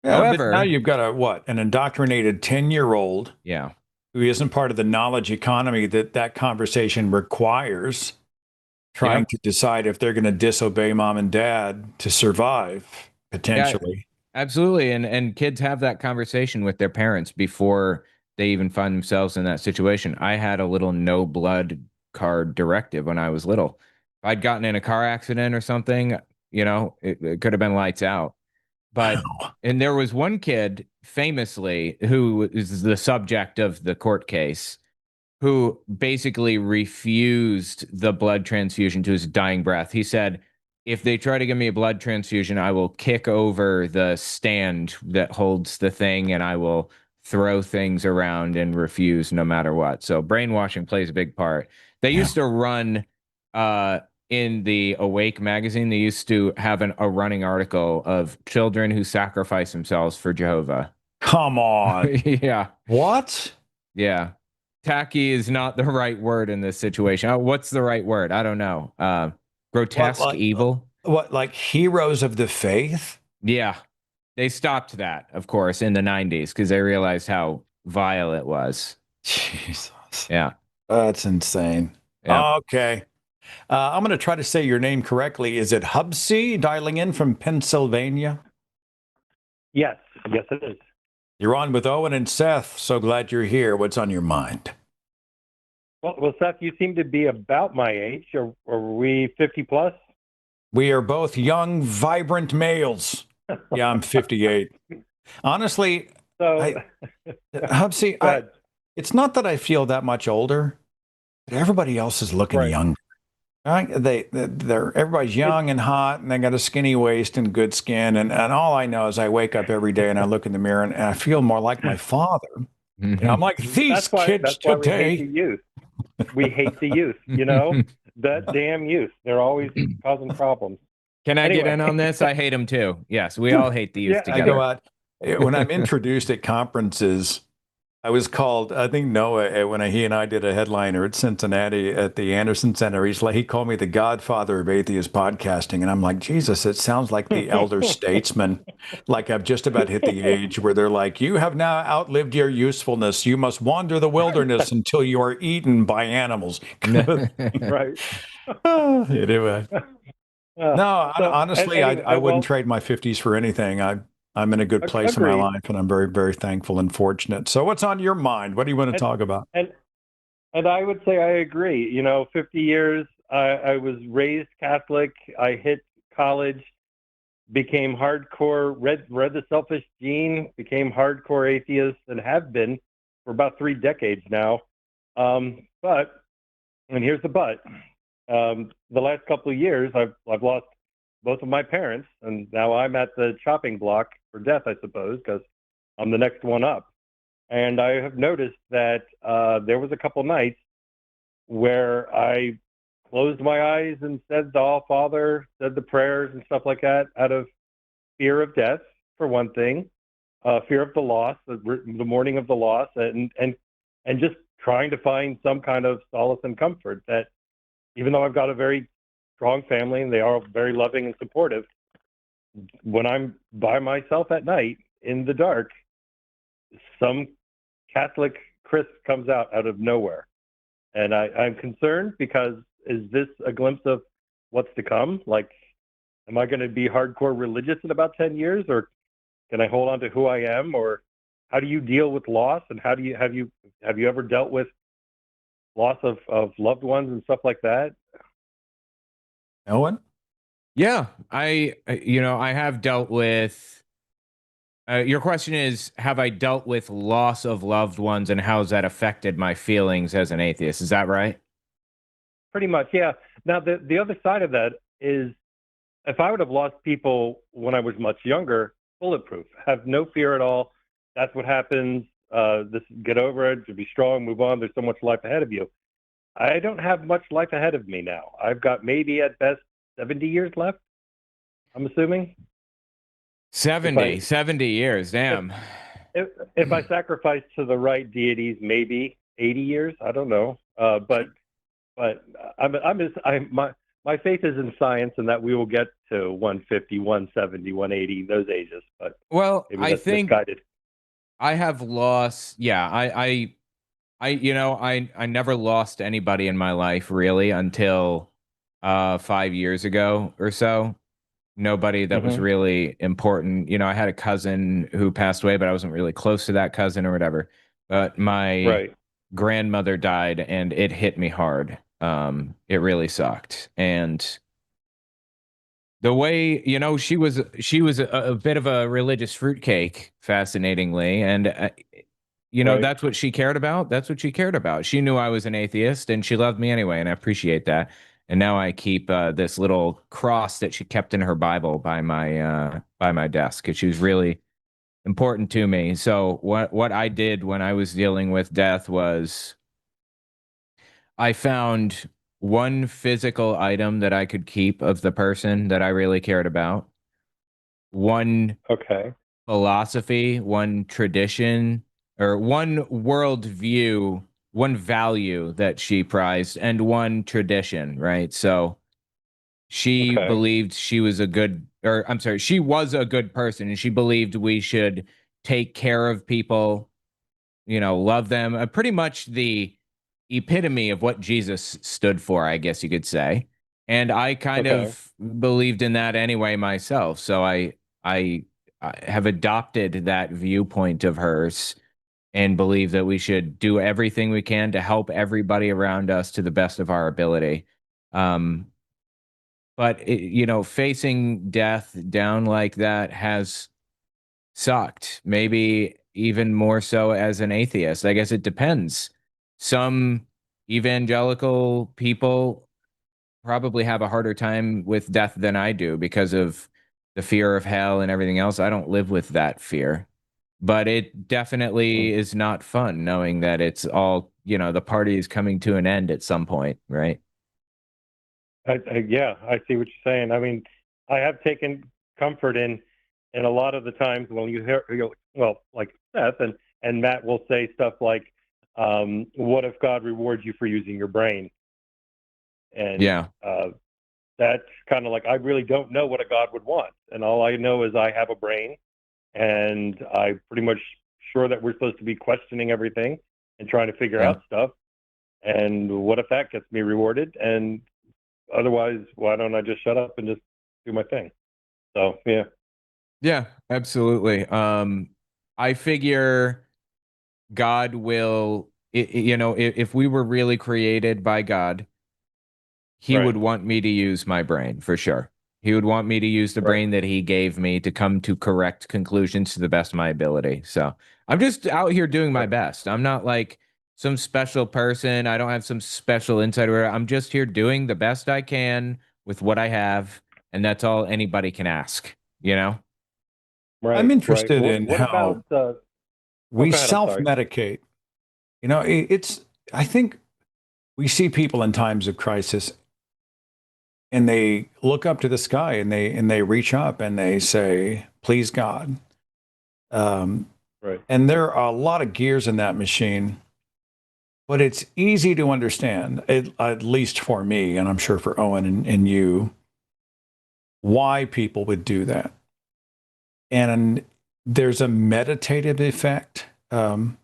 Yeah, However, but now you've got an indoctrinated 10-year-old yeah, who isn't part of the knowledge economy that conversation requires, trying to decide if they're going to disobey mom and dad to survive, potentially. Yeah, absolutely. And kids have that conversation with their parents before they even find themselves in that situation. I had a little no blood card directive when I was little. If I'd gotten in a car accident or something, it could have been lights out. But and there was one kid famously who is the subject of the court case who basically refused the blood transfusion to his dying breath. He said, if they try to give me a blood transfusion, I will kick over the stand that holds the thing and I will throw things around and refuse no matter what. So brainwashing plays a big part. They used to run in the Awake magazine, they used to have a running article of children who sacrifice themselves for Jehovah. Come on. Yeah. What? Yeah. Tacky is not the right word in this situation. What's the right word? I don't know. Grotesque evil. What, like heroes of the faith? Yeah. They stopped that, of course, in the 90s because they realized how vile it was. Jesus. Yeah. That's insane. Yeah. Okay. I'm going to try to say your name correctly. Is it Hubsy dialing in from Pennsylvania? Yes. Yes, it is. You're on with Owen and Seth. So glad you're here. What's on your mind? Well, Seth, you seem to be about my age. Are we 50 plus? We are both young, vibrant males. Yeah, I'm 58. Honestly, Hubsy, it's not that I feel that much older, but everybody else is looking young. Everybody's young and hot, and they got a skinny waist and good skin, and all I know is I wake up every day and I look in the mirror and I feel more like my father. And I'm like, these kids today. We hate the youth. We hate the youth. That damn youth. They're always causing problems. Can I get in on this? I hate them too. Yes, we all hate the youth together. I go out when I'm introduced at conferences. I was called, I think Noah, when he and I did a headliner at Cincinnati at the Anderson Center, he called me the godfather of atheist podcasting. And I'm like, Jesus, it sounds like the elder statesman. Like I've just about hit the age where they're like, you have now outlived your usefulness. You must wander the wilderness until you are eaten by animals. Right. Anyway. Honestly, I wouldn't trade my 50s for anything. I'm in a good place in my life, and I'm very, very thankful and fortunate. So what's on your mind? What do you want to talk about? And I would say I agree. 50 years, I was raised Catholic. I hit college, became hardcore, read The Selfish Gene, became hardcore atheist, and have been for about 3 decades now. But, and here's the but, the last couple of years, I've lost both of my parents, and now I'm at the chopping block for death, I suppose, because I'm the next one up. And I have noticed that there was a couple nights where I closed my eyes and said the All Father, said the prayers and stuff like that out of fear of death, for one thing, fear of the loss, the mourning of the loss, and just trying to find some kind of solace and comfort that even though I've got a very strong family and they are very loving and supportive, when I'm by myself at night in the dark, some Catholic Chris comes out of nowhere. And I'm concerned because is this a glimpse of what's to come? Like, am I going to be hardcore religious in about 10 years, or can I hold on to who I am? Or how do you deal with loss? And how do you, have you ever dealt with loss of loved ones and stuff like that? Owen? Yeah, I have dealt with, your question is, have I dealt with loss of loved ones and how has that affected my feelings as an atheist? Is that right? Pretty much, yeah. Now, the other side of that is, if I would have lost people when I was much younger, bulletproof, have no fear at all. That's what happens. get over it, to be strong, move on. There's so much life ahead of you. I don't have much life ahead of me now. I've got maybe at best 70 years left, I'm assuming. 70 years, damn. If I sacrifice to the right deities, maybe 80 years. I don't know. But my faith is in science and that we will get to 150, 170, 180, those ages. But well, maybe I that's think misguided. I have lost. Yeah, I never lost anybody in my life really until 5 years ago or so. Nobody that was really important. I had a cousin who passed away, but I wasn't really close to that cousin or whatever. But my grandmother died and it hit me hard. It really sucked. And the way, she was a bit of a religious fruitcake, fascinatingly. And that's what she cared about. That's what she cared about. She knew I was an atheist and she loved me anyway. And I appreciate that. And now I keep this little cross that she kept in her Bible by my desk because she was really important to me. So what I did when I was dealing with death was I found one physical item that I could keep of the person that I really cared about. One philosophy, one tradition, or one worldview, one value that she prized, and one tradition, right? So she believed she was a good, or I'm sorry, she was a good person, and she believed we should take care of people, love them. Pretty much the epitome of what Jesus stood for, I guess you could say. And I kind of believed in that anyway myself. So I have adopted that viewpoint of hers and believe that we should do everything we can to help everybody around us to the best of our ability. But facing death down like that has sucked. Maybe even more so as an atheist. I guess it depends. Some evangelical people probably have a harder time with death than I do because of the fear of hell and everything else. I don't live with that fear. But it definitely is not fun knowing that it's all, the party is coming to an end at some point, right? Yeah, I see what you're saying. I mean, I have taken comfort in a lot of the times when you hear, like Seth and Matt will say stuff like, what if God rewards you for using your brain? And that's kind of like, I really don't know what a God would want. And all I know is I have a brain and I'm pretty much sure that we're supposed to be questioning everything and trying to figure out stuff. And what if that gets me rewarded? And otherwise, why don't I just shut up and just do my thing? So, yeah. Yeah, absolutely. I figure God will, if we were really created by God, he would want me to use my brain for sure. He would want me to use the brain that he gave me to come to correct conclusions to the best of my ability. So I'm just out here doing my best. I'm not like some special person. I don't have some special insight. I'm just here doing the best I can with what I have. And that's all anybody can ask, I'm interested in what how about, we self-medicate. I think we see people in times of crisis and they look up to the sky and they reach up and they say, please God. And there are a lot of gears in that machine, but it's easy to understand, at least for me, and I'm sure for Owen and you, why people would do that. And there's a meditative effect, the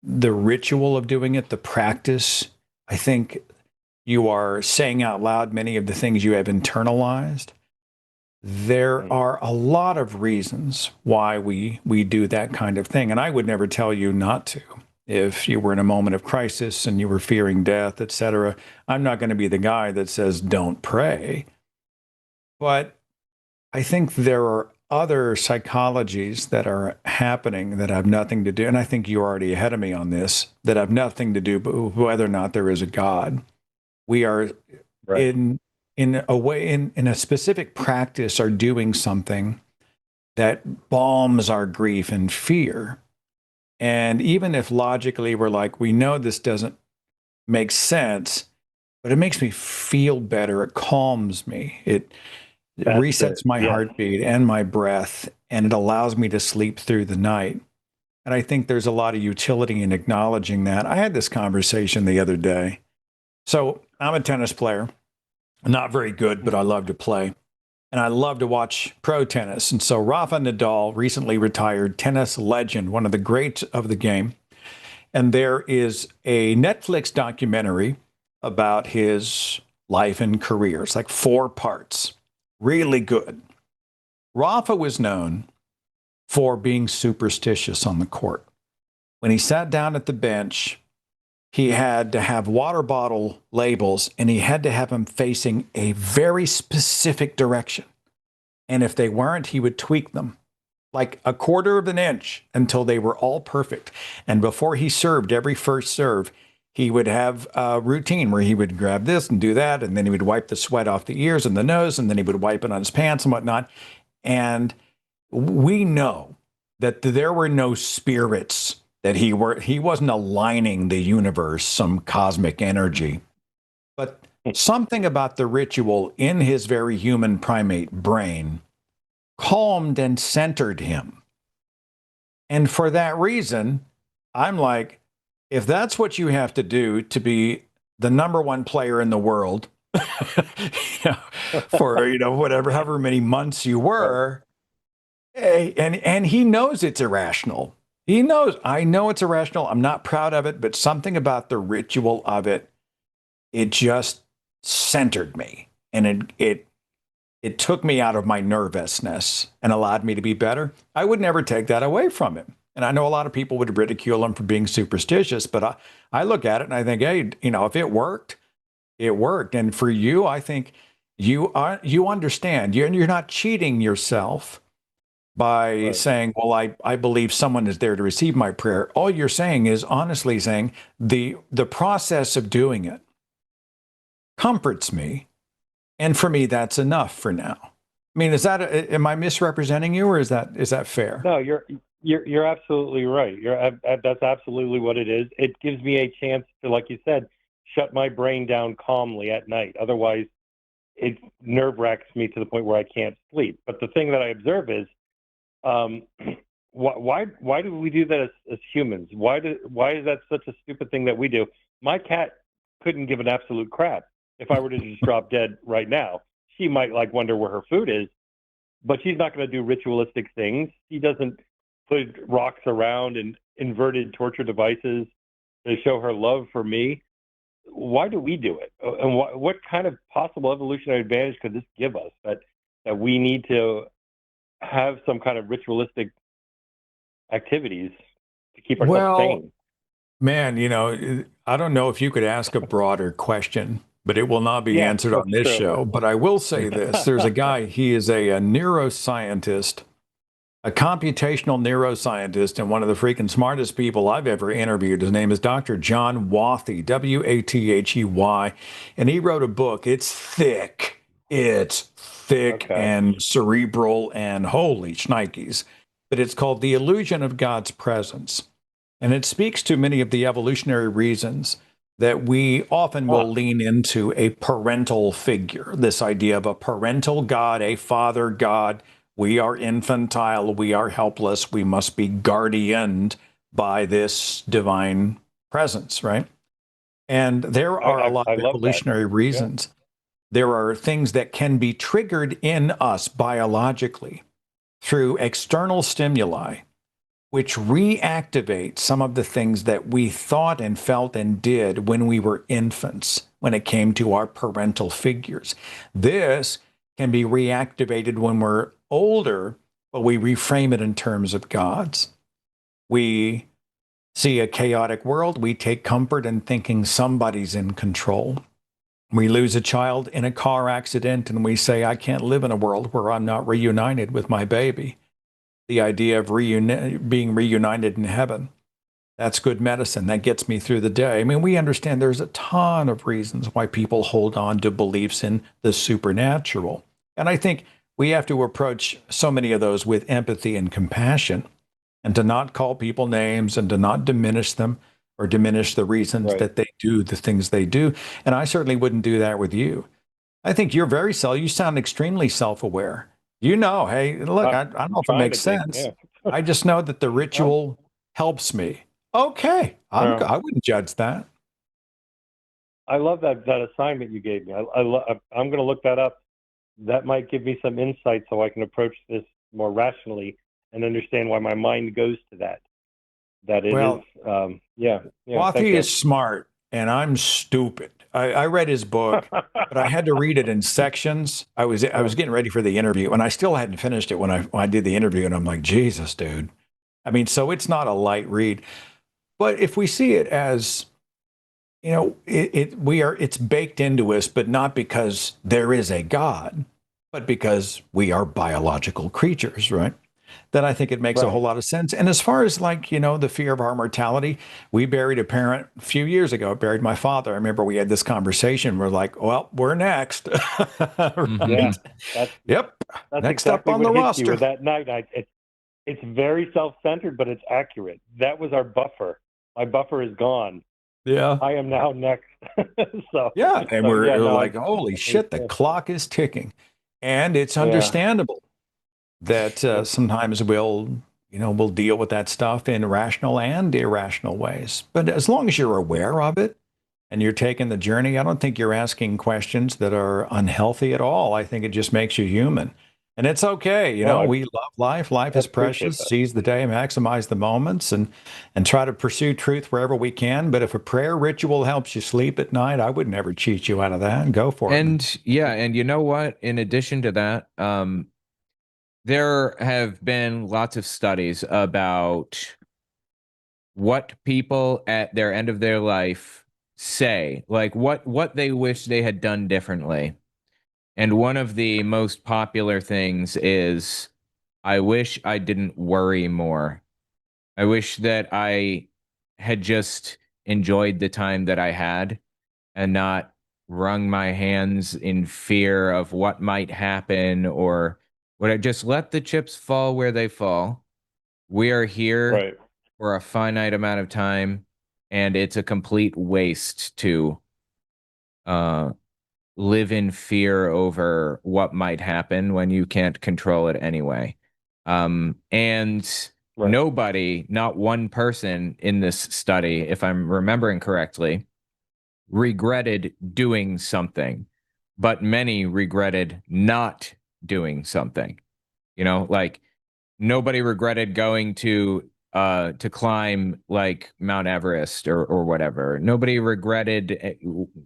ritual of doing it, the practice. I think you are saying out loud many of the things you have internalized. There are a lot of reasons why we do that kind of thing. And I would never tell you not to. If you were in a moment of crisis and you were fearing death, etc., I'm not going to be the guy that says, don't pray. But I think there are other psychologies that are happening that have nothing to do, and I think you're already ahead of me on this, that have nothing to do with whether or not there is a God. We are in a way, in a specific practice, are doing something that balms our grief and fear. And even if logically we're like, we know this doesn't make sense, but it makes me feel better. It calms me. It resets my heartbeat and my breath, and it allows me to sleep through the night. And I think there's a lot of utility in acknowledging that. I had this conversation the other day. So I'm a tennis player, not very good, but I love to play. And I love to watch pro tennis. And so Rafa Nadal, recently retired tennis legend, one of the greats of the game. And there is a Netflix documentary about his life and career. It's like 4 parts, really good. Rafa was known for being superstitious on the court. When he sat down at the bench, he had to have water bottle labels, and he had to have them facing a very specific direction. And if they weren't, he would tweak them like a quarter of an inch until they were all perfect. And before he served every first serve, he would have a routine where he would grab this and do that, and then he would wipe the sweat off the ears and the nose, and then he would wipe it on his pants and whatnot. And we know that there were no spirits, that he wasn't aligning the universe, some cosmic energy. But something about the ritual in his very human primate brain calmed and centered him. And for that reason, I'm like, if that's what you have to do to be the number 1 player in the world for, whatever, however many months you were, and he knows it's irrational. He knows, I know it's irrational. I'm not proud of it, but something about the ritual of it, it just centered me. And it took me out of my nervousness and allowed me to be better. I would never take that away from him. And I know a lot of people would ridicule him for being superstitious, but I look at it and I think, hey, if it worked, it worked. And for you, I think you understand. You're not cheating yourself by saying, well, I believe someone is there to receive my prayer. All you're saying is honestly saying the process of doing it comforts me. And for me, that's enough for now. I mean, am I misrepresenting you, or is that fair? No, you're absolutely right. That's absolutely what it is. It gives me a chance to, like you said, shut my brain down calmly at night. Otherwise, it nerve wracks me to the point where I can't sleep. But the thing that I observe is, why do we do that as humans? Why is that such a stupid thing that we do? My cat couldn't give an absolute crap if I were to just drop dead right now. She might wonder where her food is, but she's not going to do ritualistic things. She doesn't put rocks around and inverted torture devices to show her love for me. Why do we do it? And what kind of possible evolutionary advantage could this give us that we need to have some kind of ritualistic activities to keep ourselves sane? Man, I don't know if you could ask a broader question, but it will not be answered on this show. But I will say this. There's a guy, he is a neuroscientist, a computational neuroscientist, and one of the freaking smartest people I've ever interviewed. His name is Dr. John Wathey, Wathey. And he wrote a book. It's thick. And cerebral and holy shnikes. But it's called The Illusion of God's Presence. And it speaks to many of the evolutionary reasons that we often will lean into a parental figure, this idea of a parental God, a father God. We are infantile, we are helpless, we must be guardianed by this divine presence, right? And there are a lot of evolutionary reasons. There are things that can be triggered in us biologically through external stimuli, which reactivate some of the things that we thought and felt and did when we were infants, when it came to our parental figures. This can be reactivated when we're older, but we reframe it in terms of God's. We see a chaotic world, we take comfort in thinking somebody's in control. We lose a child in a car accident and we say, I can't live in a world where I'm not reunited with my baby. The idea of being reunited in heaven, that's good medicine. That gets me through the day. I mean, we understand there's a ton of reasons why people hold on to beliefs in the supernatural. And I think we have to approach so many of those with empathy and compassion and to not call people names and to not diminish them or diminish the reasons Right. that they do the things they do. And I certainly wouldn't do that with you. I think you're very you sound extremely self-aware. You know, hey, look, I don't know if it Trying makes to be, sense. yeah. I just know that the ritual helps me. Okay, I wouldn't judge that. I love that assignment you gave me. I'm going to look that up. That might give me some insight so I can approach this more rationally and understand why my mind goes to that. That it Well, is, yeah. Wathi is smart and I'm stupid. I read his book, but I had to read it in sections. I was getting ready for the interview, and I still hadn't finished it when I did the interview, and I'm like, Jesus, dude. I mean, so it's not a light read. But if we see it as, you know, it's baked into us, but not because there is a God, but because we are biological creatures, right? Then I think it makes a whole lot of sense. And as far as, like, you know, the fear of our mortality, we buried a parent a few years ago. I buried my father. I remember we had this conversation. We're like, well, we're next. Yeah, Yep. That's Next exactly up on what the hit roster. you with that night. It's very self-centered, but it's accurate. That was our buffer. My buffer is gone. Yeah. I am now next. So yeah, and we're no, like, holy shit, the clock is ticking, and it's understandable that sometimes we'll deal with that stuff in rational and irrational ways. But as long as you're aware of it and you're taking the journey, I don't think you're asking questions that are unhealthy at all. I think it just makes you human. And it's okay. We love life. Life is precious. Seize the day, maximize the moments, and try to pursue truth wherever we can. But if a prayer ritual helps you sleep at night, I would never cheat you out of that. And go for it. And yeah, and you know what? In addition to that, there have been lots of studies about what people at their end of their life say, like what they wish they had done differently. And one of the most popular things is, I wish I didn't worry more. I wish that I had just enjoyed the time that I had and not wrung my hands in fear of what might happen, or would I just let the chips fall where they fall? We are here for a finite amount of time, and it's a complete waste to live in fear over what might happen when you can't control it anyway. And nobody, not one person in this study, if I'm remembering correctly, regretted doing something, but many regretted not doing something. Like, nobody regretted going to climb like Mount Everest or whatever. Nobody regretted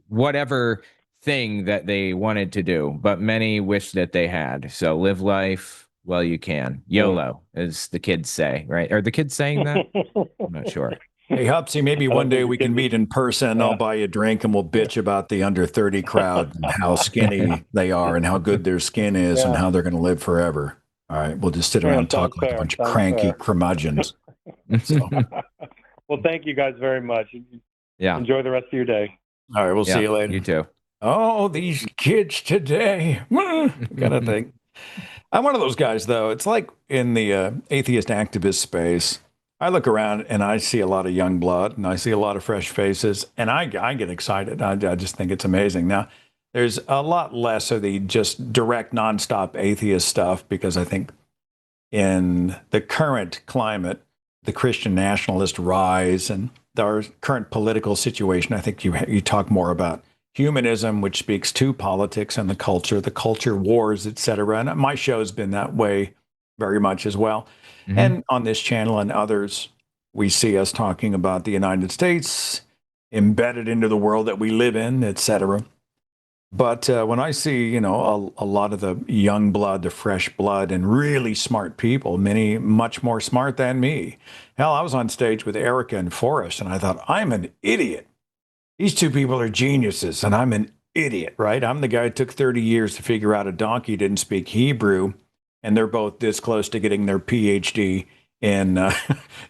whatever thing that they wanted to do, but many wish that they had. So live life while you can. YOLO, as the kids say, right? Are the kids saying that? I'm not sure. Hey, Hupsy, maybe one day we can meet in person. I'll buy you a drink and we'll bitch about the under 30 crowd and how skinny they are and how good their skin is and how they're going to live forever. All right. We'll just sit around and talk like a bunch of cranky curmudgeons. So. Well, thank you guys very much. Yeah. Enjoy the rest of your day. All right. We'll see you later. You too. Oh, these kids today. Kind of thing. I'm one of those guys, though. It's like in the atheist activist space. I look around and I see a lot of young blood and I see a lot of fresh faces, and I get excited. I just think it's amazing. Now, there's a lot less of the just direct, nonstop atheist stuff, because I think in the current climate, the Christian nationalist rise and our current political situation, I think you talk more about humanism, which speaks to politics and the culture wars, et cetera. And my show's been that way very much as well. Mm-hmm. And on this channel and others, we see us talking about the United States embedded into the world that we live in, et cetera. But when I see, a lot of the young blood, the fresh blood, and really smart people, many much more smart than me. Hell, I was on stage with Erica and Forrest, and I thought, I'm an idiot. These two people are geniuses, and I'm an idiot, right? I'm the guy who took 30 years to figure out a donkey didn't speak Hebrew, and they're both this close to getting their PhD in,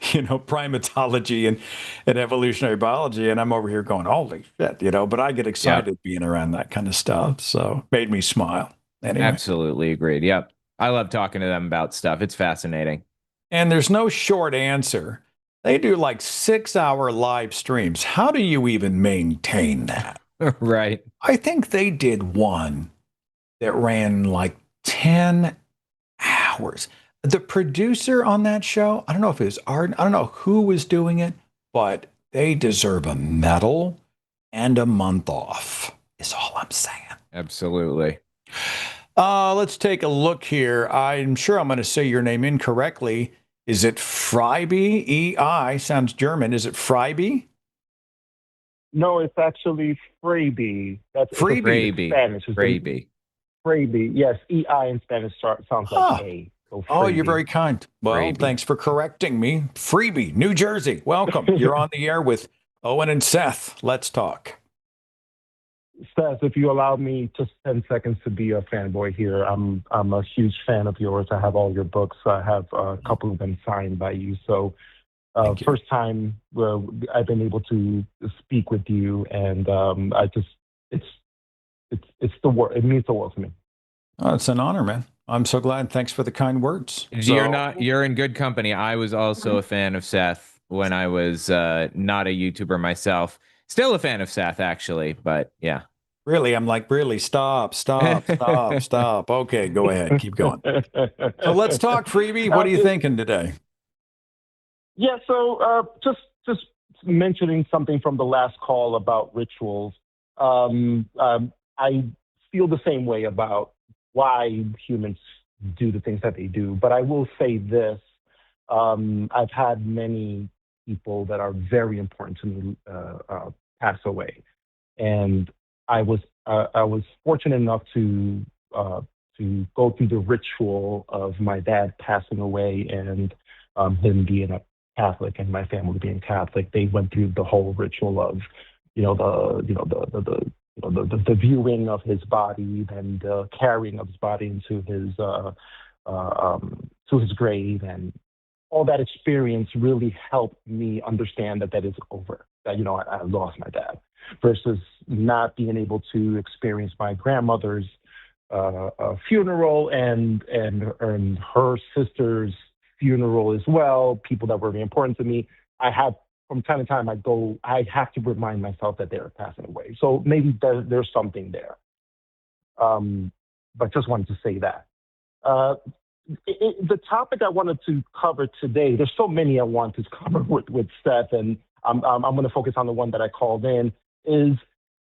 primatology and evolutionary biology. And I'm over here going, holy shit, but I get excited being around that kind of stuff. So made me smile. Anyway. Absolutely agreed. Yep. I love talking to them about stuff. It's fascinating. and there's no short answer. They do like 6-hour live streams. How do you even maintain that? Right. I think they did one that ran like 10 hours. The producer on that show, I don't know if it was Art, I don't know who was doing it, but they deserve a medal and a month off, is all I'm saying. Absolutely. Let's take a look here. I'm sure I'm going to say your name incorrectly. Is it Freiby? E-I sounds German. Is it Freiby? No, it's actually Freiby. That's Freiby. Spanish. Freiby. Freiby. Yes, E-I in Spanish sounds like A. So oh, you're very kind. Well, Freiby. Thanks for correcting me. Freebie, New Jersey. Welcome. You're on the air with Owen and Seth. Let's talk. Seth, if you allow me just 10 seconds to be a fanboy here, I'm a huge fan of yours. I have all your books. I have a couple of them signed by you. So first time I've been able to speak with you, and it's the word. It means the world to me. Oh, it's an honor, man. I'm so glad. Thanks for the kind words. You're in good company. I was also a fan of Seth when I was not a YouTuber myself. Still a fan of Seth, actually, but yeah. Really? I'm like, really? Stop. Okay, go ahead. Keep going. So let's talk, Freebie. What are you thinking today? Yeah, so just mentioning something from the last call about rituals. I feel the same way about why humans do the things that they do. But I will say this. I've had many people that are very important to me pass away. And I was fortunate enough to go through the ritual of my dad passing away and him being a Catholic and my family being Catholic. They went through the whole ritual of, the viewing of his body and the carrying of his body into his grave, and all that experience really helped me understand that is over. That I lost my dad, versus not being able to experience my grandmother's funeral and her sister's funeral as well. People that were very important to me. From time to time, I have to remind myself that they're passing away. So maybe there's something there. But just wanted to say that. The topic I wanted to cover today, there's so many I want to cover with Seth, and I'm going to focus on the one that I called in, is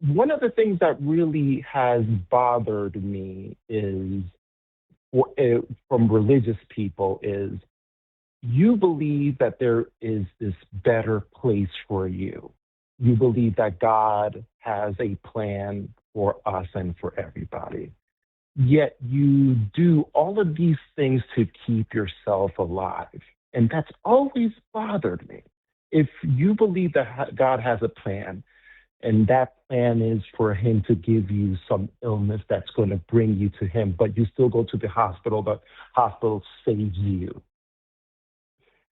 one of the things that really has bothered me is from religious people is you believe that there is this better place for you. You believe that God has a plan for us and for everybody. Yet you do all of these things to keep yourself alive. And that's always bothered me. If you believe that God has a plan, and that plan is for him to give you some illness that's going to bring you to him, but you still go to the hospital saves you.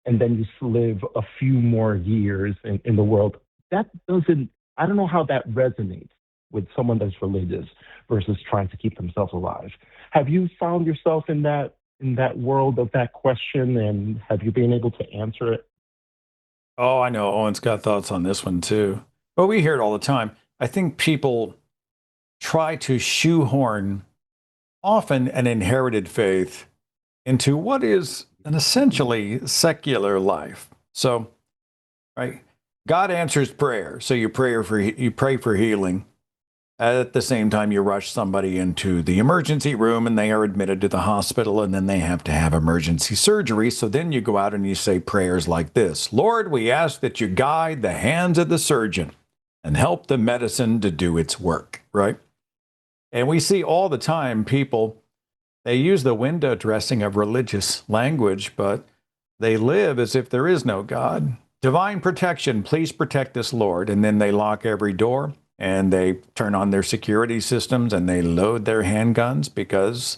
And then you live a few more years in the world. I don't know how that resonates with someone that's religious versus trying to keep themselves alive. Have you found yourself in that world of that question, and have you been able to answer it? Oh, I know. Owen's got thoughts on this one too. Well, we hear it all the time. I think people try to shoehorn often an inherited faith into what is an essentially secular life. So, right, God answers prayer. So you pray for healing. At the same time, you rush somebody into the emergency room and they are admitted to the hospital, and then they have to have emergency surgery. So then you go out and you say prayers like this: Lord, we ask that you guide the hands of the surgeon and help the medicine to do its work, right? And we see all the time people, they use the window dressing of religious language, but they live as if there is no God. Divine protection, please protect us, Lord. And then they lock every door and they turn on their security systems and they load their handguns because,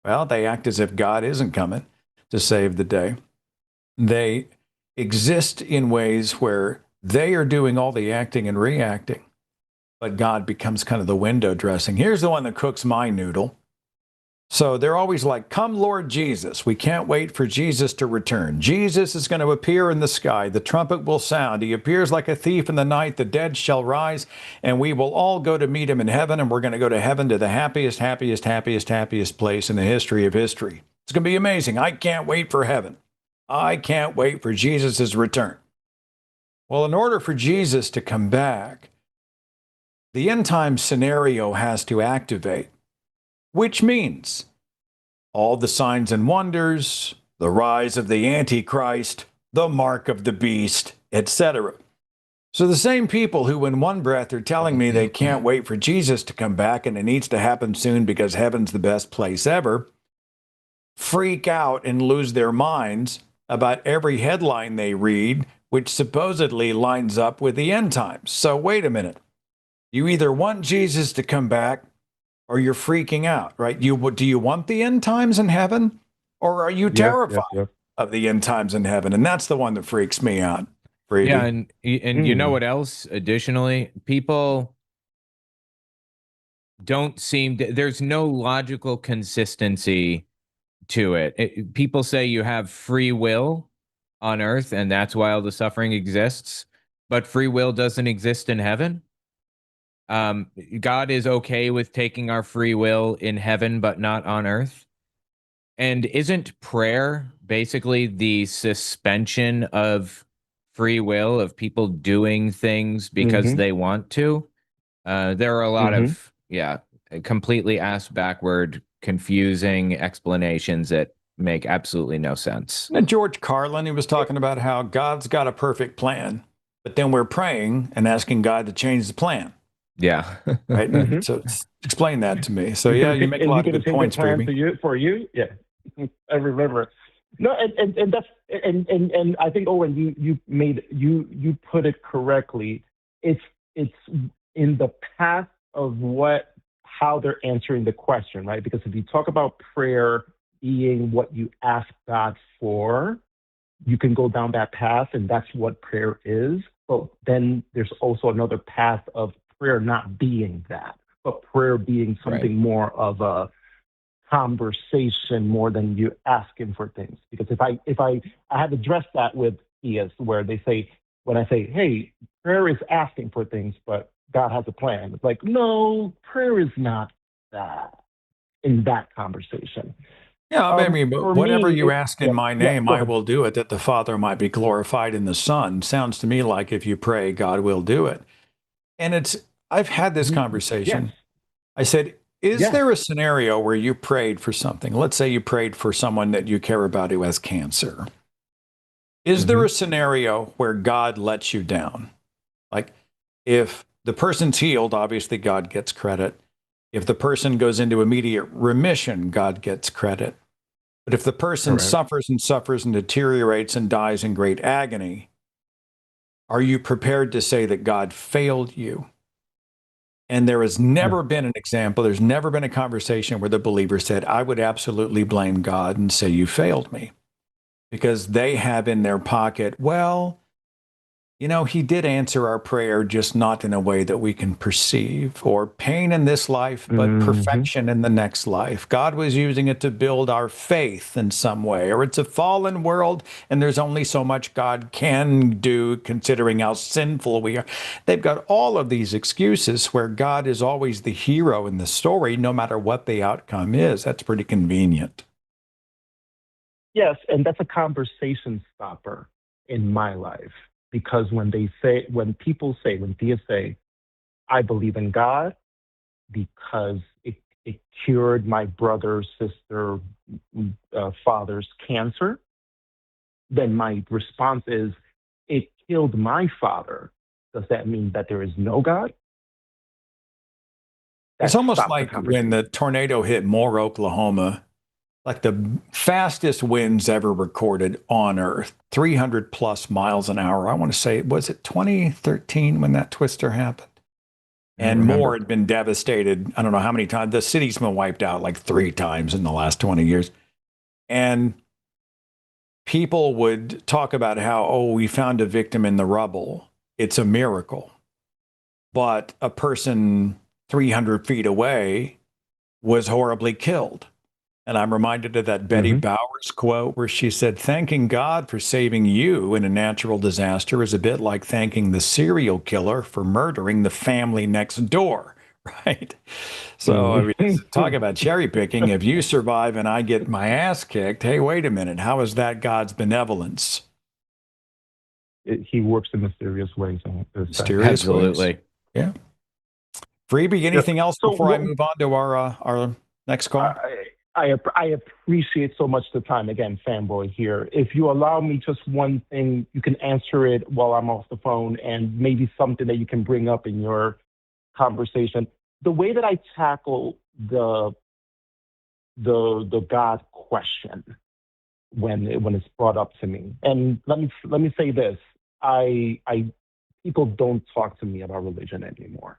well, they act as if God isn't coming to save the day. They exist in ways where they are doing all the acting and reacting, but God becomes kind of the window dressing. Here's the one that cooks my noodle. So they're always like, come, Lord Jesus. We can't wait for Jesus to return. Jesus is going to appear in the sky. The trumpet will sound. He appears like a thief in the night. The dead shall rise, and we will all go to meet him in heaven, and we're going to go to heaven, to the happiest, happiest, happiest, happiest place in the history of history. It's going to be amazing. I can't wait for heaven. I can't wait for Jesus' return. Well, in order for Jesus to come back, the end time scenario has to activate, which means all the signs and wonders, the rise of the Antichrist, the mark of the beast, etc. So the same people who in one breath are telling me they can't wait for Jesus to come back and it needs to happen soon because heaven's the best place ever, freak out and lose their minds about every headline they read, which supposedly lines up with the end times. So wait a minute. You either want Jesus to come back or you're freaking out, right? Do you want the end times in heaven, or are you terrified of the end times in heaven? And that's the one that freaks me out. Freebie. Yeah, and you know what else? Additionally, people don't seem to, there's no logical consistency to it. People say you have free will on earth, and that's why all the suffering exists, but free will doesn't exist in heaven. God is okay with taking our free will in heaven, but not on earth. And isn't prayer basically the suspension of free will, of people doing things because they want to? There are a lot of, completely ass backward, confusing explanations that make absolutely no sense. And George Carlin, he was talking about how God's got a perfect plan, but then we're praying and asking God to change the plan. Yeah. Right. So explain that to me. So yeah, you make a lot of good points, Freebie. For you, yeah. I remember. No, and that's and I think Owen, you put it correctly. It's in the path of how they're answering the question, right? Because if you talk about prayer being what you ask God for, you can go down that path, and that's what prayer is. But then there's also another path of prayer not being that, but prayer being something more of a conversation more than you asking for things. Because if I have addressed that with ES, where they say, when I say, hey, prayer is asking for things, but God has a plan. It's like, no, prayer is not that in that conversation. Yeah, I mean, but whatever you ask in my name, I will do it, that the Father might be glorified in the Son. Sounds to me like if you pray, God will do it. And I've had this conversation. Yes. I said, is there a scenario where you prayed for something? Let's say you prayed for someone that you care about who has cancer. Is there a scenario where God lets you down? Like, if the person's healed, obviously God gets credit. If the person goes into immediate remission, God gets credit. But if the person suffers and suffers and deteriorates and dies in great agony, are you prepared to say that God failed you? And there has never been an example, there's never been a conversation where the believer said, I would absolutely blame God and say you failed me. Because they have in their pocket, well, you know, he did answer our prayer, just not in a way that we can perceive, or pain in this life, but perfection in the next life. God was using it to build our faith in some way, or it's a fallen world and there's only so much God can do considering how sinful we are. They've got all of these excuses where God is always the hero in the story, no matter what the outcome is. That's pretty convenient. Yes, and that's a conversation stopper in my life. Because when people say, I believe in God because it cured my brother, sister, father's cancer, then my response is, it killed my father. Does that mean that there is no God? It's almost like when the tornado hit Moore, Oklahoma, like the fastest winds ever recorded on Earth, 300 plus miles an hour. I want to say, was it 2013 when that twister happened? And Moore had been devastated, I don't know how many times. The city's been wiped out like 3 times in the last 20 years. And people would talk about how, oh, we found a victim in the rubble. It's a miracle. But a person 300 feet away was horribly killed. And I'm reminded of that Betty Bowers quote where she said, thanking God for saving you in a natural disaster is a bit like thanking the serial killer for murdering the family next door, right? So, I mean, talk about cherry picking. If you survive and I get my ass kicked, hey, wait a minute. How is that God's benevolence? He works in mysterious ways. Mysterious Absolutely. ways. Yeah. Freebie, anything else before I move on to our next call? I appreciate so much the time. Again, fanboy here. If you allow me just one thing, you can answer it while I'm off the phone, and maybe something that you can bring up in your conversation. The way that I tackle the God question when it's brought up to me, and let me say this: I people don't talk to me about religion anymore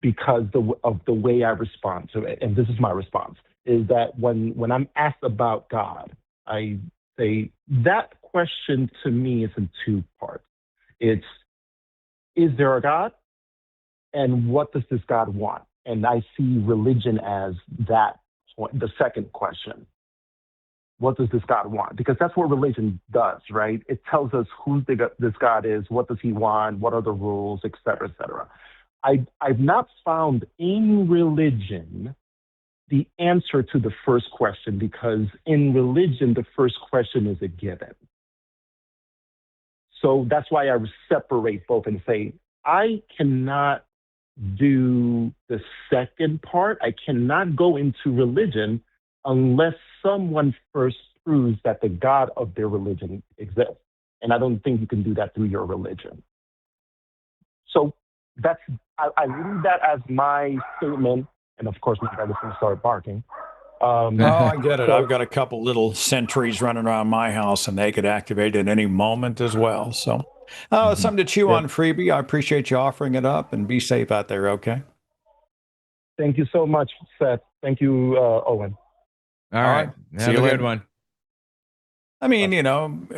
because of the way I respond to it. And this is my response, is that when I'm asked about God, I say that question to me is in two parts. It's, is there a God? And what does this God want? And I see religion as that point, the second question. What does this God want? Because that's what religion does, right? It tells us who this God is, what does he want, what are the rules, et cetera, et cetera. I've not found in religion the answer to the first question, because in religion, the first question is a given. So that's why I separate both and say, I cannot do the second part. I cannot go into religion unless someone first proves that the God of their religion exists. And I don't think you can do that through your religion. So I leave that as my statement. And of course, my brother's going to start barking. I get it. I've got a couple little sentries running around my house, and they could activate at any moment as well. So, something to chew on, Freebie. I appreciate you offering it up, and be safe out there, okay? Thank you so much, Seth. Thank you, Owen. All right. Have a good one. I mean,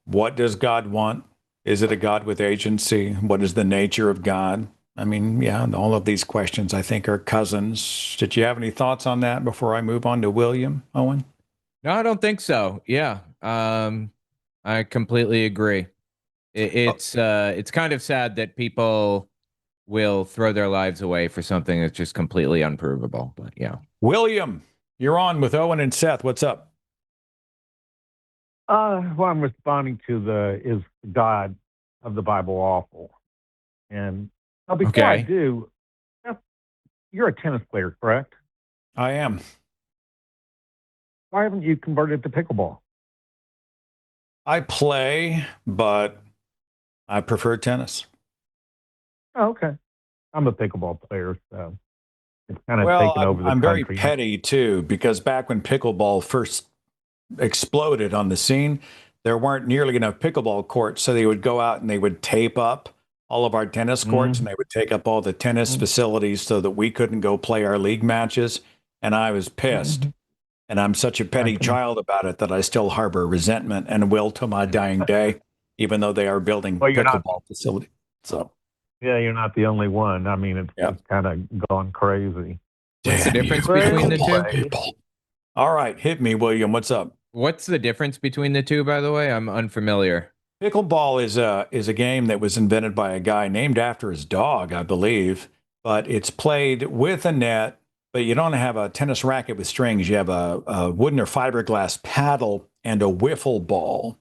what does God want? Is it a God with agency? What is the nature of God? I mean, yeah, all of these questions, I think, are cousins. Did you have any thoughts on that before I move on to William, Owen? No, I don't think so. Yeah, I completely agree. It's kind of sad that people will throw their lives away for something that's just completely unprovable. But yeah, William, you're on with Owen and Seth. What's up? Well, I'm responding to is God of the Bible awful? And before I do, you're a tennis player, correct? I am. Why haven't you converted to pickleball? I play, but I prefer tennis. Oh, okay. I'm a pickleball player, so it's kind of taken over the I'm country. very petty, too, because back when pickleball first exploded on the scene, there weren't nearly enough pickleball courts, so they would go out and they would tape up all of our tennis courts, and they would take up all the tennis facilities so that we couldn't go play our league matches. And I was pissed. And I'm such a petty child about it that I still harbor resentment and will to my dying day, even though they are building pickleball facilities. So, yeah, you're not the only one. I mean, it's kind of gone crazy. What's the difference between the two? People. All right, hit me, William. What's up? What's the difference between the two, by the way? I'm unfamiliar. Pickleball is a game that was invented by a guy named after his dog, I believe, but it's played with a net, but you don't have a tennis racket with strings. You have a wooden or fiberglass paddle and a wiffle ball.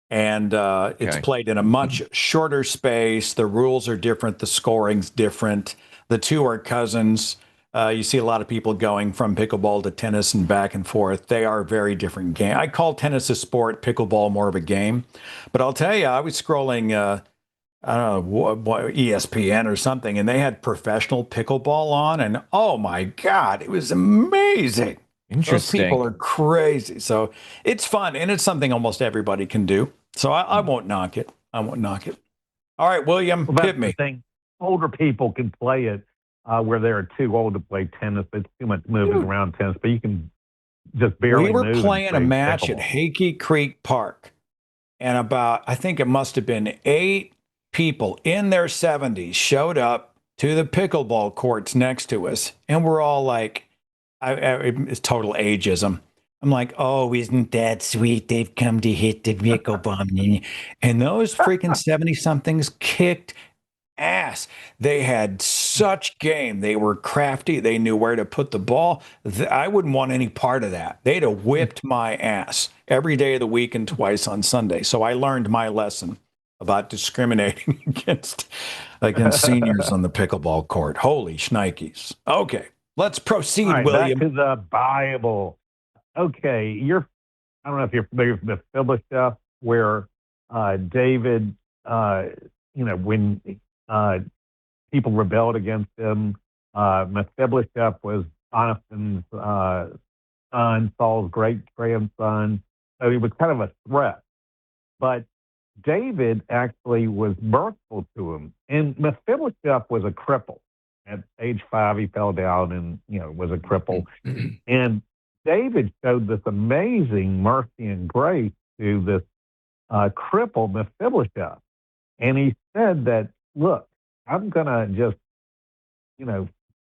And it's played in a much shorter space. The rules are different. The scoring's different. The two are cousins. You see a lot of people going from pickleball to tennis and back and forth. They are very different games. I call tennis a sport, pickleball more of a game. But I'll tell you, I was scrolling, I don't know, ESPN or something, and they had professional pickleball on, and oh my God, it was amazing. Interesting. Those people are crazy. So it's fun, and it's something almost everybody can do. So I won't knock it. I won't knock it. All right, William, hit me. The thing. Older people can play it. Where they're too old to play tennis. It's too much moving around tennis, but you can just barely move. We were playing a match at Hakey Creek Park, and I think it must have been 8 people in their 70s showed up to the pickleball courts next to us, and we're all like, it's total ageism. I'm like, oh, isn't that sweet? They've come to hit the vehicle bomb. And those freaking 70 somethings kicked ass. They had such game. They were crafty. They knew where to put the ball. I wouldn't want any part of that. They'd have whipped my ass every day of the week and twice on Sunday. So I learned my lesson about discriminating against seniors on the pickleball court. Holy shnikes. Okay, let's proceed, All right, William. back to the Bible. Okay, I don't know if you're familiar with Mephibosheth, where David, when people rebelled against him, Mephibosheth was Jonathan's son, Saul's great grandson. So he was kind of a threat. But David actually was merciful to him. And Mephibosheth was a cripple. At age 5, he fell down and, was a cripple. And David showed this amazing mercy and grace to this cripple Mephibosheth. And he said that, look, I'm going to just,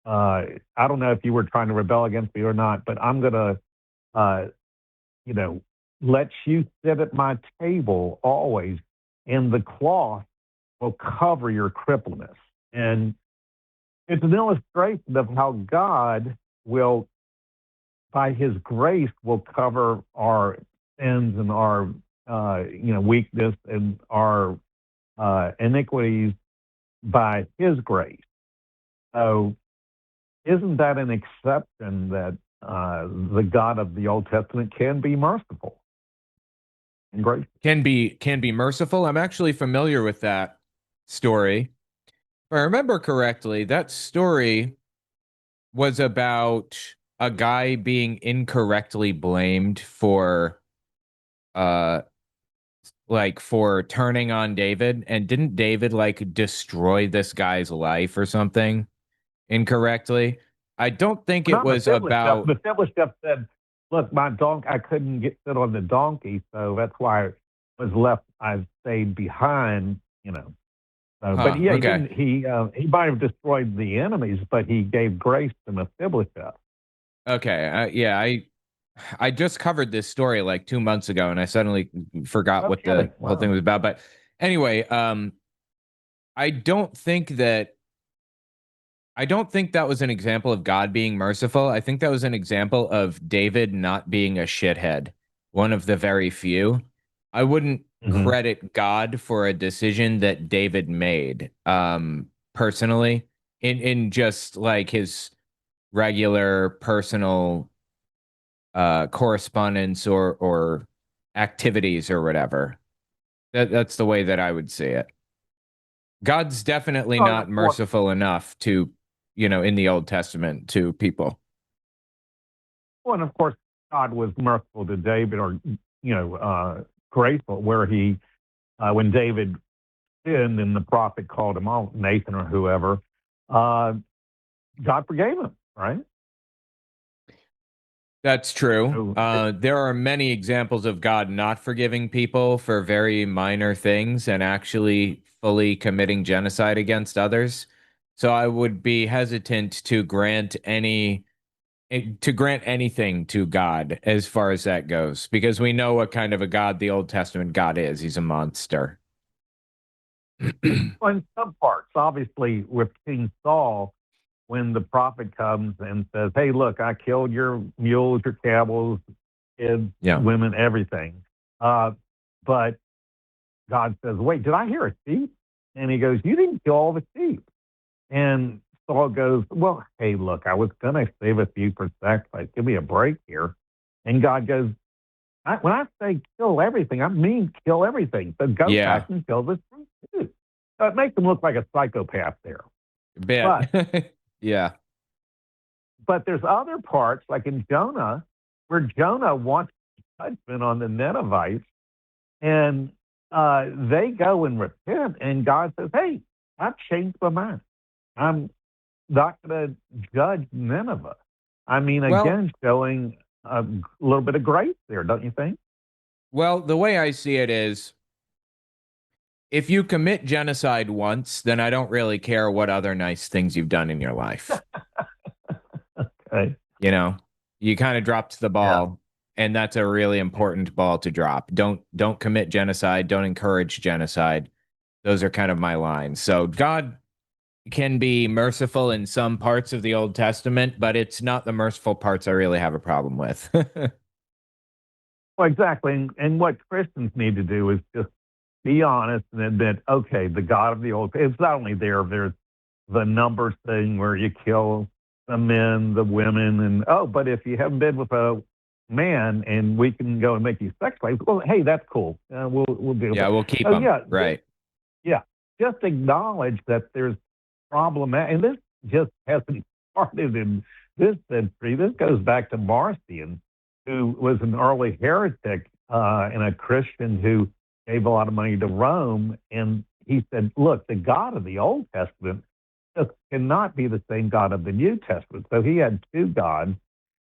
I don't know if you were trying to rebel against me or not, but I'm going to, let you sit at my table always, and the cloth will cover your crippleness. And it's an illustration of how God will, by his grace, will cover our sins and our, weakness and our iniquities by his grace. So isn't that an exception that the God of the Old Testament can be merciful and gracious? Can be merciful? I'm actually familiar with that story. If I remember correctly, that story was about a guy being incorrectly blamed for for turning on David. And didn't David destroy this guy's life or something incorrectly? I don't think it was about. Mephibosheth said, look, my donkey, I couldn't sit on the donkey, so that's why I was left. I stayed behind, But yeah, okay. he might have destroyed the enemies, but he gave grace to Mephibosheth. Okay. I just covered this story 2 months ago, and I suddenly forgot what the whole thing was about. But anyway, I don't think that was an example of God being merciful. I think that was an example of David not being a shithead, one of the very few. I wouldn't credit God for a decision that David made, personally, in just his regular personal correspondence or activities or whatever. That's the way that I would see it. God's definitely not merciful enough to, in the Old Testament to people. Well, and of course, God was merciful to David, or grateful, where he, when David sinned and the prophet called him out, Nathan or whoever, God forgave him, right? That's true. There are many examples of God not forgiving people for very minor things and actually fully committing genocide against others. So I would be hesitant to grant anything to God as far as that goes, because we know what kind of a God the Old Testament God is. He's a monster. Well, in some parts, obviously, with King Saul, when the prophet comes and says, hey, look, I killed your mules, your camels, kids, women, everything. But God says, wait, did I hear a sheep? And he goes, you didn't kill all the sheep. And Saul goes, well, hey, look, I was going to save a few for sacrifice. Give me a break here. And God goes, when I say kill everything, I mean kill everything. So go back and kill the sheep too. So it makes him look like a psychopath there. But yeah. But there's other parts, like in Jonah, where Jonah wants judgment on the Ninevites, and they go and repent, and God says, hey, I've changed my mind. I'm not going to judge Nineveh. I mean, again, showing a little bit of grace there, don't you think? Well, the way I see it is, if you commit genocide once, then I don't really care what other nice things you've done in your life. Okay. You kind of dropped the ball, and that's a really important ball to drop. Don't commit genocide. Don't encourage genocide. Those are kind of my lines. So God can be merciful in some parts of the Old Testament, but it's not the merciful parts I really have a problem with. Well, exactly. And what Christians need to do is just be honest and admit, okay, the God of the Old, it's not only there's the numbers thing where you kill the men, the women, and but if you haven't been with a man and we can go and make you sex slaves, well, hey, that's cool. We'll do it. Yeah, we'll keep them. Yeah, right. Just acknowledge that there's problem, and this just hasn't started in this century. This goes back to Marcion, who was an early heretic and a Christian who gave a lot of money to Rome. And he said, look, the God of the Old Testament just cannot be the same God of the New Testament. So he had two gods.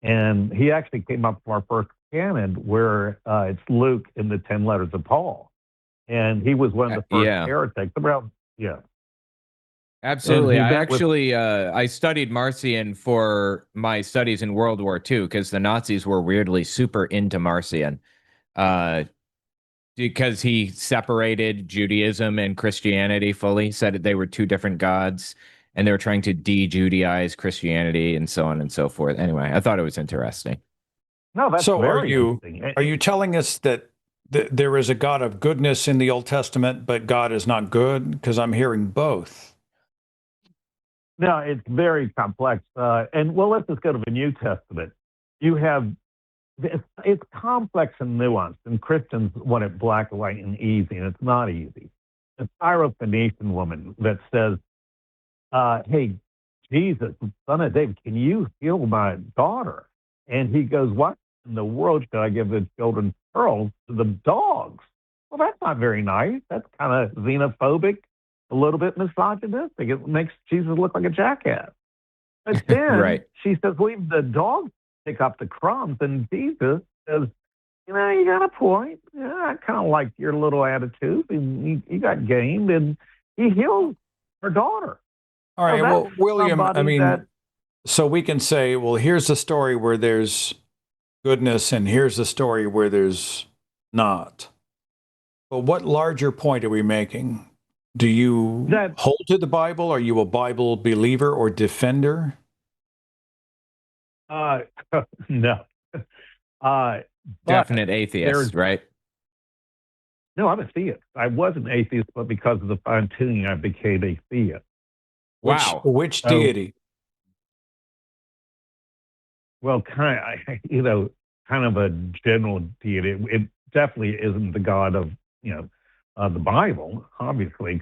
And he actually came up with our first canon where it's Luke in the 10 letters of Paul. And he was one of the first heretics. Absolutely. I actually I studied Marcion for my studies in World War II because the Nazis were weirdly super into Marcion because he separated Judaism and Christianity fully, said that they were two different gods, and they were trying to de-Judaize Christianity and so on and so forth. Anyway, I thought it was interesting. No, that's so very interesting. Are you telling us that there is a God of goodness in the Old Testament, but God is not good? Because I'm hearing both. No, it's very complex. And well, let's just go to the New Testament. You have, it's complex and nuanced, and Christians want it black, white, and easy, and it's not easy. A Syrophoenician woman that says, hey, Jesus, son of David, can you heal my daughter? And he goes, what in the world should I give the children pearls to the dogs? Well, that's not very nice. That's kind of xenophobic, a little bit misogynistic. It makes Jesus look like a jackass. But then she says, leave the dogs pick up the crumbs. And Jesus says, you got a point. Yeah, I kind of like your little attitude. And you got gained, and he healed her daughter. All right. Well, William, so we can say, well, here's the story where there's goodness, and here's the story where there's not. But what larger point are we making? Do you hold to the Bible? Are you a Bible believer or defender? No. Definite atheist, right? No, I'm a theist. I was an atheist, but because of the fine-tuning, I became a theist. Wow. Which deity? Well, kind of a general deity. It definitely isn't the God of, the Bible, obviously.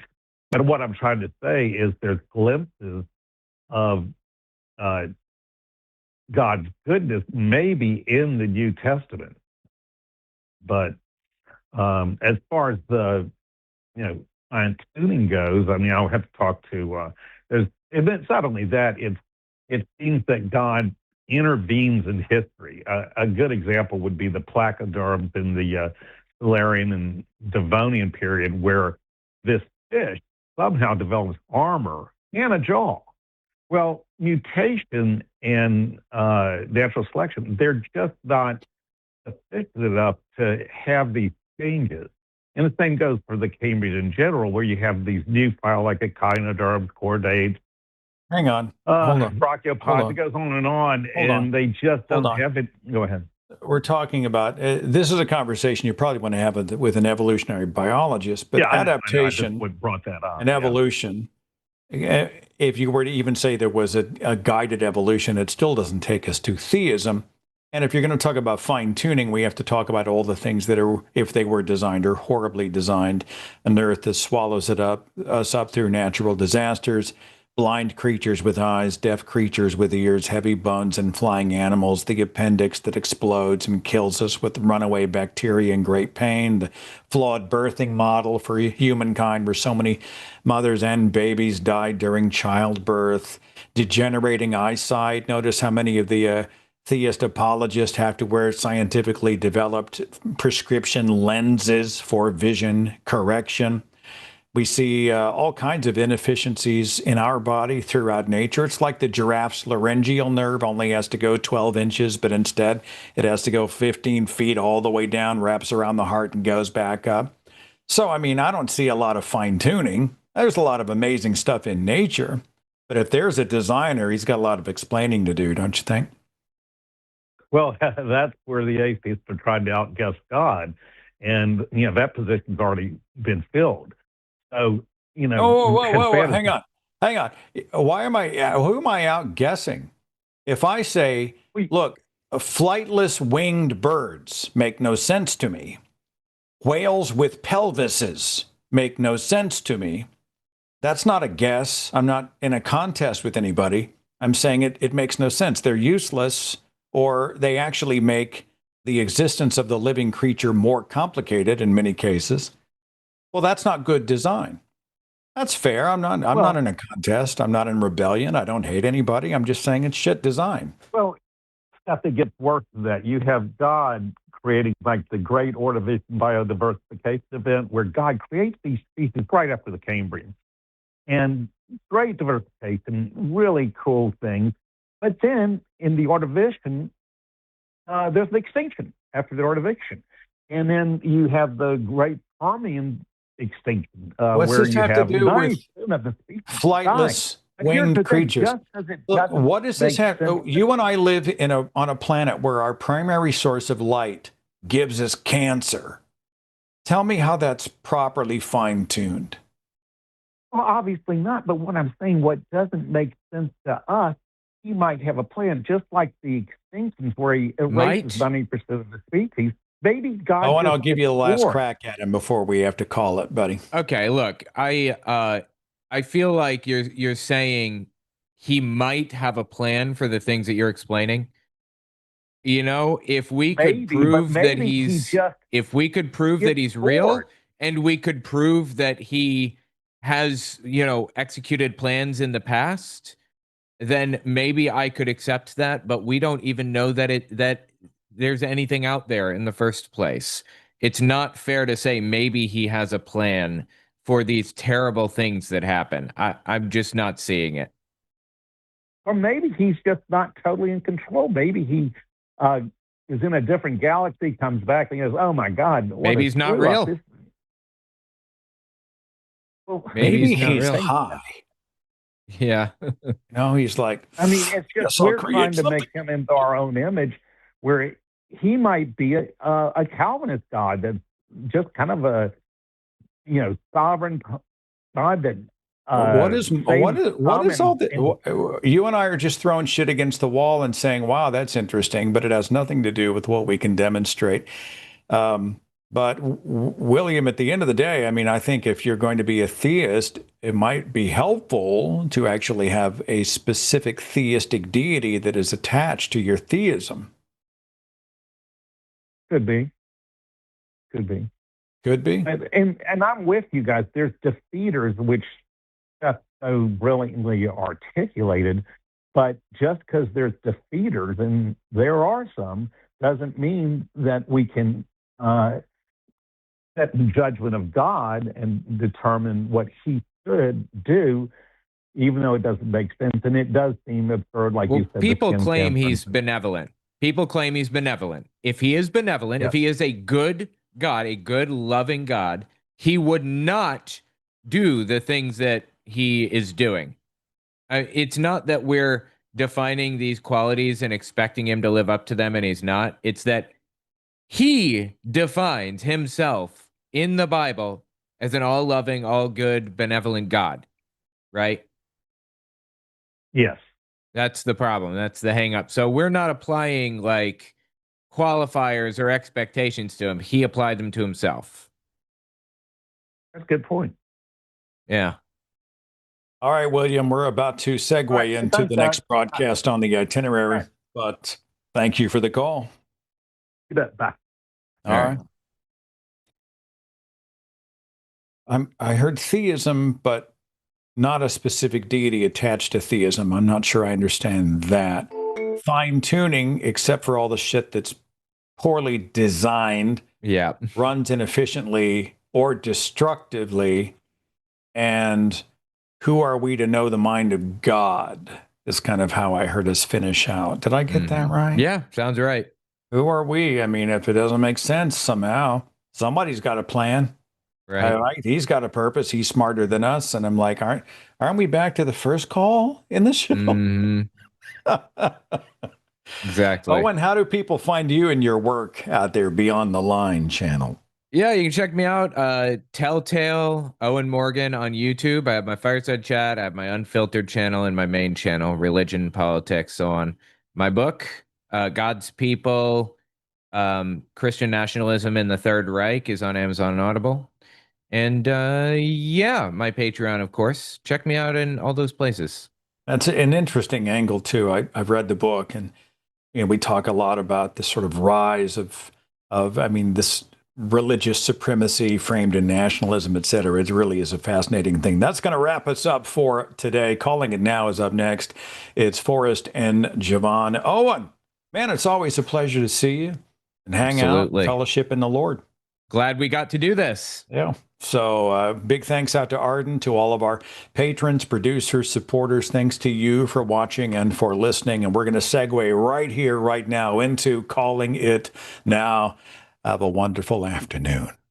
But what I'm trying to say is there's glimpses of God's goodness maybe in the New Testament. But as far as the, fine-tuning goes, I'll have to talk to, and it's not only that, it seems that God intervenes in history. A good example would be the placoderms in the Silurian and Devonian period, where this fish somehow develops armor and a jaw. Well, mutation and natural selection, they're just not efficient enough to have these changes. And the same goes for the Cambrian in general, where you have these new phyla like echinoderms, chordates. Hang on. Hold on. Brachiopods, it goes on and on, they just don't have it. Go ahead. We're talking about, this is a conversation you probably want to have with an evolutionary biologist, but adaptation brought that up. And evolution, if you were to even say there was a guided evolution, it still doesn't take us to theism. And if you're going to talk about fine-tuning, we have to talk about all the things that are, if they were designed or horribly designed, an earth that swallows us up through natural disasters, blind creatures with eyes, deaf creatures with ears, heavy bones, and flying animals, the appendix that explodes and kills us with runaway bacteria and great pain, the flawed birthing model for humankind where so many mothers and babies died during childbirth, degenerating eyesight. Notice how many of the theist apologists have to wear scientifically developed prescription lenses for vision correction. We see all kinds of inefficiencies in our body throughout nature. It's like the giraffe's laryngeal nerve only has to go 12 inches, but instead it has to go 15 feet all the way down, wraps around the heart, and goes back up. So, I mean, I don't see a lot of fine tuning. There's a lot of amazing stuff in nature. But if there's a designer, he's got a lot of explaining to do, don't you think? Well, that's where the atheists are trying to outguess God. And, that position's already been filled. So, whoa, hang on. Who am I outguessing? If I say, look, flightless winged birds make no sense to me. Whales with pelvises make no sense to me. That's not a guess. I'm not in a contest with anybody. I'm saying it makes no sense. They're useless, or they actually make the existence of the living creature more complicated in many cases. Well, that's not good design. That's fair. I'm not in a contest. I'm not in rebellion. I don't hate anybody. I'm just saying it's shit design. Well, stuff that gets worse than that. You have God creating like the Great Ordovician Biodiversification Event, where God creates these species right after the Cambrian. And great diversification, really cool things. But then in the Ordovician, there's an extinction after the Ordovician. And then you have the Great Permian extinction. What's where this you have to do with flightless winged creatures? Look, what does this have? You and I live on a planet where our primary source of light gives us cancer. Tell me how that's properly fine-tuned. Well, obviously not. But what I'm saying, what doesn't make sense to us, he might have a plan, just like the extinctions where he erases 90% of the species. Maybe God. Oh, and I'll give you the last crack at him before we have to call it, buddy. Okay, look, I feel like you're saying he might have a plan for the things that you're explaining. If we could prove that if we could prove that he's real, and we could prove that he has, executed plans in the past, then maybe I could accept that. But we don't even know that there's anything out there in the first place. It's not fair to say maybe he has a plan for these terrible things that happen. I'm just not seeing it. Or maybe he's just not totally in control. Maybe he is in a different galaxy, comes back and goes, oh my God. Maybe he's not real. Well, maybe he's high. Yeah. He's like, I mean, it's just we're trying to make him into our own image, where he might be a Calvinist God that's just kind of a, sovereign God that. What is all that? You and I are just throwing shit against the wall and saying, wow, that's interesting, but it has nothing to do with what we can demonstrate. But William, at the end of the day, I mean, I think if you're going to be a theist, it might be helpful to actually have a specific theistic deity that is attached to your theism. Could be. And I'm with you guys. There's defeaters, which Seth so brilliantly articulated, but just because there's defeaters, and there are some, doesn't mean that we can set the judgment of God and determine what he should do, even though it doesn't make sense. And it does seem absurd, like you said. People claim he's benevolent. People claim he's benevolent. If he is benevolent, if he is a good God, a good, loving God, he would not do the things that he is doing. It's not that we're defining these qualities and expecting him to live up to them, and he's not. It's that he defines himself in the Bible as an all-loving, all-good, benevolent God, right? Yes. That's the problem. That's the hang-up. So we're not applying like qualifiers or expectations to him. He applied them to himself. That's a good point. Yeah. All right, William, we're about to segue into the next broadcast on the itinerary, but thank you for the call. You bet. Bye. All right. I heard theism, but not a specific deity attached to theism. I'm not sure I understand that. Fine-tuning, except for all the shit that's poorly designed, runs inefficiently or destructively, and who are we to know the mind of God is kind of how I heard us finish out. Did I get that right? Yeah, sounds right. Who are we? I mean, if it doesn't make sense somehow, somebody's got a plan. Right. All right. He's got a purpose. He's smarter than us. And I'm like, aren't we back to the first call in the show? Exactly. Owen, how do people find you and your work out there beyond the line channel? Yeah, you can check me out. Telltale Owen Morgan on YouTube. I have my Fireside Chat. I have my Unfiltered channel and my main channel, Religion, Politics, so on. My book, God's People, Christian Nationalism in the Third Reich, is on Amazon and Audible. And yeah, my Patreon, of course. Check me out in all those places. That's an interesting angle too. I've read the book, and we talk a lot about the sort of rise of I mean, this religious supremacy framed in nationalism, et cetera. It really is a fascinating thing. That's going to wrap us up for today. Calling It Now is up next. It's Forrest and Javon. Owen, man, it's always a pleasure to see you and hang out, fellowship in the Lord. Glad we got to do this. Yeah. So big thanks out to Arden, to all of our patrons, producers, supporters. Thanks to you for watching and for listening. And we're going to segue right here, right now into Calling It Now. Have a wonderful afternoon.